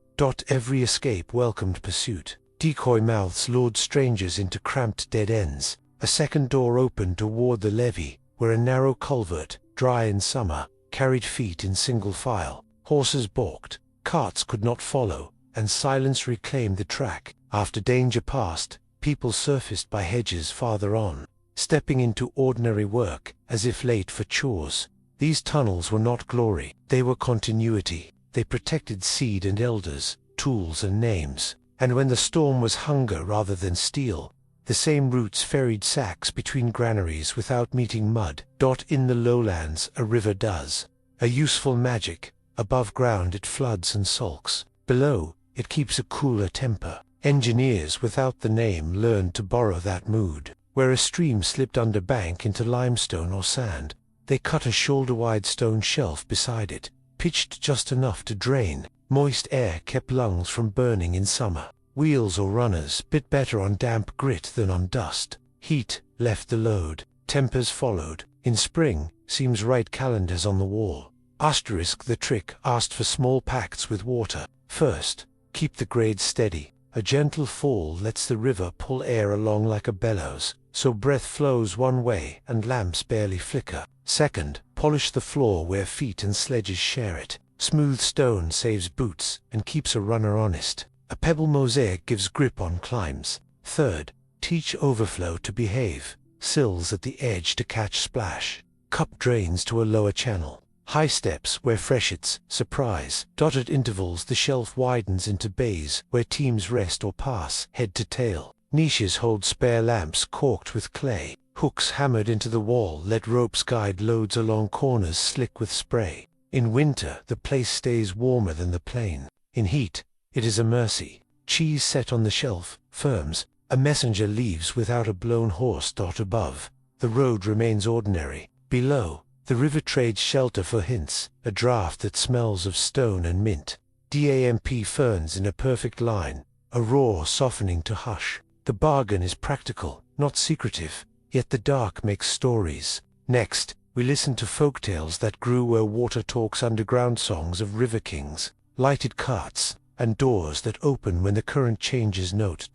Every escape welcomed pursuit. Decoy mouths lured strangers into cramped dead ends. A second door opened toward the levee, where a narrow culvert, dry in summer, carried feet in single file. Horses balked, carts could not follow, and silence reclaimed the track. After danger passed, people surfaced by hedges farther on, stepping into ordinary work, as if late for chores. These tunnels were not glory, they were continuity. They protected seed and elders, tools and names. And when the storm was hunger rather than steel, the same routes ferried sacks between granaries without meeting mud. In the lowlands a river does. A useful magic. Above ground it floods and sulks. Below, it keeps a cooler temper. Engineers without the name learned to borrow that mood. Where a stream slipped under bank into limestone or sand, They cut a shoulder-wide stone shelf beside it, pitched just enough to drain. Moist air kept lungs from burning in summer. Wheels or runners bit better on damp grit than on dust. Heat left the load. Tempers followed. In spring, seems right calendars on the wall. Asterisk the trick asked for small pacts with water. First, keep the grade steady. A gentle fall lets the river pull air along like a bellows, so breath flows one way and lamps barely flicker. Second, polish the floor where feet and sledges share it. Smooth stone saves boots and keeps a runner honest. A pebble mosaic gives grip on climbs. Third, teach overflow to behave. Sills at the edge to catch splash. Cup drains to a lower channel. High steps where freshets surprise. Dotted intervals the shelf widens into bays where teams rest or pass head to tail. Niches hold spare lamps corked with clay. Hooks hammered into the wall let ropes guide loads along corners slick with spray. In winter the place stays warmer than the plain. In heat it is a mercy. Cheese set on the shelf firms. A messenger leaves without a blown horse. Above, the road remains ordinary. Below, the river trades shelter for hints, a draught that smells of stone and mint. Damp ferns in a perfect line, a roar softening to hush. The bargain is practical, not secretive, yet the dark makes stories. Next, we listen to folktales that grew where water talks, underground songs of river kings, lighted carts, and doors that open when the current changes note.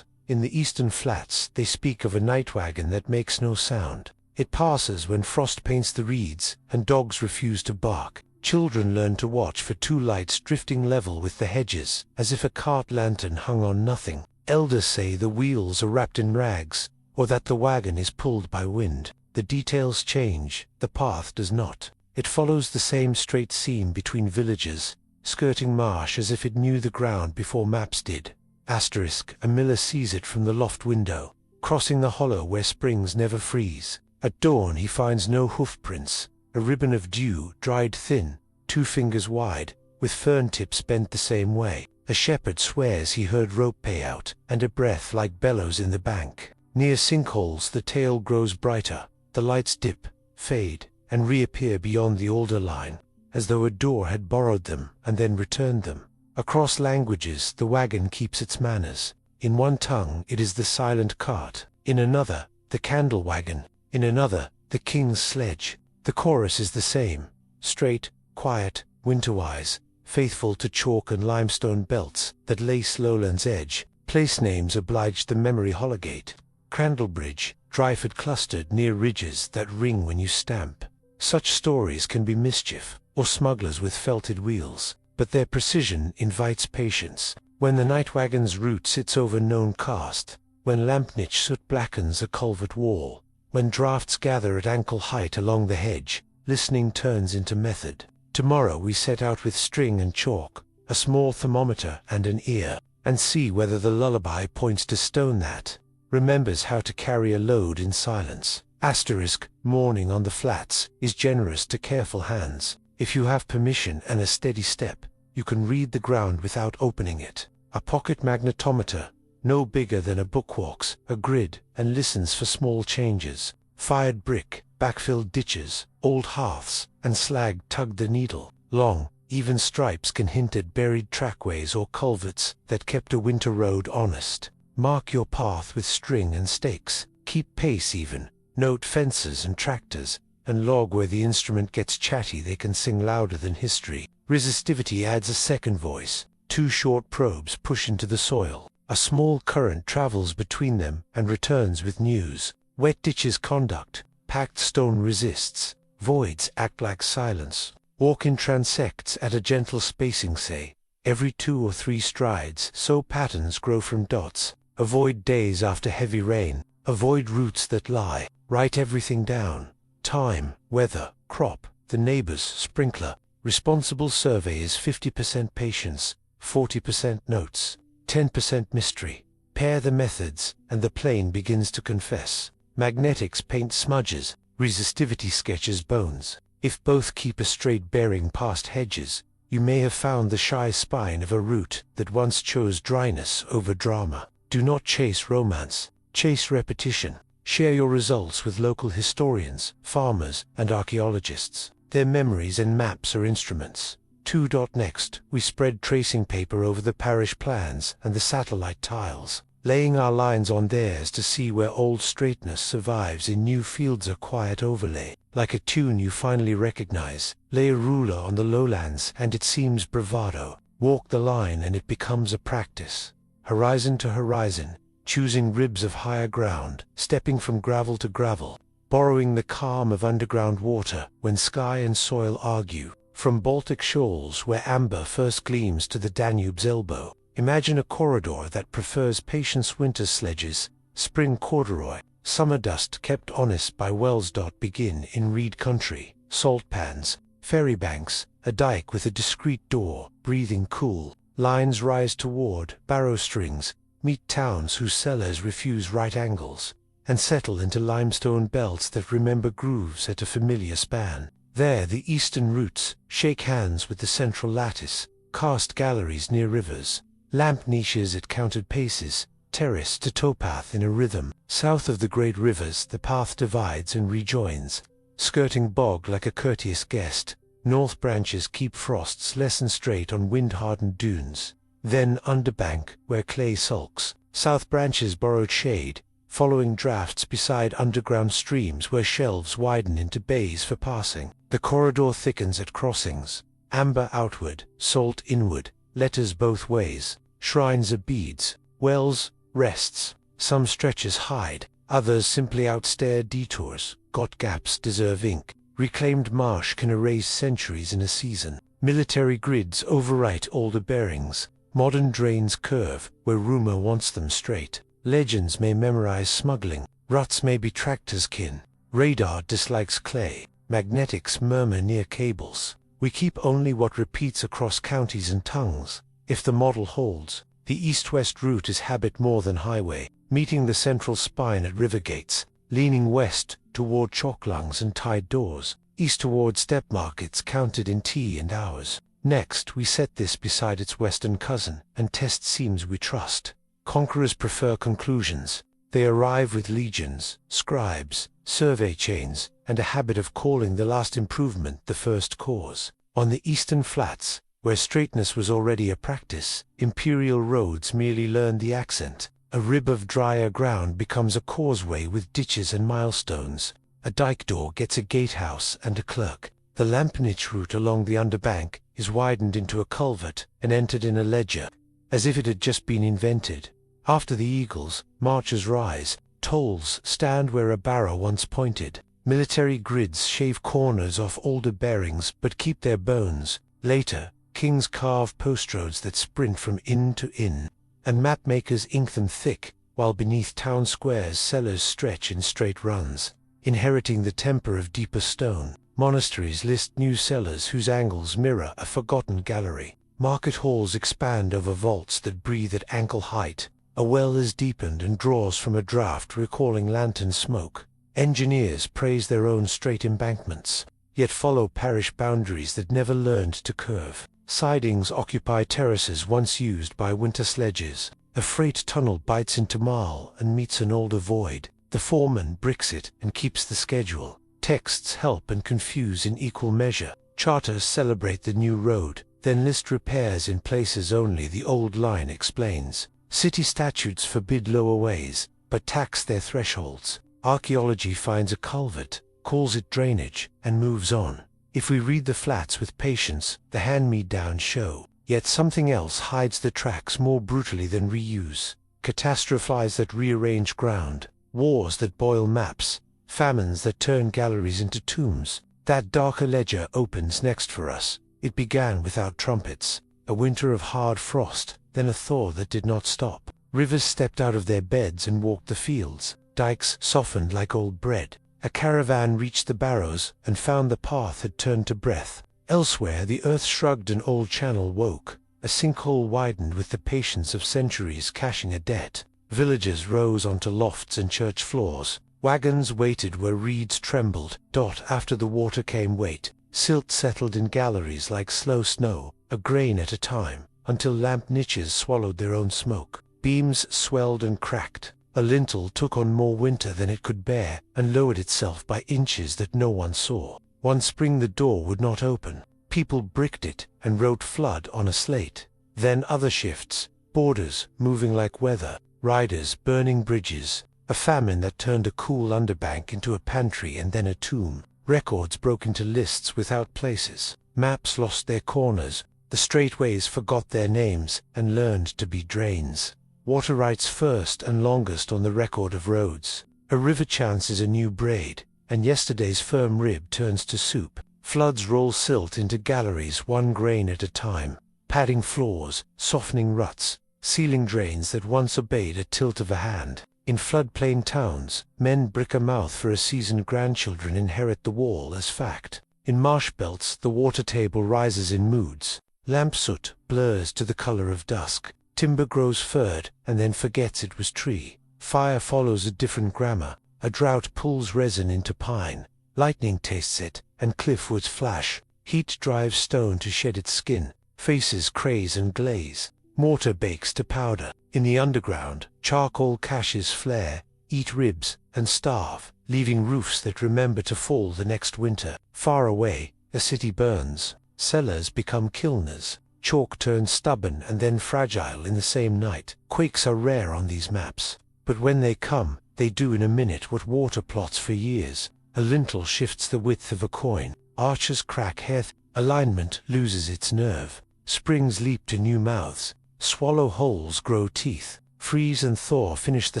In the eastern flats they speak of a night wagon that makes no sound. It passes when frost paints the reeds, and dogs refuse to bark. Children learn to watch for two lights drifting level with the hedges, as if a cart lantern hung on nothing. Elders say the wheels are wrapped in rags, or that the wagon is pulled by wind. The details change, the path does not. It follows the same straight seam between villages, skirting marsh as if it knew the ground before maps did. Asterisk, a miller sees it from the loft window, crossing the hollow where springs never freeze. At dawn he finds no hoof prints, a ribbon of dew, dried thin, 2 fingers wide, with fern tips bent the same way. A shepherd swears he heard rope payout, and a breath like bellows in the bank. Near sinkholes the tale grows brighter, the lights dip, fade, and reappear beyond the alder line, as though a door had borrowed them and then returned them. Across languages the wagon keeps its manners. In one tongue it is the silent cart, in another, the candle wagon, in another, the king's sledge. The chorus is the same, straight, quiet, winterwise, faithful to chalk and limestone belts that lace lowland's edge. Place names obliged the memory Holligate, Crandlebridge, Dryford clustered near ridges that ring when you stamp. Such stories can be mischief, or smugglers with felted wheels, but their precision invites patience. When the night wagon's route sits over known cast, when lamp niche soot blackens a culvert wall, when drafts gather at ankle height along the hedge, listening turns into method. Tomorrow we set out with string and chalk, a small thermometer and an ear, and see whether the lullaby points to stone that remembers how to carry a load in silence. Asterisk, morning on the flats is generous to careful hands. If you have permission and a steady step, you can read the ground without opening it. A pocket magnetometer, no bigger than a book, walks a grid and listens for small changes. Fired brick, backfilled ditches, old hearths, and slag tug the needle. Long, even stripes can hint at buried trackways or culverts that kept a winter road honest. Mark your path with string and stakes. Keep pace even. Note fences and tractors, and log where the instrument gets chatty. They can sing louder than history. Resistivity adds a second voice. 2 short probes push into the soil. A small current travels between them and returns with news. Wet ditches conduct. Packed stone resists. Voids act like silence. Walk-in transects at a gentle spacing, say, every 2 or 3 strides, so patterns grow from dots. Avoid days after heavy rain. Avoid routes that lie. Write everything down. Time, weather, crop, the neighbor's sprinkler. Responsible survey is 50% patience, 40% notes, 10% mystery. Pair the methods, and the plane begins to confess. Magnetics paint smudges, resistivity sketches bones. If both keep a straight bearing past hedges, you may have found the shy spine of a route that once chose dryness over drama. Do not chase romance, chase repetition. Share your results with local historians, farmers, and archaeologists. Their memories and maps are instruments. 2. Next, we spread tracing paper over the parish plans and the satellite tiles, laying our lines on theirs to see where old straightness survives in new fields. A quiet overlay, like a tune you finally recognize. Lay a ruler on the lowlands and it seems bravado. Walk the line and it becomes a practice. Horizon to horizon, choosing ribs of higher ground, stepping from gravel to gravel, borrowing the calm of underground water when sky and soil argue. From Baltic shoals where amber first gleams to the Danube's elbow, imagine a corridor that prefers patience. Winter sledges, spring corduroy, summer dust kept honest by wells. Begin in reed country, salt pans, ferry banks, a dike with a discreet door, breathing cool. Lines rise toward barrow strings, meet towns whose cellars refuse right angles, and settle into limestone belts that remember grooves at a familiar span. There the eastern routes shake hands with the central lattice, cast galleries near rivers, lamp niches at counted paces, terrace to towpath in a rhythm. South of the great rivers the path divides and rejoins, skirting bog like a courteous guest. North branches keep frosts less and straight on wind-hardened dunes. Then underbank, where clay sulks, south branches borrowed shade, following drafts beside underground streams where shelves widen into bays for passing. The corridor thickens at crossings, amber outward, salt inward, letters both ways, shrines are beads, wells, rests. Some stretches hide, others simply outstare detours. Got gaps deserve ink. Reclaimed marsh can erase centuries in a season. Military grids overwrite older bearings. Modern drains curve where rumor wants them straight. Legends may memorize smuggling. Ruts may be tractors' kin. Radar dislikes clay. Magnetics murmur near cables. We keep only what repeats across counties and tongues. If the model holds, the east-west route is habit more than highway, meeting the central spine at river gates, leaning west toward chalk lungs and tide doors, east toward step markets counted in tea and hours. Next, we set this beside its western cousin, and test seams we trust. Conquerors prefer conclusions. They arrive with legions, scribes, survey chains, and a habit of calling the last improvement the first cause. On the eastern flats, where straightness was already a practice, imperial roads merely learned the accent. A rib of drier ground becomes a causeway with ditches and milestones. A dike door gets a gatehouse and a clerk. The lamp niche route along the underbank is widened into a culvert and entered in a ledger, as if it had just been invented. After the eagles, marchers rise, tolls stand where a barrow once pointed. Military grids shave corners off older bearings but keep their bones. Later, kings carve postroads that sprint from inn to inn, and mapmakers ink them thick, while beneath town squares cellars stretch in straight runs. Inheriting the temper of deeper stone, monasteries list new cellars whose angles mirror a forgotten gallery. Market halls expand over vaults that breathe at ankle height. A well is deepened and draws from a draught recalling lantern smoke. Engineers praise their own straight embankments, yet follow parish boundaries that never learned to curve. Sidings occupy terraces once used by winter sledges. A freight tunnel bites into marl and meets an older void. The foreman bricks it and keeps the schedule. Texts help and confuse in equal measure. Charters celebrate the new road, then list repairs in places only the old line explains. City statutes forbid lower ways, but tax their thresholds. Archaeology finds a culvert, calls it drainage, and moves on. If we read the flats with patience, the hand-me-downs show. Yet something else hides the tracks more brutally than reuse. Catastrophes that rearrange ground, wars that boil maps, famines that turn galleries into tombs. That darker ledger opens next for us. It began without trumpets, a winter of hard frost, then a thaw that did not stop. Rivers stepped out of their beds and walked the fields. Dikes softened like old bread. A caravan reached the barrows and found the path had turned to breath. Elsewhere the earth shrugged and old channel woke. A sinkhole widened with the patience of centuries cashing a debt. Villages rose onto lofts and church floors. Wagons waited where reeds trembled. After the water came weight. Silt settled in galleries like slow snow, a grain at a time, until lamp niches swallowed their own smoke. Beams swelled and cracked. A lintel took on more winter than it could bear, and lowered itself by inches that no one saw. One spring the door would not open. People bricked it, and wrote flood on a slate. Then other shifts, borders moving like weather, riders burning bridges, a famine that turned a cool underbank into a pantry and then a tomb. Records broke into lists without places. Maps lost their corners. The straightways forgot their names and learned to be drains. Water writes first and longest on the record of roads. A river chances a new braid, and yesterday's firm rib turns to soup. Floods roll silt into galleries one grain at a time, padding floors, softening ruts, sealing drains that once obeyed a tilt of a hand. In floodplain towns, men brick a mouth for a seasoned grandchildren inherit the wall as fact. In marsh belts the water table rises in moods. Lamp soot blurs to the color of dusk. Timber grows furred and then forgets it was tree. Fire follows a different grammar. A drought pulls resin into pine. Lightning tastes it, and cliff woods flash. Heat drives stone to shed its skin. Faces craze and glaze. Mortar bakes to powder. In the underground, charcoal caches flare, eat ribs, and starve, leaving roofs that remember to fall the next winter. Far away, a city burns. Cellars become kilners. Chalk turns stubborn and then fragile in the same night. Quakes are rare on these maps, but when they come, they do in a minute what water plots for years. A lintel shifts the width of a coin. Arches crack hair. Alignment loses its nerve. Springs leap to new mouths. Swallow holes grow teeth. Freeze and thaw finish the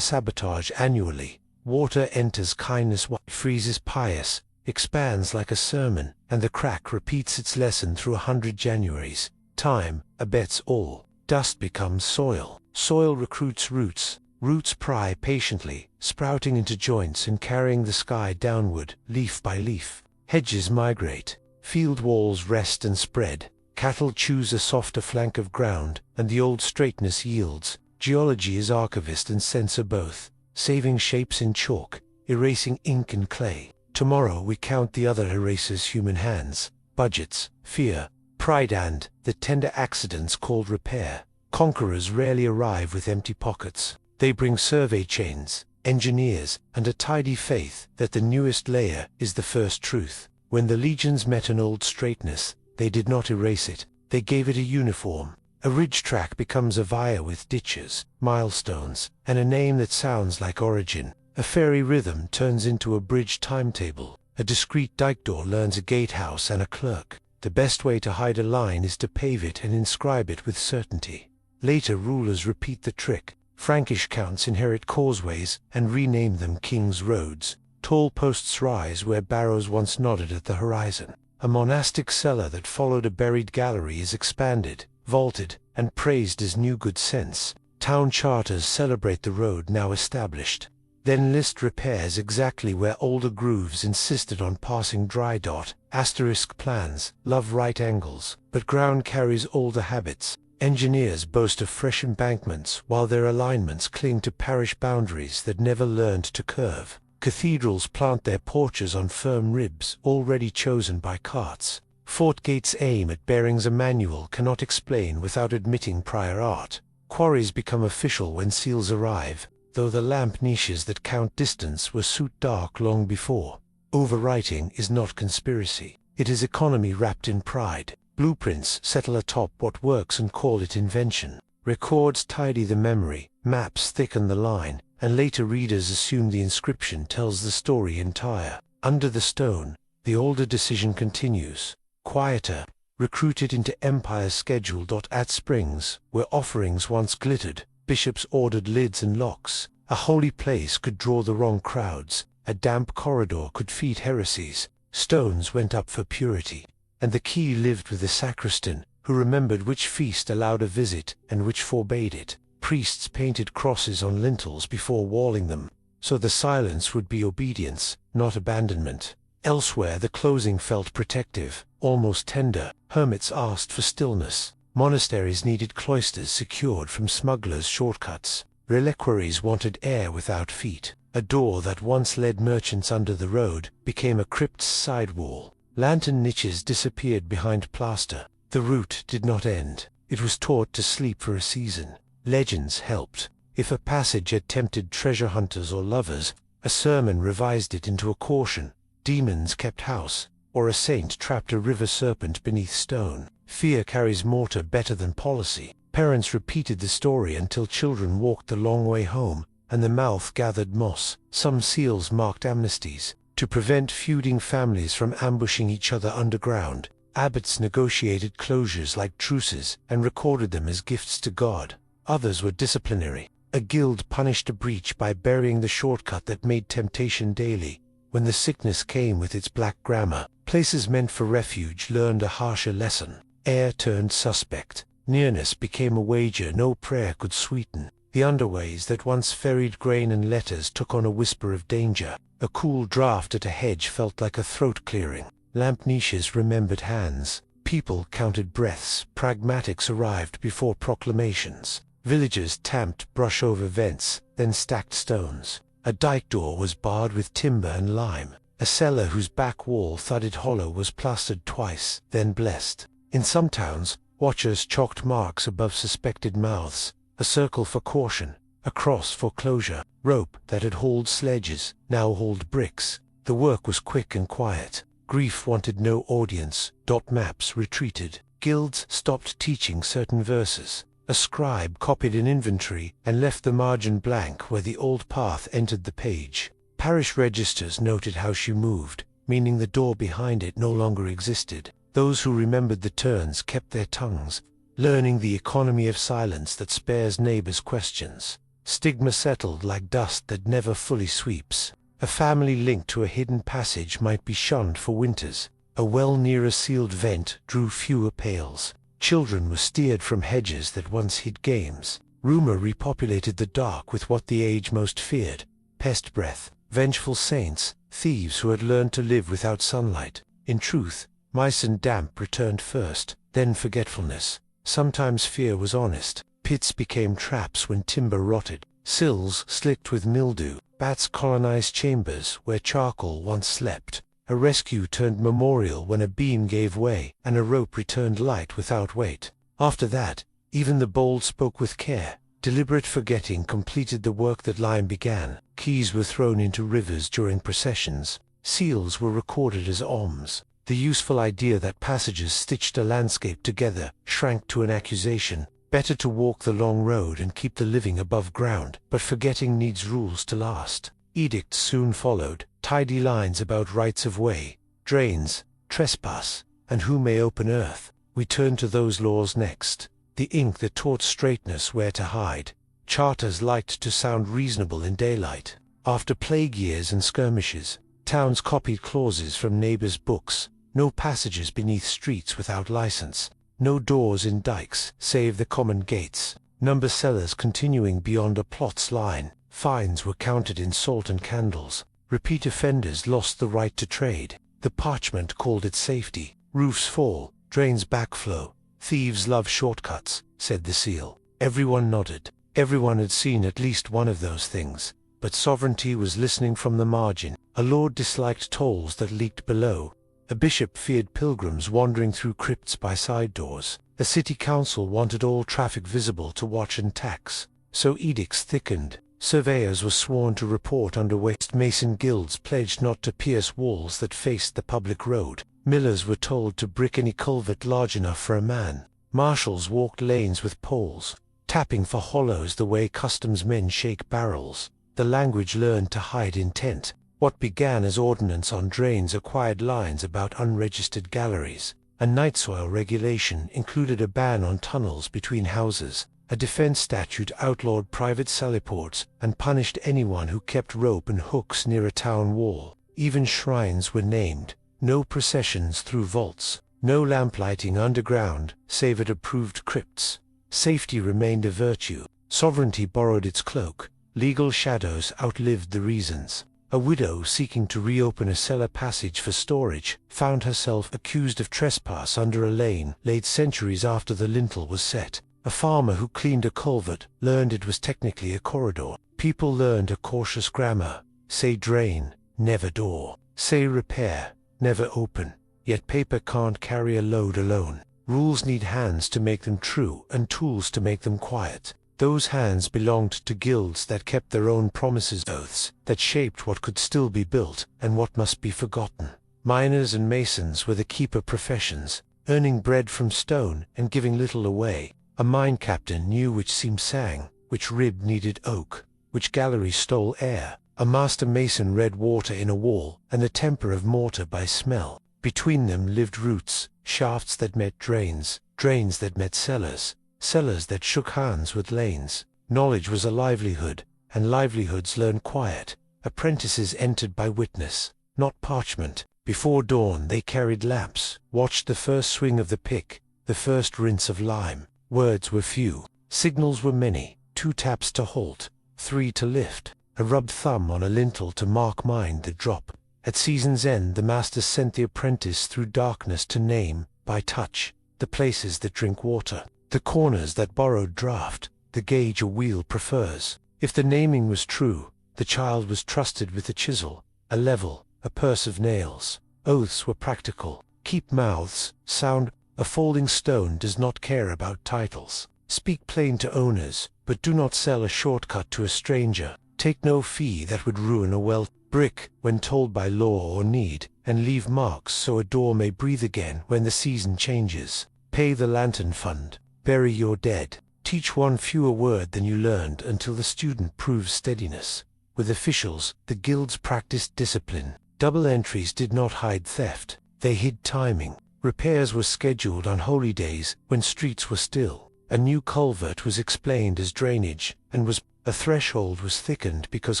sabotage annually. Water enters kindness, freezes pious, expands like a sermon, and the crack repeats its lesson through 100 Januaries. Time abets all. Dust becomes soil. Soil recruits roots. Roots pry patiently, sprouting into joints and carrying the sky downward, leaf by leaf. Hedges migrate. Field walls rest and spread. Cattle choose a softer flank of ground, and the old straightness yields. Geology is archivist and censor both, saving shapes in chalk, erasing ink and clay. Tomorrow we count the other erasers' human hands, budgets, fear, pride and the tender accidents called repair. Conquerors rarely arrive with empty pockets. They bring survey chains, engineers, and a tidy faith that the newest layer is the first truth. When the legions met an old straightness, they did not erase it, they gave it a uniform. A ridge track becomes a via with ditches, milestones, and a name that sounds like origin. A fairy rhythm turns into a bridge timetable. A discreet dike door learns a gatehouse and a clerk. The best way to hide a line is to pave it and inscribe it with certainty. Later rulers repeat the trick. Frankish counts inherit causeways and rename them king's roads. Tall posts rise where barrows once nodded at the horizon. A monastic cellar that followed a buried gallery is expanded, vaulted, and praised as new good sense. Town charters celebrate the road now established. Then list repairs exactly where older grooves insisted on passing dry dot. Asterisk plans love right angles, but ground carries older habits. Engineers boast of fresh embankments while their alignments cling to parish boundaries that never learned to curve. Cathedrals plant their porches on firm ribs already chosen by carts. Fort gates aim at bearings a manual cannot explain without admitting prior art. Quarries become official when seals arrive, though the lamp niches that count distance were soot dark long before. Overwriting is not conspiracy. It is economy wrapped in pride. Blueprints settle atop what works and call it invention. Records tidy the memory, maps thicken the line, and later readers assume the inscription tells the story entire. Under the stone, the older decision continues. Quieter, recruited into empire's schedule. At springs, where offerings once glittered, bishops ordered lids and locks. A holy place could draw the wrong crowds. A damp corridor could feed heresies. Stones went up for purity, and the key lived with the sacristan, who remembered which feast allowed a visit and which forbade it. Priests painted crosses on lintels before walling them, so the silence would be obedience, not abandonment. Elsewhere the closing felt protective, almost tender. Hermits asked for stillness. Monasteries needed cloisters secured from smugglers' shortcuts. Reliquaries wanted air without feet. A door that once led merchants under the road became a crypt's side wall. Lantern niches disappeared behind plaster. The route did not end. It was taught to sleep for a season. Legends helped. If a passage had tempted treasure hunters or lovers, a sermon revised it into a caution. Demons kept house, or a saint trapped a river serpent beneath stone. Fear carries mortar better than policy. Parents repeated the story until children walked the long way home, and the mouth gathered moss. Some seals marked amnesties. To prevent feuding families from ambushing each other underground, abbots negotiated closures like truces and recorded them as gifts to God. Others were disciplinary. A guild punished a breach by burying the shortcut that made temptation daily. When the sickness came with its black grammar, places meant for refuge learned a harsher lesson. Air turned suspect. Nearness became a wager no prayer could sweeten. The underways that once ferried grain and letters took on a whisper of danger. A cool draft at a hedge felt like a throat clearing. Lamp niches remembered hands. People counted breaths. Pragmatics arrived before proclamations. Villagers tamped brush over vents, then stacked stones. A dike door was barred with timber and lime. A cellar whose back wall thudded hollow was plastered twice, then blessed. In some towns, watchers chalked marks above suspected mouths. A circle for caution, a cross for closure. Rope that had hauled sledges now hauled bricks. The work was quick and quiet. Grief wanted no audience. Maps retreated. Guilds stopped teaching certain verses. A scribe copied an inventory and left the margin blank where the old path entered the page. Parish registers noted how she moved, meaning the door behind it no longer existed. Those who remembered the turns kept their tongues, learning the economy of silence that spares neighbors' questions. Stigma settled like dust that never fully sweeps. A family linked to a hidden passage might be shunned for winters. A well near a sealed vent drew fewer pails. Children were steered from hedges that once hid games. Rumor repopulated the dark with what the age most feared: pest breath, vengeful saints, thieves who had learned to live without sunlight. In truth, mice and damp returned first, then forgetfulness. Sometimes fear was honest. Pits became traps when timber rotted. Sills slicked with mildew. Bats colonized chambers where charcoal once slept. A rescue turned memorial when a beam gave way, and a rope returned light without weight. After that, even the bold spoke with care. Deliberate forgetting completed the work that lime began. Keys were thrown into rivers during processions. Seals were recorded as alms. The useful idea that passages stitched a landscape together shrank to an accusation. Better to walk the long road and keep the living above ground, but forgetting needs rules to last. Edicts soon followed, tidy lines about rights of way, drains, trespass, and who may open earth. We turned to those laws next. The ink that taught straightness where to hide. Charters liked to sound reasonable in daylight. After plague years and skirmishes, towns copied clauses from neighbors' books. No passages beneath streets without license. No doors in dikes, save the common gates. Number sellers continuing beyond a plot's line. Fines were counted in salt and candles. Repeat offenders lost the right to trade. The parchment called it safety. Roofs fall, drains backflow. Thieves love shortcuts, said the seal. Everyone nodded. Everyone had seen at least one of those things. But sovereignty was listening from the margin. A lord disliked tolls that leaked below. A bishop feared pilgrims wandering through crypts by side doors. A city council wanted all traffic visible to watch and tax. So edicts thickened. Surveyors were sworn to report under West Mason guilds pledged not to pierce walls that faced the public road. Millers were told to brick any culvert large enough for a man. Marshals walked lanes with poles, tapping for hollows the way customs men shake barrels. The language learned to hide intent. What began as ordinance on drains acquired lines about unregistered galleries. A night soil regulation included a ban on tunnels between houses. A defense statute outlawed private sallyports and punished anyone who kept rope and hooks near a town wall. Even shrines were named. No processions through vaults. No lamplighting underground, save at approved crypts. Safety remained a virtue. Sovereignty borrowed its cloak. Legal shadows outlived the reasons. A widow seeking to reopen a cellar passage for storage found herself accused of trespass under a lane laid centuries after the lintel was set. A farmer who cleaned a culvert learned it was technically a corridor. People learned a cautious grammar. Say drain, never door. Say repair, never open. Yet paper can't carry a load alone. Rules need hands to make them true and tools to make them quiet. Those hands belonged to guilds that kept their own promises, oaths that shaped what could still be built and what must be forgotten. Miners and masons were the keeper professions, earning bread from stone and giving little away. A mine captain knew which seam sang, which rib needed oak, which gallery stole air. A master mason read water in a wall and the temper of mortar by smell. Between them lived roots, shafts that met drains, drains that met cellars, cellars that shook hands with lanes. Knowledge was a livelihood, and livelihoods learned quiet. Apprentices entered by witness, not parchment. Before dawn they carried lamps, watched the first swing of the pick, the first rinse of lime. Words were few, signals were many, 2 taps to halt, 3 to lift, a rubbed thumb on a lintel to mark mind the drop. At season's end the master sent the apprentice through darkness to name, by touch, the places that drink water, the corners that borrowed draught, the gauge a wheel prefers. If the naming was true, the child was trusted with a chisel, a level, a purse of nails. Oaths were practical. Keep mouths, sound. A folding stone does not care about titles. Speak plain to owners, but do not sell a shortcut to a stranger. Take no fee that would ruin a well. Brick, when told by law or need, and leave marks so a door may breathe again when the season changes. Pay the lantern fund. Bury your dead. Teach one fewer word than you learned until the student proves steadiness. With officials, the guilds practiced discipline. Double entries did not hide theft, they hid timing. Repairs were scheduled on holy days when streets were still. A new culvert was explained as drainage, and a threshold was thickened because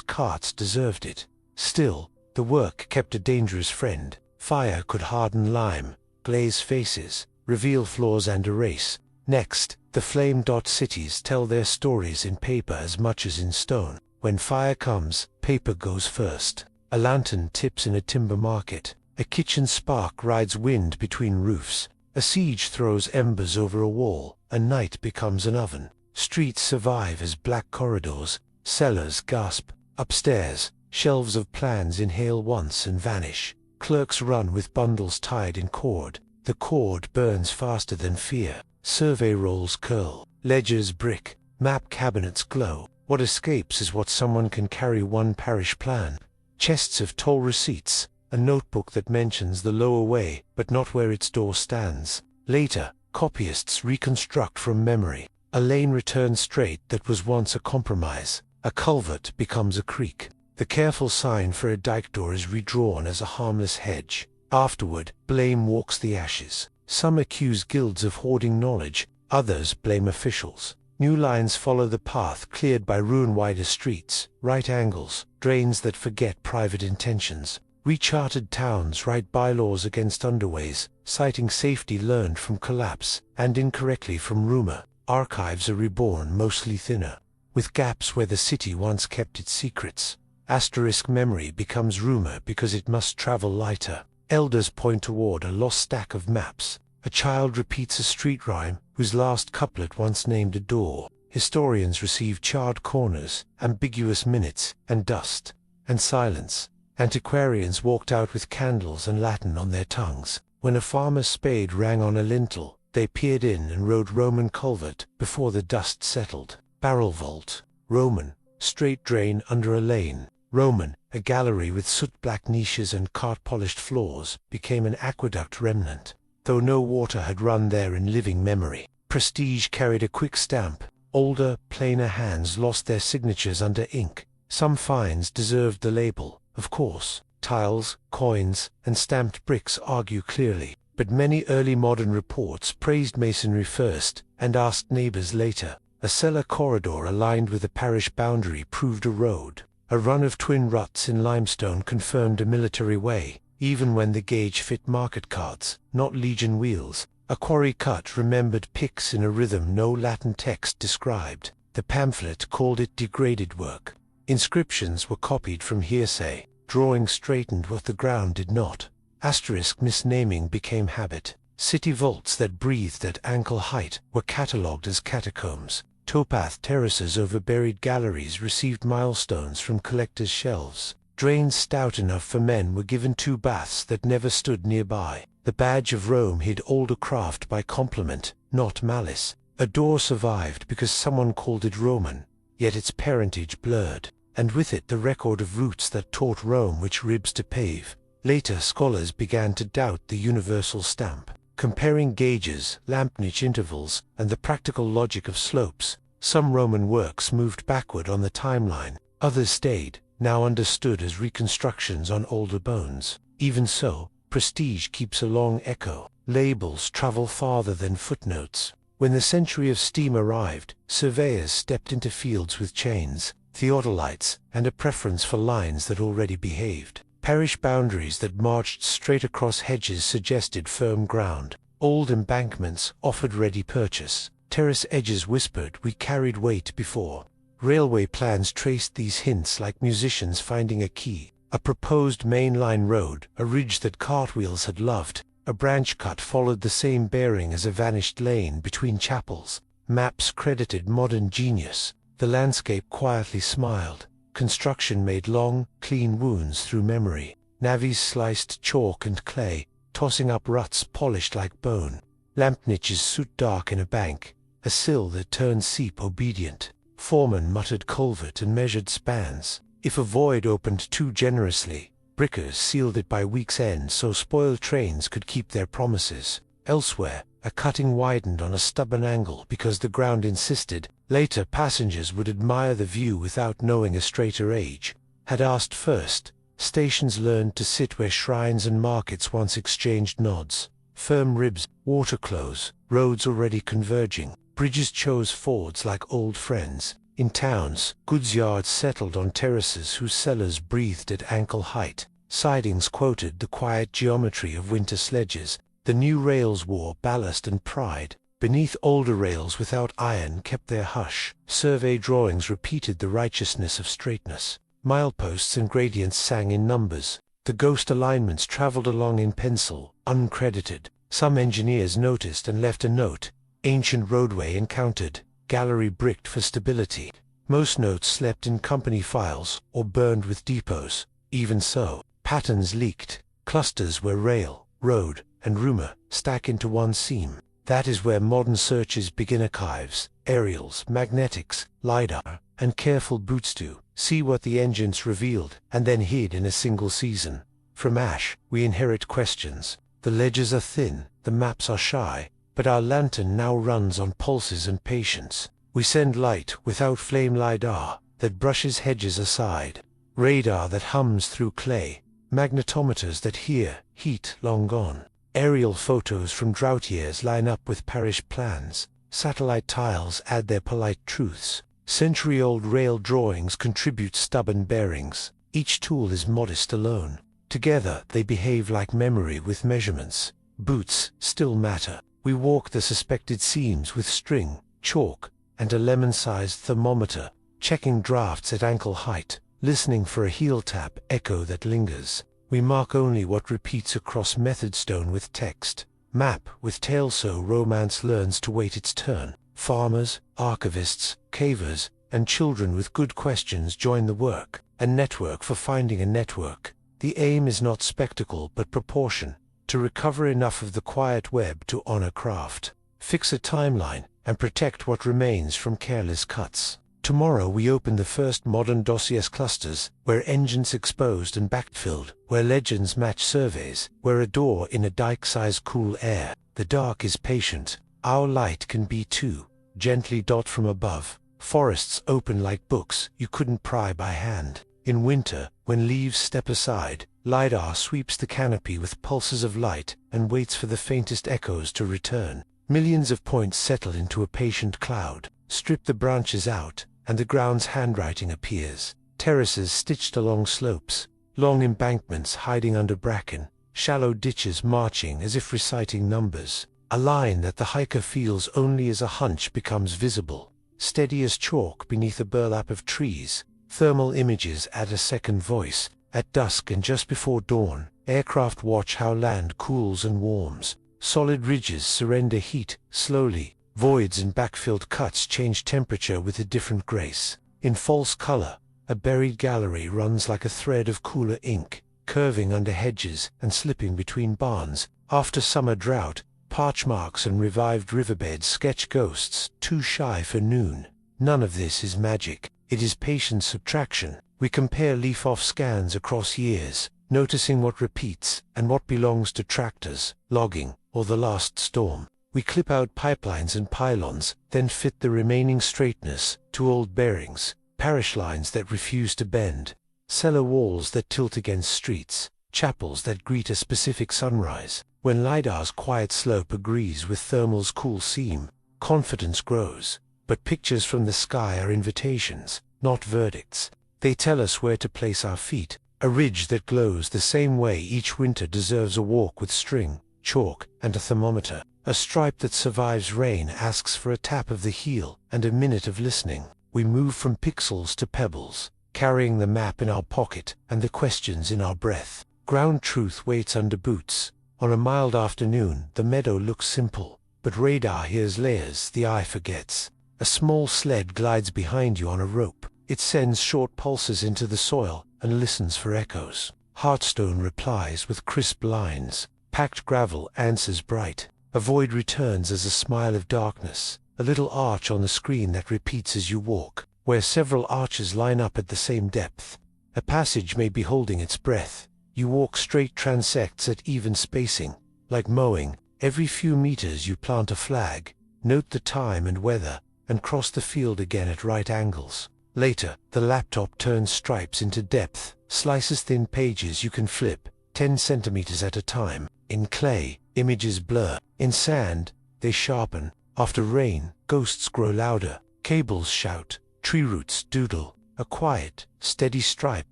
carts deserved it. Still, the work kept a dangerous friend. Fire could harden lime, glaze faces, reveal flaws and erase. Next, the flame-dot cities tell their stories in paper as much as in stone. When fire comes, paper goes first. A lantern tips in a timber market. A kitchen spark rides wind between roofs. A siege throws embers over a wall. A night becomes an oven. Streets survive as black corridors. Cellars gasp. Upstairs, shelves of plans inhale once and vanish. Clerks run with bundles tied in cord. The cord burns faster than fear. Survey rolls curl. Ledgers brick. Map cabinets glow. What escapes is what someone can carry: one parish plan. Chests of toll receipts, a notebook that mentions the lower way, but not where its door stands. Later, copyists reconstruct from memory. A lane returns straight that was once a compromise. A culvert becomes a creek. The careful sign for a dike door is redrawn as a harmless hedge. Afterward, blame walks the ashes. Some accuse guilds of hoarding knowledge, others blame officials. New lines follow the path cleared by ruin-wider streets, right angles, drains that forget private intentions. Recharted towns write bylaws against underways, citing safety learned from collapse, and incorrectly from rumor. Archives are reborn, mostly thinner, with gaps where the city once kept its secrets. Asterisk memory becomes rumor because it must travel lighter. Elders point toward a lost stack of maps. A child repeats a street rhyme whose last couplet once named a door. Historians receive charred corners, ambiguous minutes, and dust, and silence. Antiquarians walked out with candles and Latin on their tongues. When a farmer's spade rang on a lintel, they peered in and wrote Roman culvert before the dust settled. Barrel vault. Roman, straight drain under a lane. Roman, a gallery with soot-black niches and cart-polished floors, became an aqueduct remnant, though no water had run there in living memory. Prestige carried a quick stamp. Older, plainer hands lost their signatures under ink. Some finds deserved the label, of course. Tiles, coins, and stamped bricks argue clearly, but many early modern reports praised masonry first and asked neighbors later. A cellar corridor aligned with the parish boundary proved a road. A run of twin ruts in limestone confirmed a military way, even when the gauge fit market carts, not legion wheels. A quarry cut remembered picks in a rhythm no Latin text described. The pamphlet called it degraded work. Inscriptions were copied from hearsay. Drawing straightened what the ground did not. Asterisk misnaming became habit. City vaults that breathed at ankle height were catalogued as catacombs. Towpath terraces over buried galleries received milestones from collectors' shelves. Drains stout enough for men were given 2 baths that never stood nearby. The badge of Rome hid older craft by compliment, not malice. A door survived because someone called it Roman, yet its parentage blurred, and with it the record of routes that taught Rome which ribs to pave. Later scholars began to doubt the universal stamp. Comparing gauges, lamp niche intervals, and the practical logic of slopes, some Roman works moved backward on the timeline, others stayed, now understood as reconstructions on older bones. Even so, prestige keeps a long echo. Labels travel farther than footnotes. When the century of steam arrived, surveyors stepped into fields with chains, theodolites, and a preference for lines that already behaved. Parish boundaries that marched straight across hedges suggested firm ground. Old embankments offered ready purchase. Terrace edges whispered, "We carried weight before." Railway plans traced these hints like musicians finding a key. A proposed main-line road, a ridge that cartwheels had loved. A branch cut followed the same bearing as a vanished lane between chapels. Maps credited modern genius. The landscape quietly smiled. Construction made long, clean wounds through memory. Navvies sliced chalk and clay, tossing up ruts polished like bone. Lamp niches soot dark in a bank, a sill that turned seep obedient. Foreman muttered culvert and measured spans. If a void opened too generously, brickers sealed it by week's end so spoiled trains could keep their promises. Elsewhere, a cutting widened on a stubborn angle because the ground insisted. Later passengers would admire the view without knowing a straighter age. Had asked first, stations learned to sit where shrines and markets once exchanged nods. Firm ribs, water close, roads already converging. Bridges chose fords like old friends. In towns, goods yards settled on terraces whose cellars breathed at ankle height. Sidings quoted the quiet geometry of winter sledges. The new rails wore ballast and pride. Beneath older rails without iron kept their hush. Survey drawings repeated the righteousness of straightness. Mileposts and gradients sang in numbers. The ghost alignments traveled along in pencil, uncredited. Some engineers noticed and left a note. Ancient roadway encountered. Gallery bricked for stability. Most notes slept in company files or burned with depots. Even so, patterns leaked. Clusters where rail, road, and rumor stack into one seam. That is where modern searches begin. Archives, aerials, magnetics, LiDAR, and careful boots to see what the engines revealed and then hid in a single season. From ash, we inherit questions. The ledgers are thin, the maps are shy, but our lantern now runs on pulses and patience. We send light without flame LiDAR that brushes hedges aside. Radar that hums through clay. Magnetometers that hear heat long gone. Aerial photos from drought years line up with parish plans. Satellite tiles add their polite truths. Century-old rail drawings contribute stubborn bearings. Each tool is modest alone. Together they behave like memory with measurements. Boots still matter. We walk the suspected seams with string, chalk, and a lemon-sized thermometer, checking drafts at ankle height, listening for a heel tap echo that lingers. We mark only what repeats across method stone with text. Map with tail so romance learns to wait its turn. Farmers, archivists, cavers, and children with good questions join the work. A network for finding a network. The aim is not spectacle but proportion. To recover enough of the quiet web to honor craft. Fix a timeline and protect what remains from careless cuts. Tomorrow we open the first modern dossiers clusters, where engines exposed and backfilled, where legends match surveys, where a door in a dike-size cool air. The dark is patient. Our light can be too. Gently dot from above. Forests open like books you couldn't pry by hand. In winter, when leaves step aside, LiDAR sweeps the canopy with pulses of light and waits for the faintest echoes to return. Millions of points settle into a patient cloud. Strip the branches out, and the ground's handwriting appears. Terraces stitched along slopes, long embankments hiding under bracken, shallow ditches marching as if reciting numbers. A line that the hiker feels only as a hunch becomes visible, steady as chalk beneath a burlap of trees. Thermal images add a second voice. At dusk and just before dawn, aircraft watch how land cools and warms. Solid ridges surrender heat slowly. Voids and backfilled cuts change temperature with a different grace. In false color, a buried gallery runs like a thread of cooler ink, curving under hedges and slipping between barns. After summer drought, Parch marks and revived riverbeds sketch ghosts, too shy for noon. None of this is magic. It is patient subtraction. We compare leaf-off scans across years, noticing what repeats and what belongs to tractors, logging, or the last storm. We clip out pipelines and pylons, then fit the remaining straightness to old bearings, parish lines that refuse to bend, cellar walls that tilt against streets, chapels that greet a specific sunrise. When LiDAR's quiet slope agrees with thermal's cool seam, confidence grows. But pictures from the sky are invitations, not verdicts. They tell us where to place our feet. A ridge that glows the same way each winter deserves a walk with string, chalk, and a thermometer. A stripe that survives rain asks for a tap of the heel and a minute of listening. We move from pixels to pebbles, carrying the map in our pocket and the questions in our breath. Ground truth waits under boots. On a mild afternoon, the meadow looks simple, but radar hears layers the eye forgets. A small sled glides behind you on a rope. It sends short pulses into the soil and listens for echoes. Hearthstone replies with crisp lines. Packed gravel answers bright. A void returns as a smile of darkness, a little arch on the screen that repeats as you walk, where several arches line up at the same depth. A passage may be holding its breath. You walk straight transects at even spacing. Like mowing, every few meters you plant a flag, note the time and weather, and cross the field again at right angles. Later, the laptop turns stripes into depth, slices thin pages you can flip, 10 centimeters at a time. In clay, images blur. In sand, they sharpen. After rain, ghosts grow louder. Cables shout. Tree roots doodle. A quiet, steady stripe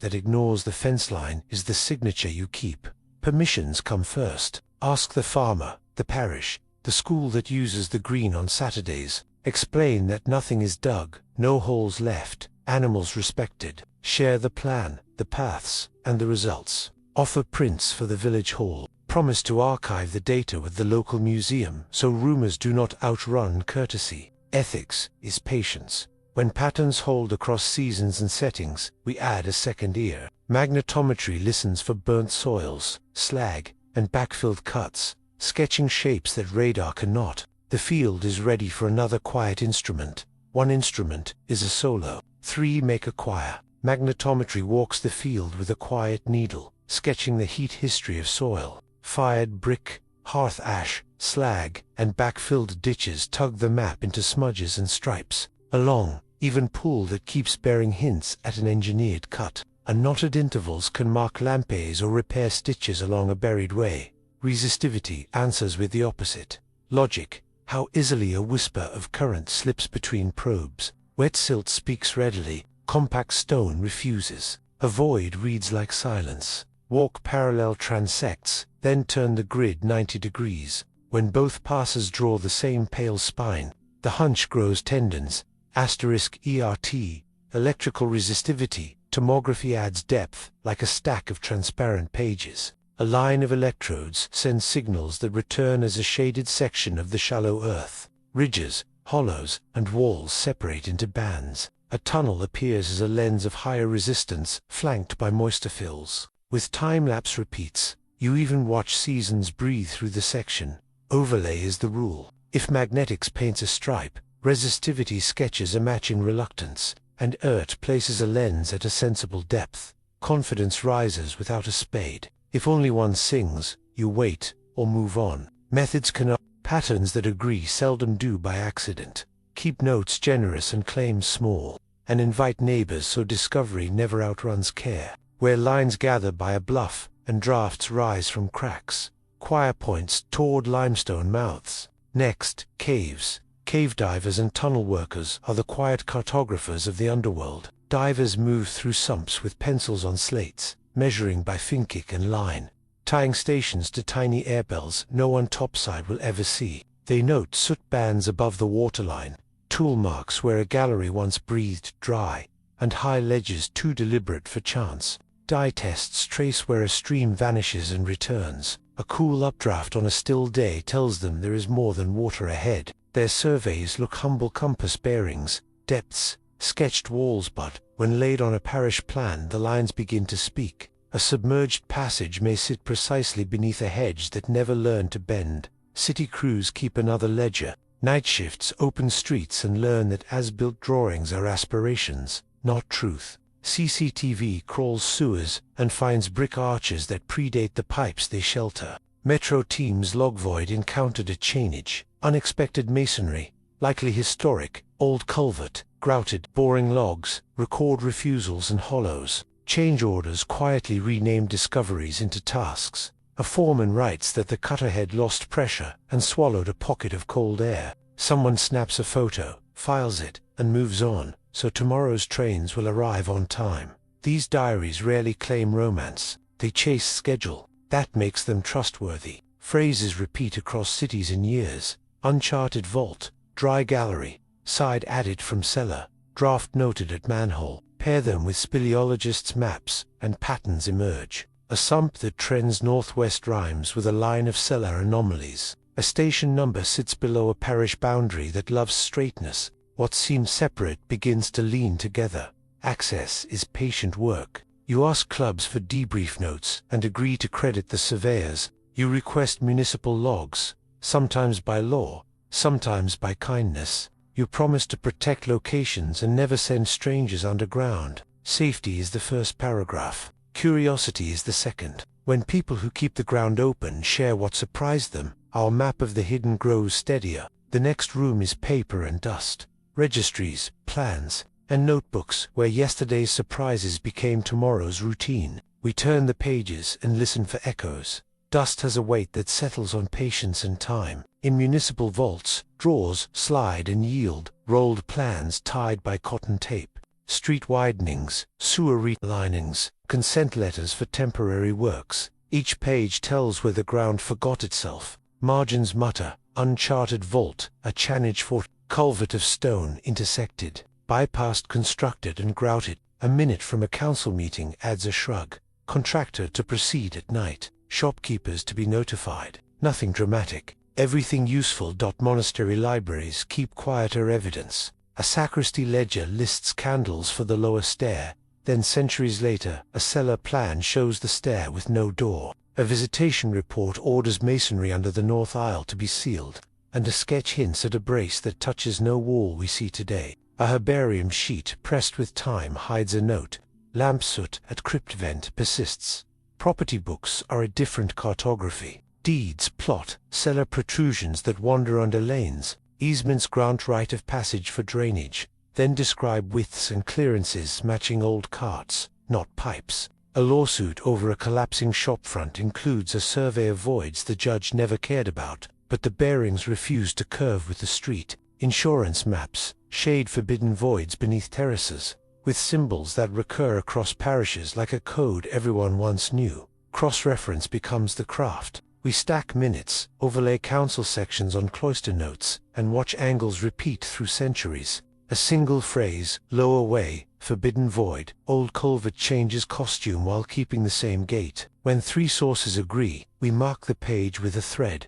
that ignores the fence line is the signature you keep. Permissions come first. Ask the farmer, the parish, the school that uses the green on Saturdays. Explain that nothing is dug, no holes left, animals respected. Share the plan, the paths, and the results. Offer prints for the village hall. Promise to archive the data with the local museum so rumors do not outrun courtesy. Ethics is patience. When patterns hold across seasons and settings, we add a second ear. Magnetometry listens for burnt soils, slag, and backfilled cuts, sketching shapes that radar cannot. The field is ready for another quiet instrument. One instrument is a solo. 3 make a choir. Magnetometry walks the field with a quiet needle, sketching the heat history of soil. Fired brick, hearth ash, slag, and backfilled ditches tug the map into smudges and stripes. A long, even pull that keeps bearing hints at an engineered cut. And knotted intervals can mark lampés or repair stitches along a buried way. Resistivity answers with the opposite. Logic, how easily a whisper of current slips between probes. Wet silt speaks readily, compact stone refuses. A void reads like silence. Walk parallel transects, then turn the grid 90 degrees. When both passes draw the same pale spine, the hunch grows tendons. *ERT, electrical resistivity. Tomography adds depth, like a stack of transparent pages. A line of electrodes sends signals that return as a shaded section of the shallow earth. Ridges, hollows, and walls separate into bands. A tunnel appears as a lens of higher resistance, flanked by moisture fills. With time-lapse repeats, you even watch seasons breathe through the section. Overlay is the rule. If magnetics paints a stripe, resistivity sketches a matching reluctance, and ERT places a lens at a sensible depth. Confidence rises without a spade. If only one sings, you wait, or move on. Methods cannot. Patterns that agree seldom do by accident. Keep notes generous and claims small, and invite neighbors so discovery never outruns care. Where lines gather by a bluff, and drafts rise from cracks. Choir points toward limestone mouths. Next, caves. Cave divers and tunnel workers are the quiet cartographers of the underworld. Divers move through sumps with pencils on slates, measuring by finkick and line, tying stations to tiny air bells no one topside will ever see. They note soot bands above the waterline, tool marks where a gallery once breathed dry, and high ledges too deliberate for chance. Dye tests trace where a stream vanishes and returns. A cool updraft on a still day tells them there is more than water ahead. Their surveys look humble compass bearings, depths, sketched walls, but when laid on a parish plan the lines begin to speak. A submerged passage may sit precisely beneath a hedge that never learned to bend. City crews keep another ledger. Night shifts open streets and learn that as-built drawings are aspirations, not truth. CCTV crawls sewers and finds brick arches that predate the pipes they shelter. Metro teams log void encountered a chainage, unexpected masonry, likely historic, old culvert, grouted, boring logs, record refusals and hollows. Change orders quietly rename discoveries into tasks. A foreman writes that the cutterhead lost pressure and swallowed a pocket of cold air. Someone snaps a photo, files it, and moves on, so tomorrow's trains will arrive on time. These diaries rarely claim romance. They chase schedule. That makes them trustworthy. Phrases repeat across cities in years. Uncharted vault, dry gallery, side added from cellar, draft noted at manhole. Pair them with speleologists' maps, and patterns emerge. A sump that trends northwest rhymes with a line of cellar anomalies. A station number sits below a parish boundary that loves straightness. What seems separate begins to lean together. Access is patient work. You ask clubs for debrief notes and agree to credit the surveyors. You request municipal logs, sometimes by law, sometimes by kindness. You promise to protect locations and never send strangers underground. Safety is the first paragraph. Curiosity is the second. When people who keep the ground open share what surprised them, our map of the hidden grows steadier. The next room is paper and dust. Registries, plans, and notebooks where yesterday's surprises became tomorrow's routine. We turn the pages and listen for echoes. Dust has a weight that settles on patience and time. In municipal vaults, drawers slide and yield, rolled plans tied by cotton tape. Street widenings, sewer relinings, consent letters for temporary works. Each page tells where the ground forgot itself. Margins mutter, uncharted vault, a chanage fort, culvert of stone intersected, bypassed, constructed and grouted. A minute from a council meeting adds a shrug. Contractor to proceed at night. Shopkeepers to be notified. Nothing dramatic. Everything useful. Monastery libraries keep quieter evidence. A sacristy ledger lists candles for the lower stair. Then centuries later, a cellar plan shows the stair with no door. A visitation report orders masonry under the north aisle to be sealed. And a sketch hints at a brace that touches no wall we see today. A herbarium sheet pressed with time hides a note. Lamp soot at crypt vent persists. Property books are a different cartography. Deeds plot cellar protrusions that wander under lanes. Easements grant right of passage for drainage, then describe widths and clearances matching old carts, not pipes. A lawsuit over a collapsing shopfront includes a survey of voids the judge never cared about, but the bearings refuse to curve with the street. Insurance maps shade forbidden voids beneath terraces, with symbols that recur across parishes like a code everyone once knew. Cross-reference becomes the craft. We stack minutes, overlay council sections on cloister notes, and watch angles repeat through centuries. A single phrase, lower way, forbidden void, old culvert changes costume while keeping the same gate. When three sources agree, we mark the page with a thread.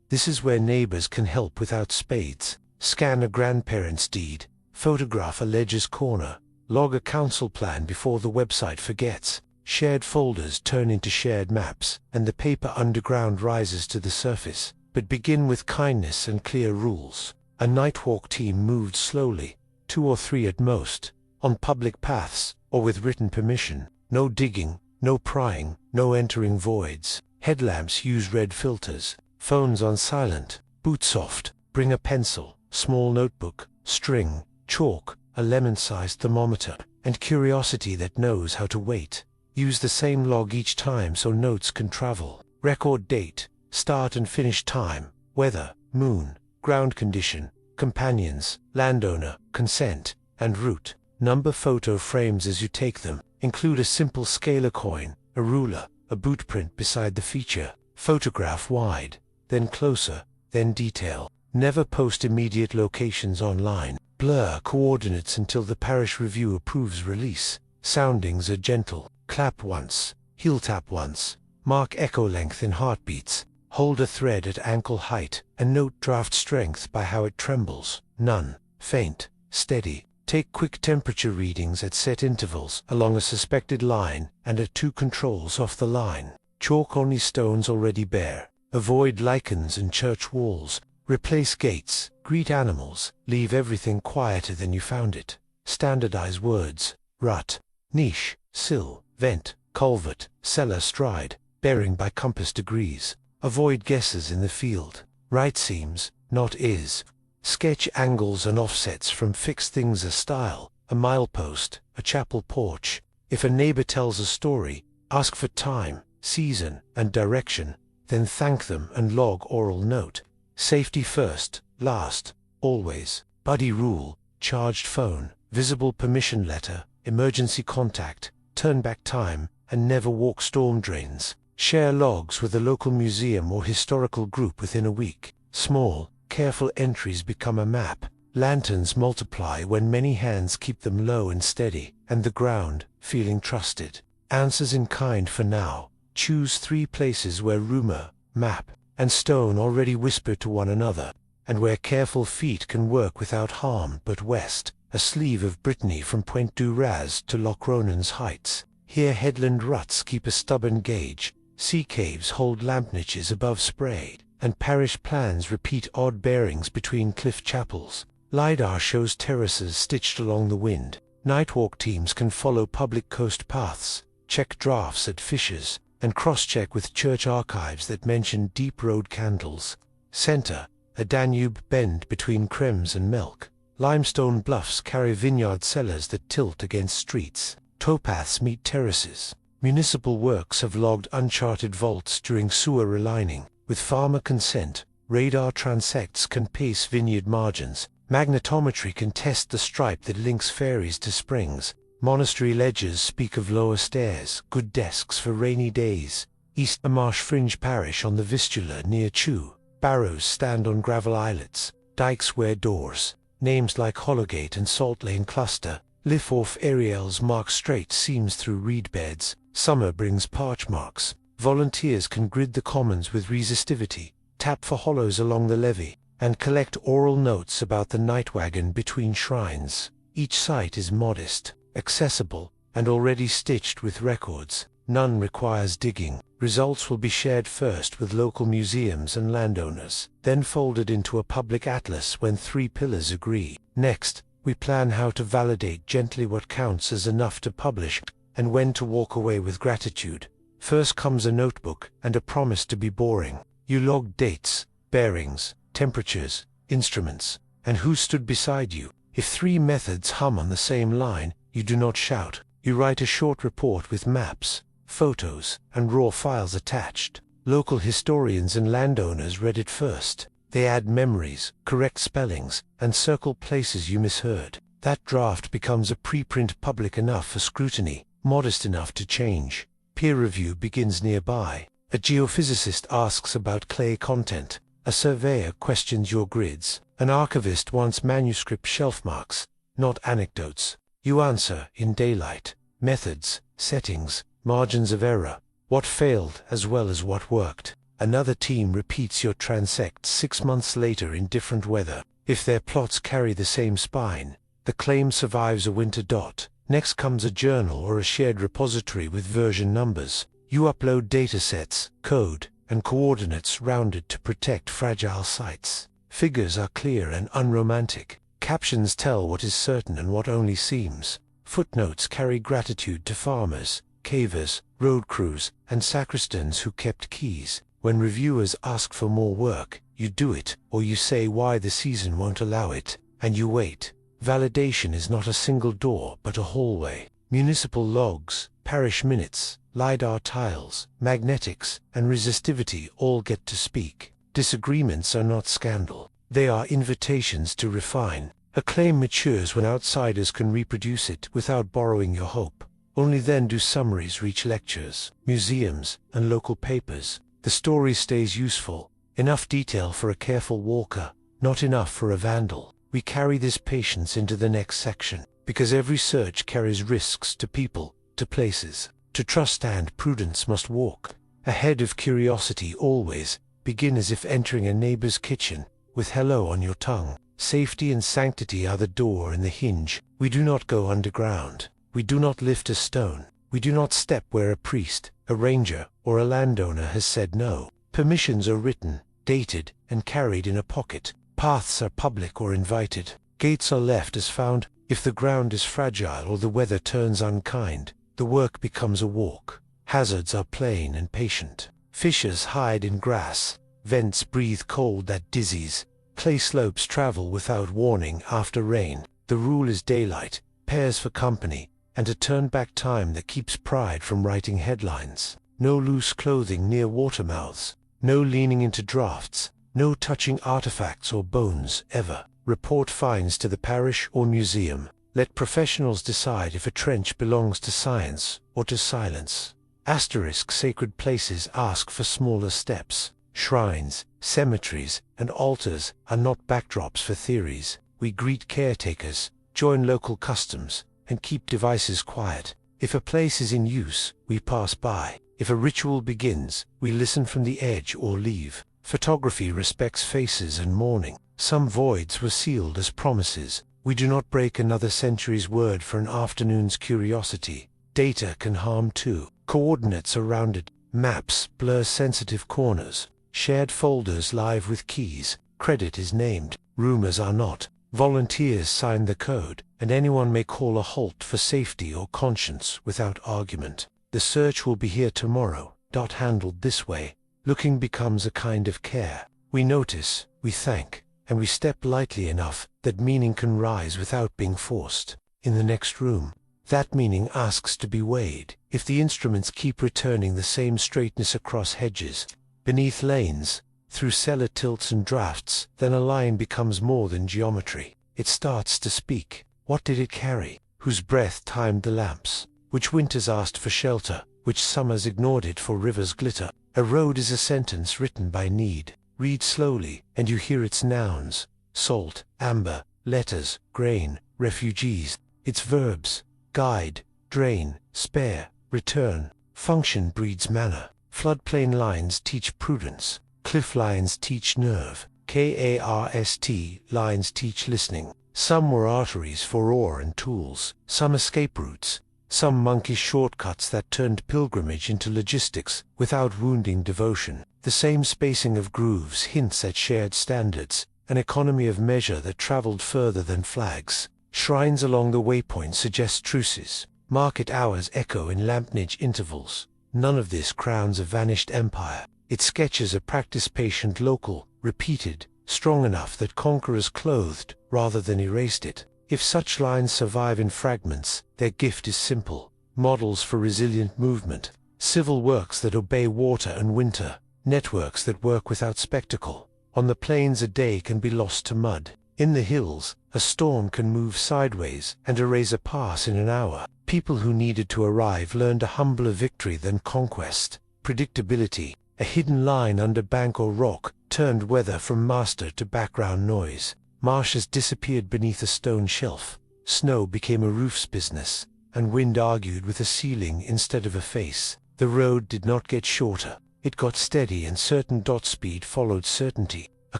This is where neighbors can help without spades. Scan a grandparent's deed. Photograph a ledger's corner. Log a council plan before the website forgets. Shared folders turn into shared maps, and the paper underground rises to the surface. But begin with kindness and clear rules. A nightwalk team moved slowly, 2 or 3 at most, on public paths, or with written permission. No digging, no prying, no entering voids. Headlamps use red filters. Phones on silent. Boot soft. Bring a pencil, small notebook, string, chalk, a lemon-sized thermometer, and curiosity that knows how to wait. Use the same log each time so notes can travel. Record date, start and finish time, weather, moon, ground condition, companions, landowner, consent, and route. Number photo frames as you take them. Include a simple scaler coin, a ruler, a boot print beside the feature. Photograph wide, then closer, then detail. Never post immediate locations online. Blur coordinates until the parish review approves release. Soundings are gentle. Clap once, heel tap once. Mark echo length in heartbeats. Hold a thread at ankle height, and note draft strength by how it trembles. None. Faint. Steady. Take quick temperature readings at set intervals along a suspected line and at 2 controls off the line. Chalk only stones already bare. Avoid lichens and church walls. Replace gates. Greet animals. Leave everything quieter than you found it. Standardize words. Rut, niche, sill, vent, culvert, cellar, stride, bearing by compass degrees. Avoid guesses in the field. Write seams, not is. Sketch angles and offsets from fixed things. A style, a milepost, a chapel porch. If a neighbor tells a story, ask for time, season, and direction, then thank them and log oral note. Safety first, last, always. Buddy rule, charged phone, visible permission letter, emergency contact, turn back time, and never walk storm drains. Share logs with a local museum or historical group within a week. Small, careful entries become a map. Lanterns multiply when many hands keep them low and steady, and the ground, feeling trusted. Answers in kind for now. Choose 3 places where rumor, map, and stone already whisper to one another, and where careful feet can work without harm. But west, a sleeve of Brittany from Point du Raz to Loch Ronan's heights. Here headland ruts keep a stubborn gauge, sea caves hold lamp niches above spray, and parish plans repeat odd bearings between cliff chapels. LiDAR shows terraces stitched along the wind. Nightwalk teams can follow public coast paths, check drafts at fissures, and cross-check with church archives that mention deep road candles. Center, a Danube bend between Krems and Melk. Limestone bluffs carry vineyard cellars that tilt against streets. Towpaths meet terraces. Municipal works have logged uncharted vaults during sewer relining. With farmer consent, radar transects can pace vineyard margins. Magnetometry can test the stripe that links ferries to springs. Monastery ledgers speak of lower stairs, good desks for rainy days. East, a marsh fringe parish on the Vistula near Chew. Barrows stand on gravel islets. Dikes wear doors. Names like Hollowgate and Salt Lane cluster. Liff-off aerials mark straight seams through reed beds. Summer brings parch marks. Volunteers can grid the commons with resistivity, tap for hollows along the levee, and collect oral notes about the night wagon between shrines. Each site is modest, accessible, and already stitched with records. None requires digging. Results will be shared first with local museums and landowners, then folded into a public atlas when 3 pillars agree. Next, we plan how to validate gently what counts as enough to publish, and when to walk away with gratitude. First comes a notebook and a promise to be boring. You log dates, bearings, temperatures, instruments, and who stood beside you. If 3 methods hum on the same line, you do not shout. You write a short report with maps, photos, and raw files attached. Local historians and landowners read it first. They add memories, correct spellings, and circle places you misheard. That draft becomes a preprint public enough for scrutiny, modest enough to change. Peer review begins nearby. A geophysicist asks about clay content. A surveyor questions your grids. An archivist wants manuscript shelf marks, not anecdotes. You answer in daylight. Methods, settings, margins of error, what failed as well as what worked. Another team repeats your transect 6 months later in different weather. If their plots carry the same spine, the claim survives a winter dot. Next comes a journal or a shared repository with version numbers. You upload datasets, code, and coordinates rounded to protect fragile sites. Figures are clear and unromantic. Captions tell what is certain and what only seems. Footnotes carry gratitude to farmers, cavers, road crews, and sacristans who kept keys. When reviewers ask for more work, you do it, or you say why the season won't allow it, and you wait. Validation is not a single door but a hallway. Municipal logs, parish minutes, LiDAR tiles, magnetics, and resistivity all get to speak. Disagreements are not scandal. They are invitations to refine. A claim matures when outsiders can reproduce it without borrowing your hope. Only then do summaries reach lectures, museums, and local papers. The story stays useful, enough detail for a careful walker, not enough for a vandal. We carry this patience into the next section, because every search carries risks to people, to places. To trust and prudence must walk ahead of curiosity always. Begin as if entering a neighbor's kitchen, with hello on your tongue. Safety and sanctity are the door and the hinge. We do not go underground. We do not lift a stone. We do not step where a priest, a ranger, or a landowner has said no. Permissions are written, dated, and carried in a pocket. Paths are public or invited. Gates are left as found. If the ground is fragile or the weather turns unkind, the work becomes a walk. Hazards are plain and patient. Fishers hide in grass. Vents breathe cold that dizzies. Clay slopes travel without warning after rain. The rule is daylight, pairs for company, and a turn-back time that keeps pride from writing headlines. No loose clothing near watermouths. No leaning into drafts. No touching artifacts or bones, ever. Report finds to the parish or museum. Let professionals decide if a trench belongs to science or to silence. Asterisk sacred places ask for smaller steps. Shrines, cemeteries, and altars are not backdrops for theories. We greet caretakers, join local customs, and keep devices quiet. If a place is in use, we pass by. If a ritual begins, we listen from the edge or leave. Photography respects faces and mourning. Some voids were sealed as promises. We do not break another century's word for an afternoon's curiosity. Data can harm too. Coordinates are rounded. Maps blur sensitive corners. Shared folders live with keys. Credit is named. Rumors are not. Volunteers sign the code, and anyone may call a halt for safety or conscience without argument. The search will be here tomorrow. Handled this way. Looking becomes a kind of care. We notice, we thank, and we step lightly enough that meaning can rise without being forced. In the next room, that meaning asks to be weighed. If the instruments keep returning the same straightness across hedges, beneath lanes, through cellar tilts and drafts, then a line becomes more than geometry. It starts to speak. What did it carry? Whose breath timed the lamps? Which winters asked for shelter? Which summers ignored it for rivers' glitter? A road is a sentence written by need. Read slowly, and you hear its nouns. Salt, amber, letters, grain, refugees. Its verbs: guide, drain, spare, return. Function breeds manner. Floodplain lines teach prudence. Cliff lines teach nerve. Karst lines teach listening. Some were arteries for ore and tools. Some escape routes. Some monkish shortcuts that turned pilgrimage into logistics without wounding devotion. The same spacing of grooves hints at shared standards, an economy of measure that traveled further than flags. Shrines along the waypoint suggest truces. Market hours echo in lampnage intervals. None of this crowns a vanished empire. It sketches a practice patient local, repeated, strong enough that conquerors clothed rather than erased it. If such lines survive in fragments, their gift is simple. Models for resilient movement. Civil works that obey water and winter. Networks that work without spectacle. On the plains a day can be lost to mud. In the hills, a storm can move sideways and erase a pass in an hour. People who needed to arrive learned a humbler victory than conquest. Predictability. A hidden line under bank or rock turned weather from master to background noise. Marshes disappeared beneath a stone shelf. Snow became a roof's business, and wind argued with a ceiling instead of a face. The road did not get shorter. It got steady, and certain dot speed followed certainty. A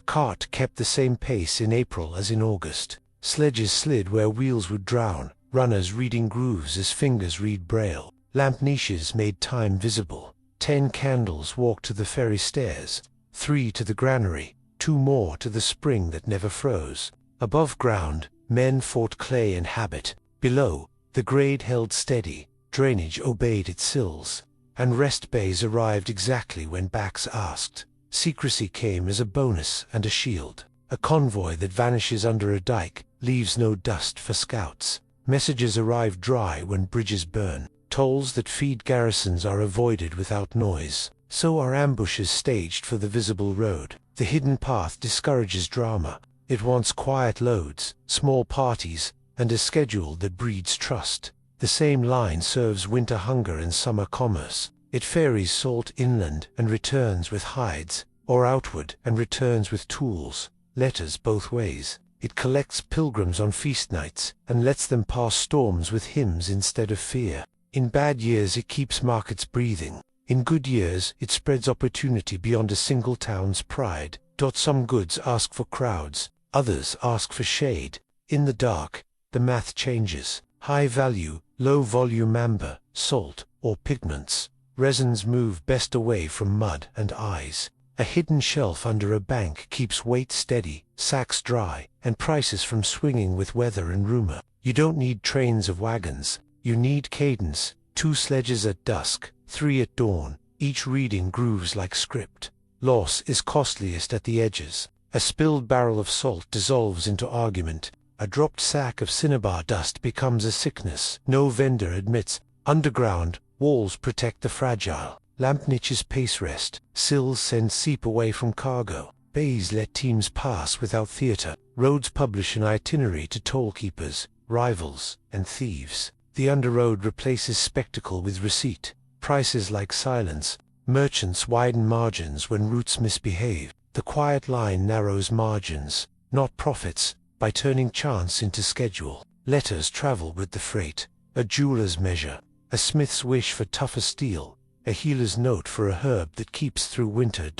cart kept the same pace in April as in August. Sledges slid where wheels would drown, runners reading grooves as fingers read braille. Lamp niches made time visible. 10 candles walked to the ferry stairs, 3 to the granary, 2 more to the spring that never froze. Above ground, men fought clay and habit. Below, the grade held steady, drainage obeyed its sills, and rest bays arrived exactly when backs asked. Secrecy came as a bonus and a shield. A convoy that vanishes under a dike leaves no dust for scouts. Messages arrive dry when bridges burn. Tolls that feed garrisons are avoided without noise. So are ambushes staged for the visible road. The hidden path discourages drama. It wants quiet loads, small parties, and a schedule that breeds trust. The same line serves winter hunger and summer commerce. It ferries salt inland and returns with hides, or outward and returns with tools. Letters both ways. It collects pilgrims on feast nights and lets them pass storms with hymns instead of fear. In bad years it keeps markets breathing. In good years it spreads opportunity beyond a single town's pride. Some goods ask for crowds, others ask for shade. In the dark, the math changes. High value, low volume amber, salt, or pigments. Resins move best away from mud and eyes. A hidden shelf under a bank keeps weight steady, sacks dry, and prices from swinging with weather and rumor. You don't need trains of wagons. You need cadence. 2 sledges at dusk, 3 at dawn, each reading grooves like script. Loss is costliest at the edges. A spilled barrel of salt dissolves into argument. A dropped sack of cinnabar dust becomes a sickness no vendor admits. Underground, walls protect the fragile. Lamp niches pace rest. Sills send seep away from cargo. Bays let teams pass without theater. Roads publish an itinerary to tollkeepers, rivals, and thieves. The underroad replaces spectacle with receipt. Prices like silence. Merchants widen margins when routes misbehave. The quiet line narrows margins, not profits, by turning chance into schedule. Letters travel with the freight. A jeweler's measure. A smith's wish for tougher steel. A healer's note for a herb that keeps through winter.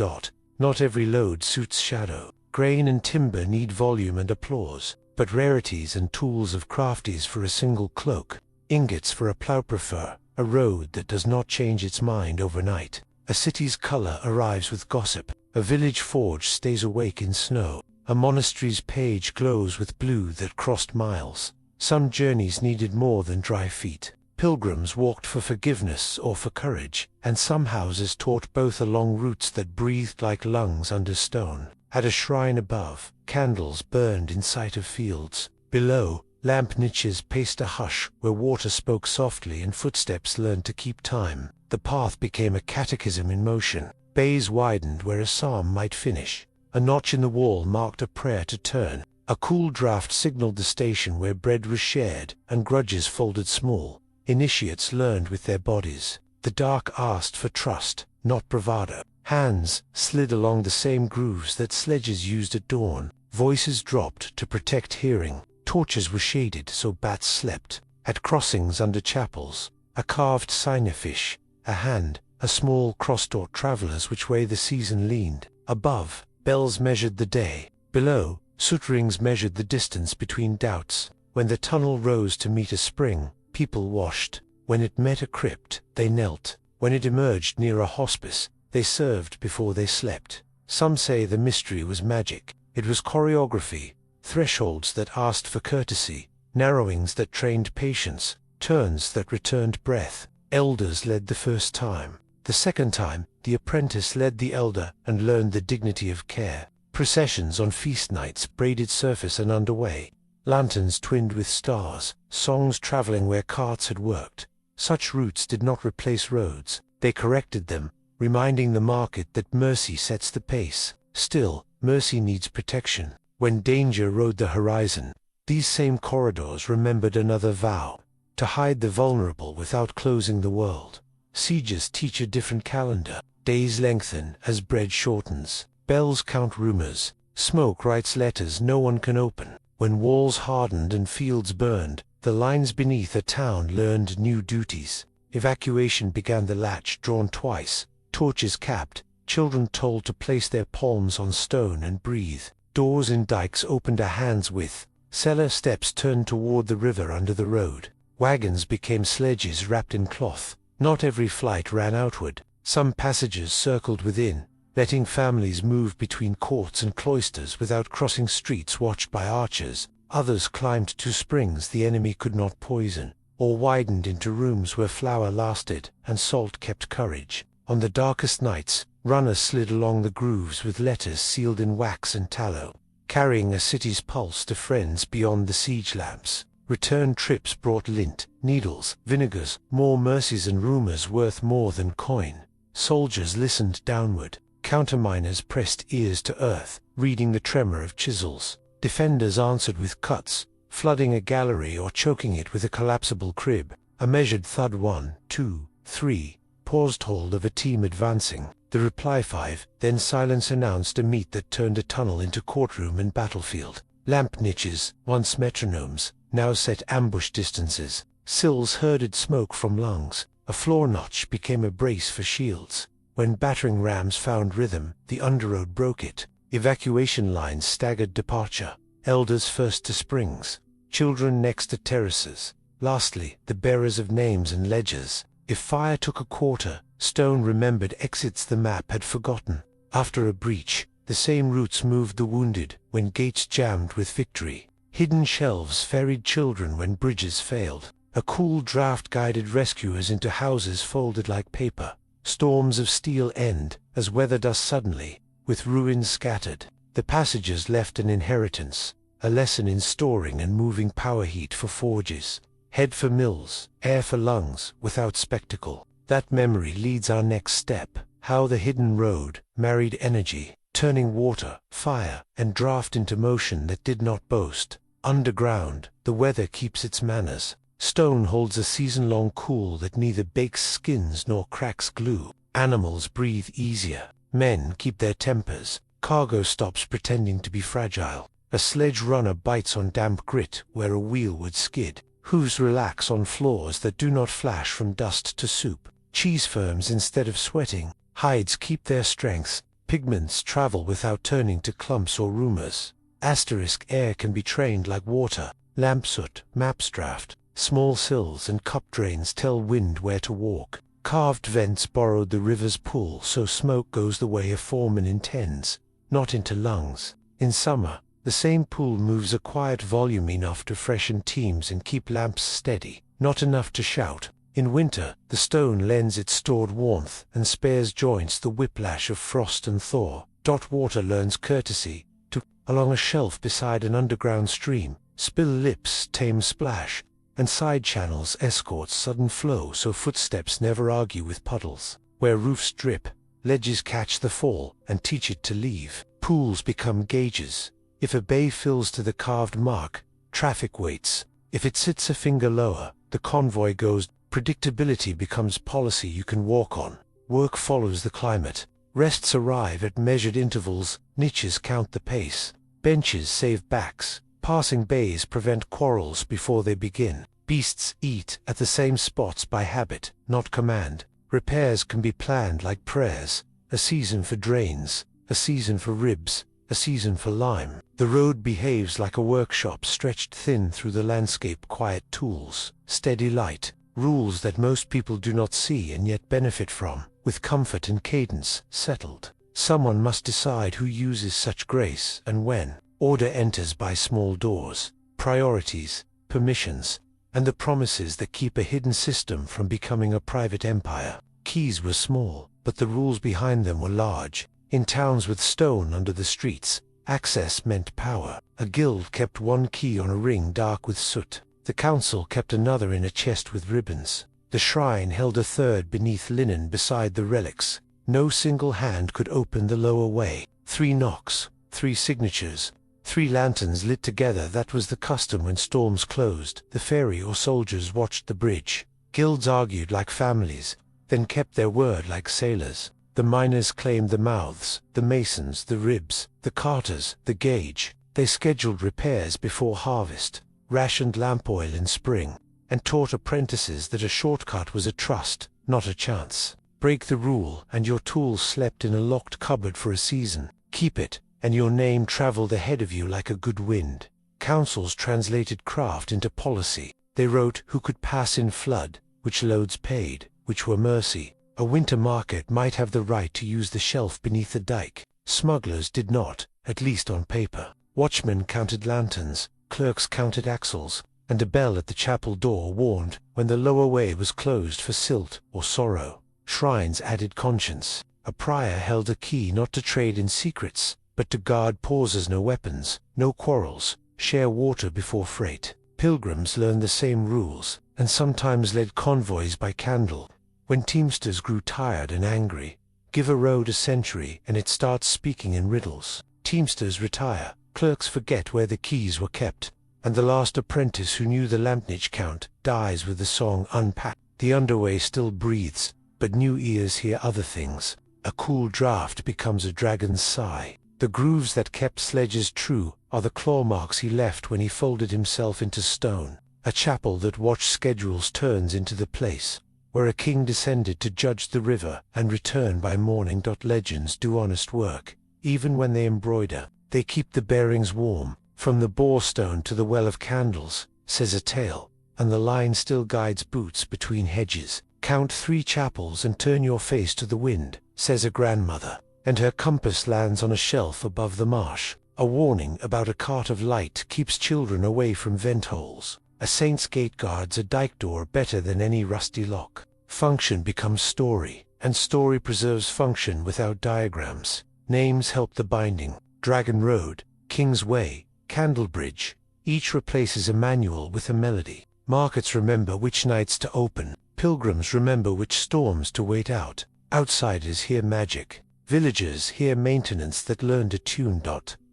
Not every load suits shadow. Grain and timber need volume and applause, but rarities and tools of crafties for a single cloak. Ingots for a plough prefer. A road that does not change its mind overnight. A city's color arrives with gossip. A village forge stays awake in snow. A monastery's page glows with blue that crossed miles. Some journeys needed more than dry feet. Pilgrims walked for forgiveness or for courage, and some houses taught both along routes that breathed like lungs under stone. At a shrine above, candles burned in sight of fields. Below, lamp niches paced a hush where water spoke softly and footsteps learned to keep time. The path became a catechism in motion. Bays widened where a psalm might finish. A notch in the wall marked a prayer to turn. A cool draft signaled the station where bread was shared and grudges folded small. Initiates learned with their bodies. The dark asked for trust, not bravado. Hands slid along the same grooves that sledges used at dawn. Voices dropped to protect hearing. Torches were shaded so bats slept. At crossings under chapels, a carved signifish, a hand, a small cross taught travelers which way the season leaned. Above, bells measured the day. Below, soot rings measured the distance between doubts. When the tunnel rose to meet a spring, people washed. When it met a crypt, they knelt. When it emerged near a hospice, they served before they slept. Some say the mystery was magic. It was choreography, thresholds that asked for courtesy, narrowings that trained patience, turns that returned breath. Elders led the first time. The second time, the apprentice led the elder and learned the dignity of care. Processions on feast nights braided surface and underway. Lanterns twinned with stars, songs traveling where carts had worked. Such routes did not replace roads. They corrected them, reminding the market that mercy sets the pace. Still, mercy needs protection. When danger rode the horizon, these same corridors remembered another vow: to hide the vulnerable without closing the world. Sieges teach a different calendar. Days lengthen as bread shortens. Bells count rumors. Smoke writes letters no one can open. When walls hardened and fields burned, the lines beneath a town learned new duties. Evacuation began the latch drawn twice, torches capped, children told to place their palms on stone and breathe. Doors in dikes opened a hand's width. Cellar steps turned toward the river under the road. Wagons became sledges wrapped in cloth. Not every flight ran outward. Some passages circled within, letting families move between courts and cloisters without crossing streets watched by archers. Others climbed to springs the enemy could not poison, or widened into rooms where flour lasted and salt kept courage. On the darkest nights, runners slid along the grooves with letters sealed in wax and tallow, carrying a city's pulse to friends beyond the siege lamps. Return trips brought lint, needles, vinegars, more mercies and rumors worth more than coin. Soldiers listened downward. Counterminers pressed ears to earth, reading the tremor of chisels. Defenders answered with cuts, flooding a gallery or choking it with a collapsible crib. A measured thud 1, 2, 3, paused hold of a team advancing. The reply 5, then silence announced a meet that turned a tunnel into courtroom and battlefield. Lamp niches, once metronomes, now set ambush distances. Sills herded smoke from lungs. A floor notch became a brace for shields. When battering rams found rhythm, the underroad broke it. Evacuation lines staggered departure. Elders first to springs, children next to terraces. Lastly, the bearers of names and ledgers. If fire took a quarter, stone remembered exits the map had forgotten. After a breach, the same roots moved the wounded when gates jammed with victory. Hidden shelves ferried children when bridges failed. A cool draft guided rescuers into houses folded like paper. Storms of steel end as weather does suddenly, with ruins scattered. The passages left an inheritance, a lesson in storing and moving power heat for forges. Head for mills, air for lungs, without spectacle. That memory leads our next step. How the hidden road married energy, turning water, fire, and draft into motion that did not boast. Underground, the weather keeps its manners. Stone holds a season-long cool that neither bakes skins nor cracks glue. Animals breathe easier. Men keep their tempers. Cargo stops pretending to be fragile. A sledge runner bites on damp grit where a wheel would skid. Hooves relax on floors that do not flash from dust to soup. Cheese firms instead of sweating. Hides keep their strengths. Pigments travel without turning to clumps or rumors. Asterisk air can be trained like water. Lamp soot, maps draft. Small sills and cup drains tell wind where to walk. Carved vents borrowed the river's pull, so smoke goes the way a foreman intends, not into lungs. In summer, the same pool moves a quiet volume enough to freshen teams and keep lamps steady, not enough to shout. In winter, the stone lends its stored warmth and spares joints the whiplash of frost and thaw. Water learns courtesy, to along a shelf beside an underground stream. Spill lips tame splash, and side channels escorts sudden flow so footsteps never argue with puddles. Where roofs drip, ledges catch the fall and teach it to leave. Pools become gauges. If a bay fills to the carved mark, traffic waits. If it sits a finger lower, the convoy goes. Predictability becomes policy you can walk on. Work follows the climate. Rests arrive at measured intervals. Niches count the pace. Benches save backs. Passing bays prevent quarrels before they begin. Beasts eat at the same spots by habit, not command. Repairs can be planned like prayers. A season for drains, a season for ribs, a season for lime. The road behaves like a workshop stretched thin through the landscape. Quiet tools, steady light. Rules that most people do not see and yet benefit from. With comfort and cadence settled. Someone must decide who uses such grace and when. Order enters by small doors. Priorities, permissions, and the promises that keep a hidden system from becoming a private empire. Keys were small, but the rules behind them were large. In towns with stone under the streets, access meant power. A guild kept one key on a ring dark with soot. The council kept another in a chest with ribbons. The shrine held a third beneath linen beside the relics. No single hand could open the lower way. 3 knocks, 3 signatures, 3 lanterns lit together. That was the custom when storms closed. The ferry or soldiers watched the bridge. Guilds argued like families, then kept their word like sailors. The miners claimed the mouths, the masons the ribs, the carters the gauge. They scheduled repairs before harvest, rationed lamp oil in spring, and taught apprentices that a shortcut was a trust, not a chance. Break the rule, and your tools slept in a locked cupboard for a season. Keep it, and your name traveled ahead of you like a good wind. Councils translated craft into policy. They wrote who could pass in flood, which loads paid, which were mercy. A winter market might have the right to use the shelf beneath the dike. Smugglers did not, at least on paper. Watchmen counted lanterns. Clerks counted axles, and a bell at the chapel door warned when the lower way was closed for silt or sorrow. Shrines added conscience. A prior held a key not to trade in secrets, but to guard pauses. No weapons, no quarrels, share water before freight. Pilgrims learned the same rules, and sometimes led convoys by candle. When teamsters grew tired and angry, give a road a century and it starts speaking in riddles. Teamsters retire. Clerks forget where the keys were kept, and the last apprentice who knew the lampniche count dies with the song unpacked. The underway still breathes, but new ears hear other things. A cool draft becomes a dragon's sigh. The grooves that kept sledges true are the claw marks he left when he folded himself into stone. A chapel that watched schedules turns into the place where a king descended to judge the river and return by morning. Legends do honest work, even when they embroider. They keep the bearings warm. From the boarstone to the well of candles, says a tale, and the line still guides boots between hedges. Count 3 chapels and turn your face to the wind, says a grandmother. and her compass lands on a shelf above the marsh. A warning about a cart of light keeps children away from vent holes. A saint's gate guards a dike door better than any rusty lock. Function becomes story, and story preserves function without diagrams. Names help the binding. Dragon Road, King's Way, Candlebridge. Each replaces a manual with a melody. Markets remember which nights to open. Pilgrims remember which storms to wait out. Outsiders hear magic. Villagers hear maintenance that learned a tune.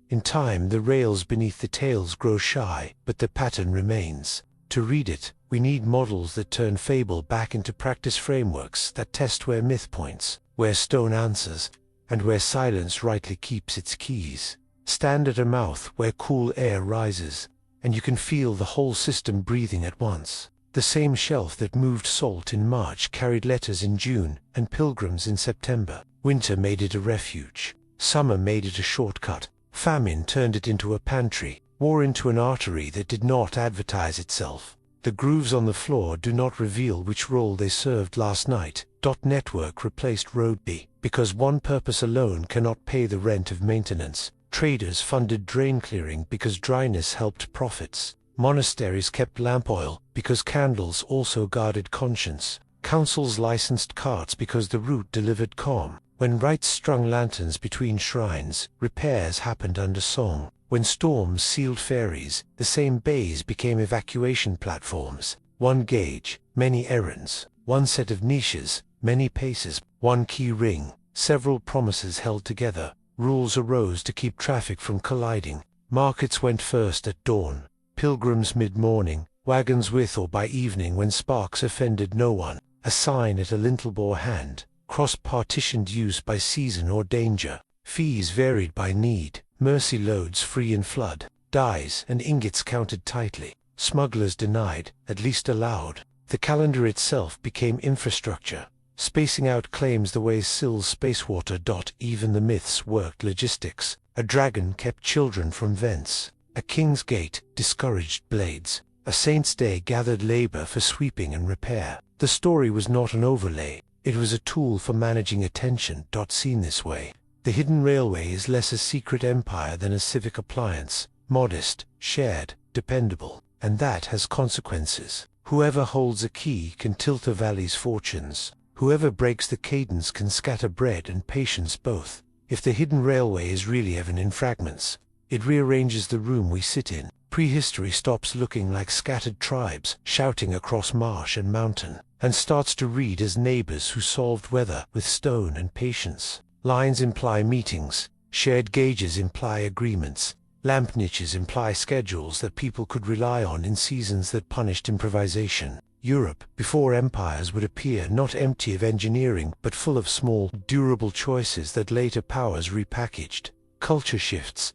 In time the rails beneath the tails grow shy, but the pattern remains. To read it, we need models that turn fable back into practice frameworks that test where myth points, where stone answers, and where silence rightly keeps its keys. Stand at a mouth where cool air rises, and you can feel the whole system breathing at once. The same shelf that moved salt in March carried letters in June and pilgrims in September. Winter made it a refuge. Summer made it a shortcut. Famine turned it into a pantry, war into an artery that did not advertise itself. The grooves on the floor do not reveal which role they served last night. Network replaced Roadby, because one purpose alone cannot pay the rent of maintenance. Traders funded drain clearing because dryness helped profits. Monasteries kept lamp oil because candles also guarded conscience. Councils licensed carts because the route delivered calm. When rites strung lanterns between shrines, repairs happened under song. When storms sealed ferries, the same bays became evacuation platforms. One gauge, many errands. One set of niches, many paces. One key ring, several promises held together. Rules arose to keep traffic from colliding. Markets went first at dawn. Pilgrims mid-morning. Wagons with or by evening when sparks offended no one. A sign at a lintel bore hand. Cross-partitioned use by season or danger. Fees varied by need. Mercy loads free in flood. Dies and ingots counted tightly. Smugglers denied, at least allowed. The calendar itself became infrastructure, spacing out claims the way Sill's spacewater. Even the myths worked logistics. A dragon kept children from vents. A king's gate discouraged blades. A saint's day gathered labor for sweeping and repair. The story was not an overlay. It was a tool for managing attention. Seen this way, the hidden railway is less a secret empire than a civic appliance, modest, shared, dependable, and that has consequences. Whoever holds a key can tilt a valley's fortunes. Whoever breaks the cadence can scatter bread and patience both. If the hidden railway is really heaven in fragments, it rearranges the room we sit in. Prehistory stops looking like scattered tribes shouting across marsh and mountain, and starts to read as neighbors who solved weather with stone and patience. Lines imply meetings, shared gauges imply agreements, lamp niches imply schedules that people could rely on in seasons that punished improvisation. Europe, before empires, would appear not empty of engineering but full of small, durable choices that later powers repackaged. Culture shifts.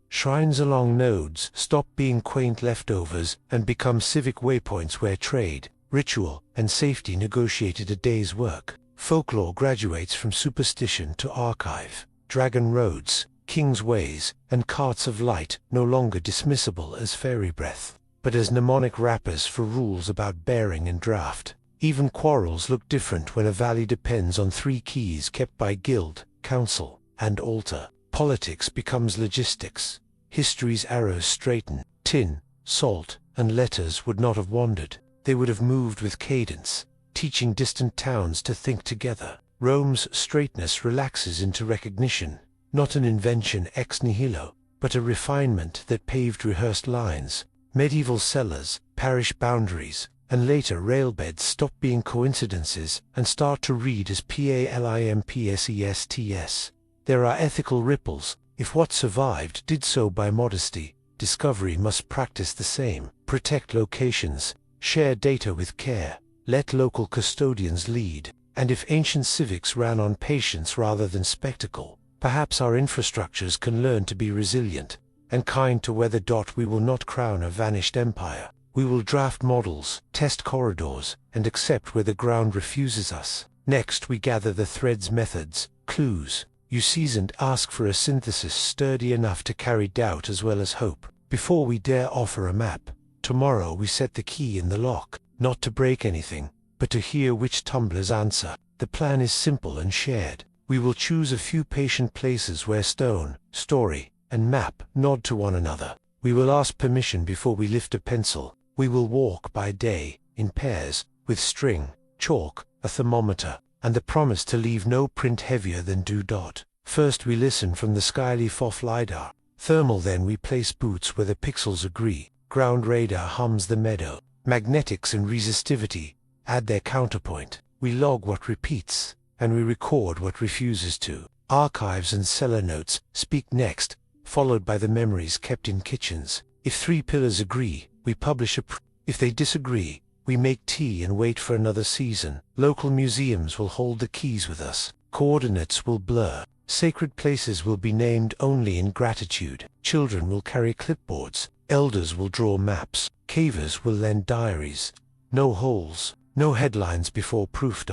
Shrines along nodes stop being quaint leftovers and become civic waypoints where trade, ritual, and safety negotiated a day's work. Folklore graduates from superstition to archive. Dragon roads, king's ways, and carts of light no longer dismissible as fairy breath, but as mnemonic wrappers for rules about bearing and draft. Even quarrels look different when a valley depends on 3 keys kept by guild, council, and altar. Politics becomes logistics. History's arrows straighten. Tin, salt, and letters would not have wandered. They would have moved with cadence, teaching distant towns to think together. Rome's straightness relaxes into recognition, not an invention ex nihilo, but a refinement that paved rehearsed lines. Medieval cellars, parish boundaries, and later railbeds stop being coincidences and start to read as palimpsests. There are ethical ripples. If what survived did so by modesty, discovery must practice the same. Protect locations, share data with care, let local custodians lead. And if ancient civics ran on patience rather than spectacle, perhaps our infrastructures can learn to be resilient and kind to weather. We will not crown a vanished empire. We will draft models, test corridors, and accept where the ground refuses us. Next we gather the threads, methods, clues. You seasoned ask for a synthesis sturdy enough to carry doubt as well as hope. Before we dare offer a map, tomorrow we set the key in the lock, not to break anything, but to hear which tumblers answer. The plan is simple and shared. We will choose a few patient places where stone, story, and map nod to one another. We will ask permission before we lift a pencil. We will walk by day, in pairs, with string, chalk, a thermometer, and the promise to leave no print heavier than due dot. First we listen from the skyleaf off LiDAR. Thermal, then we place boots where the pixels agree. Ground radar hums the meadow. Magnetics and resistivity add their counterpoint. We log what repeats, and we record what refuses to. Archives and cellar notes speak next, followed by the memories kept in kitchens. If 3 pillars agree, we publish if they disagree, we make tea and wait for another season. Local museums will hold the keys with us. Coordinates will blur. Sacred places will be named only in gratitude. Children will carry clipboards. Elders will draw maps. Cavers will lend diaries. No holes, no headlines before proof.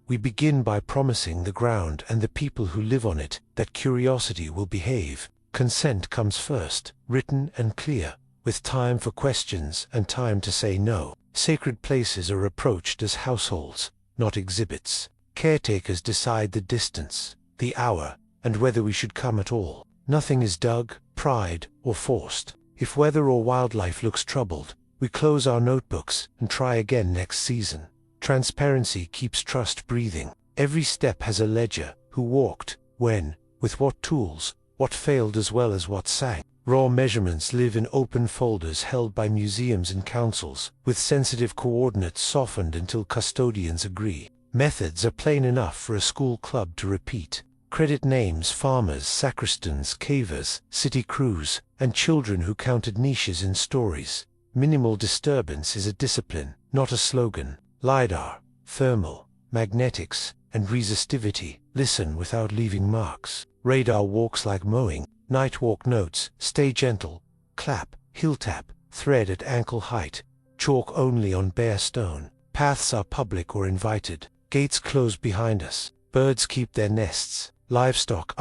We begin by promising the ground and the people who live on it that curiosity will behave. Consent comes first, written and clear, with time for questions and time to say no. Sacred places are approached as households, not exhibits. Caretakers decide the distance, the hour, and whether we should come at all. Nothing is dug, pried, or forced. If weather or wildlife looks troubled, we close our notebooks and try again next season. Transparency keeps trust breathing. Every step has a ledger: who walked, when, with what tools, what failed as well as what sang. Raw measurements live in open folders held by museums and councils, with sensitive coordinates softened until custodians agree. Methods are plain enough for a school club to repeat. Credit names: farmers, sacristans, cavers, city crews, and children who counted niches in stories. Minimal disturbance is a discipline, not a slogan. LiDAR, thermal, magnetics, and resistivity listen without leaving marks. Radar walks like mowing. Night walk notes: stay gentle, clap, heel tap, thread at ankle height, chalk only on bare stone. Paths are public or invited. Gates close behind us. Birds keep their nests. Livestock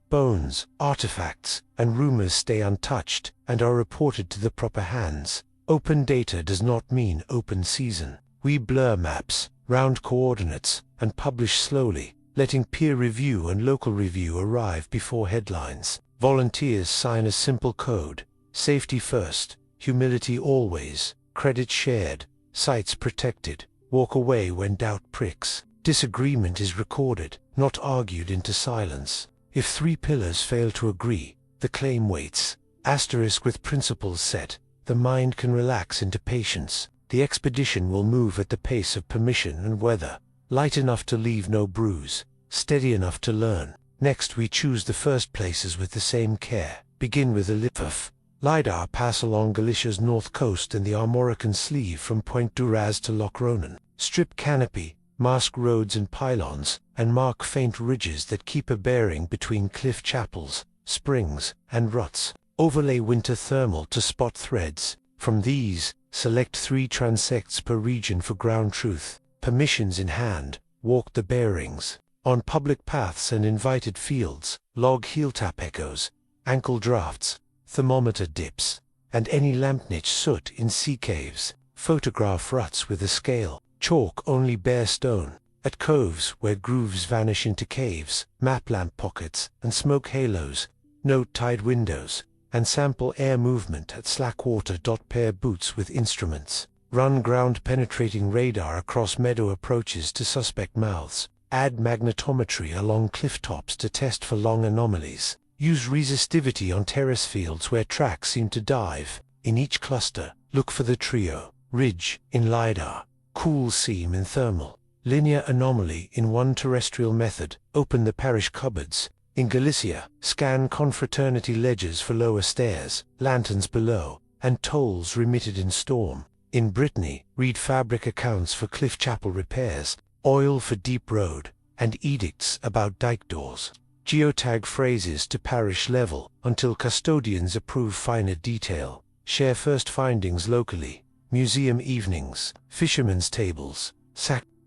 bones, artifacts, and rumors stay untouched and are reported to the proper hands. Open data does not mean open season. We blur maps, round coordinates, and publish slowly, letting peer review and local review arrive before headlines. Volunteers sign a simple code: safety first, humility always, credit shared, sites protected, walk away when doubt pricks. Disagreement is recorded, not argued into silence. If 3 pillars fail to agree, the claim waits. Asterisk with principles set, the mind can relax into patience. The expedition will move at the pace of permission and weather, light enough to leave no bruise, steady enough to learn. Next we choose the first places with the same care. Begin with Megaliths. LiDAR pass along Galicia's north coast and the Armorican Sleeve from Point Duraz to Loch Ronan. Strip canopy, mask roads and pylons, and mark faint ridges that keep a bearing between cliff chapels, springs, and ruts. Overlay winter thermal to spot threads. From these, select 3 transects per region for ground truth. Permissions in hand, walk the bearings. On public paths and invited fields, log heel tap echoes, ankle drafts, thermometer dips, and any lamp niche soot in sea caves. Photograph ruts with a scale. Chalk only bare stone. At coves where grooves vanish into caves, map lamp pockets and smoke halos. Note tide windows, and sample air movement at slack water. Pair boots with instruments. Run ground-penetrating radar across meadow approaches to suspect mouths. Add magnetometry along cliff tops to test for long anomalies. Use resistivity on terrace fields where tracks seem to dive. In each cluster, look for the trio: ridge in LiDAR, cool seam in thermal, linear anomaly in one terrestrial method. Open the parish cupboards. In Galicia, scan confraternity ledgers for lower stairs, lanterns below, and tolls remitted in storm. In Brittany, read fabric accounts for cliff chapel repairs, oil for deep road, and edicts about dike doors. Geotag phrases to parish level until custodians approve finer detail. Share first findings locally. Museum evenings, fishermen's tables,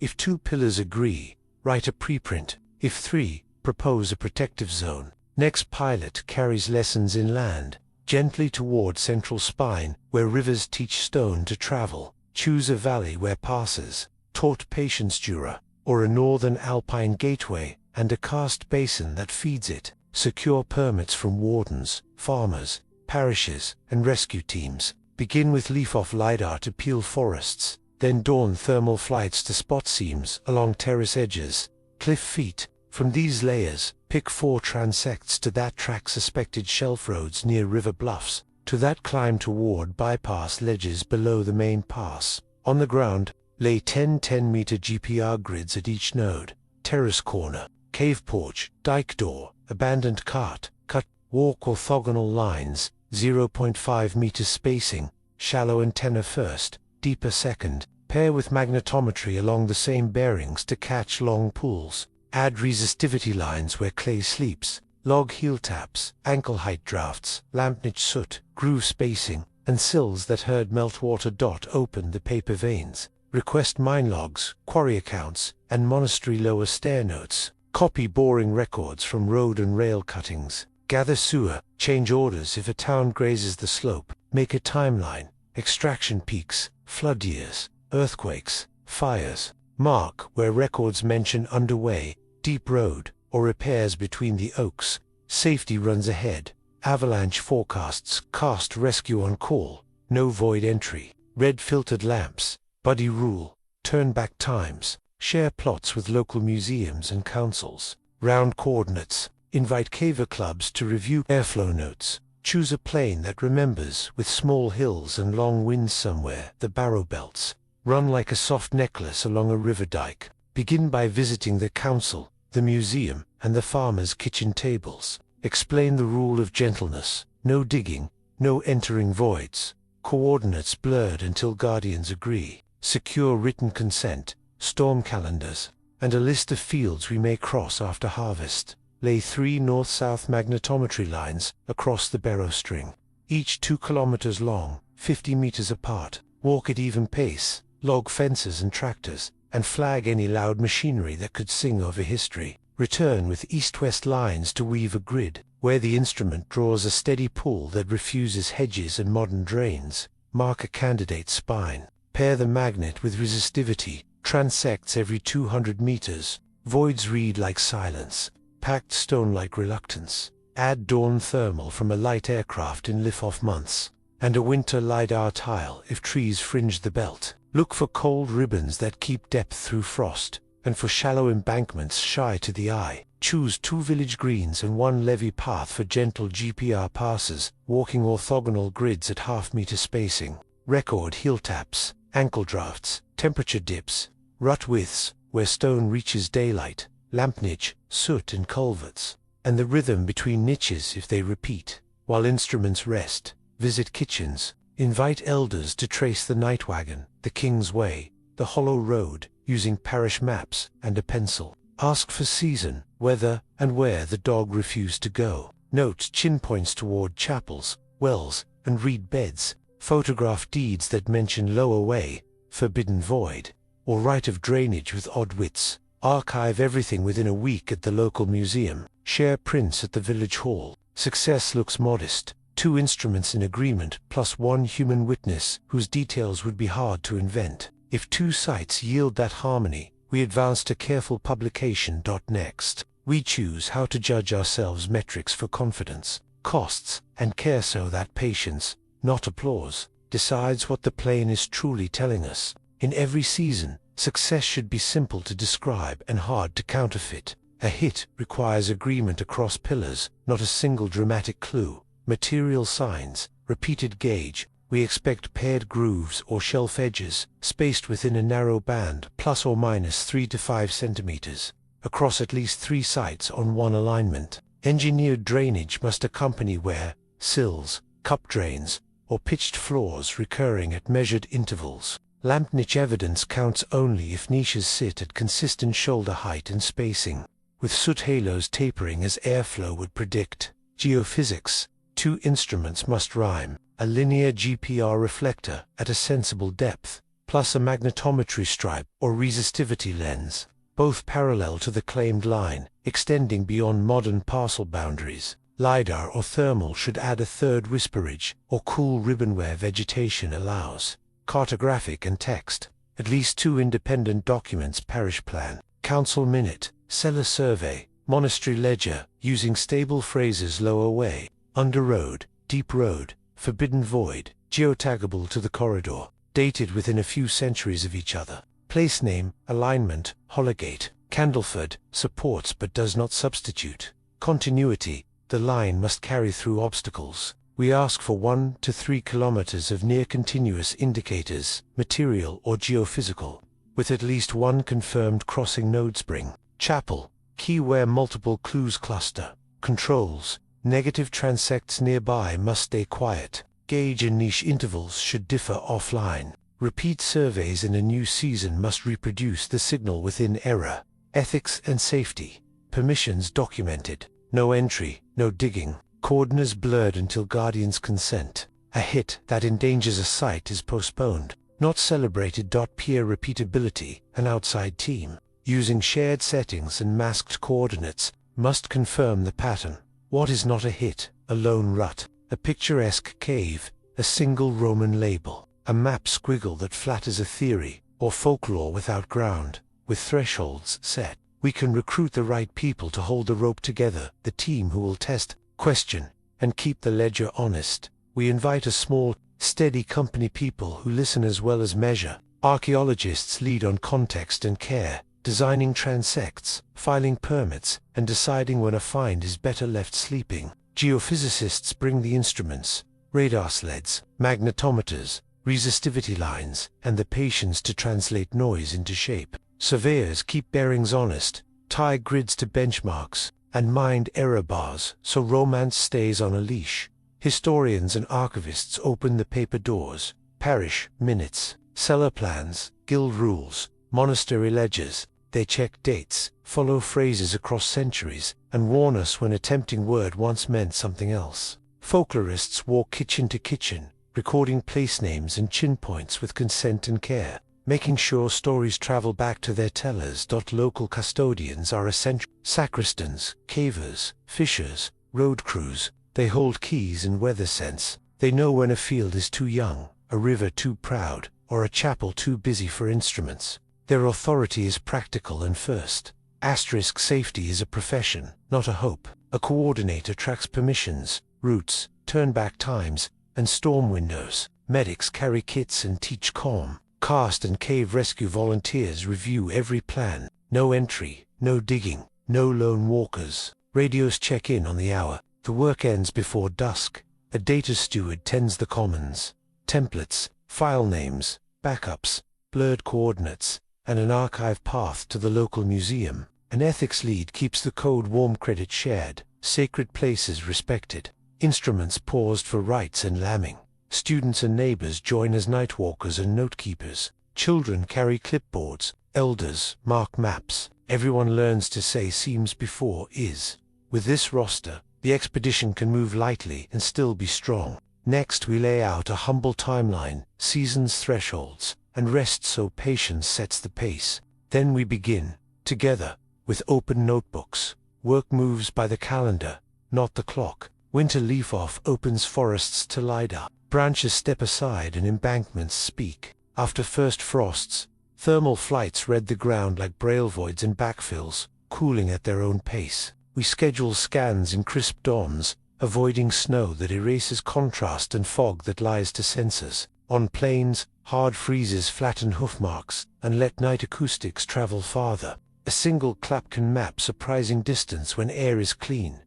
If 2 pillars agree, write a preprint. If 3, propose a protective zone. Next pilot carries lessons inland, gently toward central spine, where rivers teach stone to travel. Choose a valley where passes taught patience Jura, or a northern alpine gateway, and a karst basin that feeds it. Secure permits from wardens, farmers, parishes, and rescue teams. Begin with leaf-off LiDAR to peel forests, then dawn thermal flights to spot seams along terrace edges, cliff feet. From these layers, pick 4 transects to that track suspected shelf roads near river bluffs, to that climb toward bypass ledges below the main pass. On the ground, lay 10 10-meter GPR grids at each node: terrace corner, cave porch, dike door, abandoned cart, cut, walk orthogonal lines, 0.5 meter spacing, shallow antenna first, deeper second. Pair with magnetometry along the same bearings to catch long pools. Add resistivity lines where clay sleeps, log heel taps, ankle height drafts, lamp niche soot, groove spacing, and sills that herd meltwater. Open the paper veins. Request mine logs, quarry accounts, and monastery lower stair notes. Copy boring records from road and rail cuttings. Gather sewer, change orders if a town grazes the slope. Make a timeline, extraction peaks, flood years, earthquakes, fires. Mark where records mention underway, deep road, or repairs between the oaks. Safety runs ahead. Avalanche forecasts, cast rescue on call, no void entry. Red filtered lamps, buddy rule, turn back times. Share plots with local museums and councils. Round coordinates, invite caver clubs to review airflow notes. Choose a plane that remembers, with small hills and long winds somewhere. The barrow belts run like a soft necklace along a river dike. Begin by visiting the council, the museum, and the farmers' kitchen tables. Explain the rule of gentleness: no digging, no entering voids. Coordinates blurred until guardians agree. Secure written consent, storm calendars, and a list of fields we may cross after harvest. Lay 3 north-south magnetometry lines across the barrow string, each 2 kilometers long, 50 meters apart. Walk at even pace, log fences and tractors, and flag any loud machinery that could sing over history. Return with east-west lines to weave a grid, where the instrument draws a steady pull that refuses hedges and modern drains. Mark a candidate spine. Pair the magnet with resistivity, transects every 200 meters. Voids read like silence, packed stone like reluctance. Add dawn thermal from a light aircraft in lift-off months, and a winter LiDAR tile if trees fringe the belt. Look for cold ribbons that keep depth through frost, and for shallow embankments shy to the eye. Choose 2 village greens and 1 levee path for gentle GPR passes, walking orthogonal grids at half-meter spacing. Record heel taps, ankle drafts, temperature dips, rut widths where stone reaches daylight, lamp niche, soot and culverts, and the rhythm between niches if they repeat. While instruments rest, visit kitchens. Invite elders to trace the night wagon, the King's Way, the hollow road, using parish maps and a pencil. Ask for season, weather, and where the dog refused to go. Note chin points toward chapels, wells, and reed beds. Photograph deeds that mention lower way, forbidden void, or right of drainage with odd widths. Archive everything within a week at the local museum. Share prints at the village hall. Success looks modest. 2 instruments in agreement plus 1 human witness whose details would be hard to invent. If 2 sites yield that harmony, we advance to careful publication. Next, we choose how to judge ourselves metrics for confidence, costs, and care so that patience, not applause, decides what the plane is truly telling us. In every season, success should be simple to describe and hard to counterfeit. A hit requires agreement across pillars, not a single dramatic clue. Material signs, repeated gauge. We expect paired grooves or shelf edges, spaced within a narrow band, plus or minus 3 to 5 centimeters, across at least 3 sites on 1 alignment. Engineered drainage must accompany where sills, cup drains, or pitched floors recurring at measured intervals. Lamp niche evidence counts only if niches sit at consistent shoulder height and spacing, with soot halos tapering as airflow would predict. Geophysics. 2 instruments must rhyme. A linear GPR reflector at a sensible depth, plus a magnetometry stripe or resistivity lens, both parallel to the claimed line, extending beyond modern parcel boundaries. LiDAR or thermal should add a 3rd whisperage or cool ribbon where vegetation allows. Cartographic and text. At least 2 independent documents: parish plan, council minute, cellar survey, monastery ledger, using stable phrases lower way, under road, deep road, forbidden void, geotaggable to the corridor, dated within a few centuries of each other. Place name, alignment, Holligate, Candleford, supports but does not substitute. Continuity, the line must carry through obstacles. We ask for 1 to 3 kilometers of near-continuous indicators, material or geophysical, with at least one confirmed crossing node spring. Chapel, key where multiple clues cluster. Controls, negative transects nearby must stay quiet. Gauge and niche intervals should differ offline. Repeat surveys in a new season must reproduce the signal within error. Ethics and safety, permissions documented. No entry, no digging. Coordinates blurred until guardians consent. A hit that endangers a site is postponed, not celebrated. Peer repeatability, an outside team, using shared settings and masked coordinates, must confirm the pattern. What is not a hit? A lone rut, a picturesque cave, a single Roman label, a map squiggle that flatters a theory, or folklore without ground. With thresholds set, we can recruit the right people to hold the rope together, the team who will test, question, and keep the ledger honest. We invite a small, steady company, people who listen as well as measure. Archaeologists lead on context and care, designing transects, filing permits, and deciding when a find is better left sleeping. Geophysicists bring the instruments, radar sleds, magnetometers, resistivity lines, and the patience to translate noise into shape. Surveyors keep bearings honest, tie grids to benchmarks, and mind error bars so romance stays on a leash. Historians and archivists open the paper doors. Parish minutes, cellar plans, guild rules, monastery ledgers. They check dates, follow phrases across centuries, and warn us when a tempting word once meant something else. Folklorists walk kitchen to kitchen, recording place names and chin points with consent and care, making sure stories travel back to their tellers. Local custodians are essential. Sacristans, cavers, fishers, road crews, they hold keys and weather sense. They know when a field is too young, a river too proud, or a chapel too busy for instruments. Their authority is practical and first. Safety is a profession, not a hope. A coordinator tracks permissions, routes, turn-back times, and storm windows. Medics carry kits and teach calm. Cast and cave rescue volunteers review every plan. No entry, no digging, no lone walkers. Radios check in on the hour. The work ends before dusk. A data steward tends the commons. Templates, file names, backups, blurred coordinates, and an archive path to the local museum. An ethics lead keeps the code warm, credit shared, sacred places respected. Instruments paused for rites and lambing. Students and neighbors join as nightwalkers and notekeepers. Children carry clipboards. Elders mark maps. Everyone learns to say seems before is. With this roster, the expedition can move lightly and still be strong. Next we lay out a humble timeline, seasons, thresholds, and rest so patience sets the pace. Then we begin, together, with open notebooks. Work moves by the calendar, not the clock. Winter leaf off opens forests to light up. Branches step aside and embankments speak. After first frosts, thermal flights red the ground like braille voids and backfills, cooling at their own pace. We schedule scans in crisp dawns, avoiding snow that erases contrast and fog that lies to sensors. On plains, hard freezes flatten hoof marks and let night acoustics travel farther. A single clap can map surprising distance when air is clean.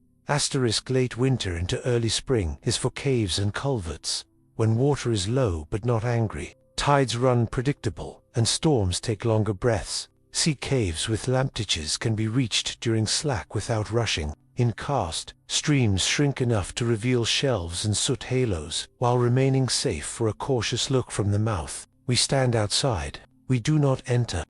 Late winter into early spring is for caves and culverts, when water is low but not angry. Tides run predictable, and storms take longer breaths. Sea caves with lamptiches can be reached during slack without rushing. In karst, streams shrink enough to reveal shelves and soot halos, while remaining safe for a cautious look from the mouth. We stand outside. We do not enter.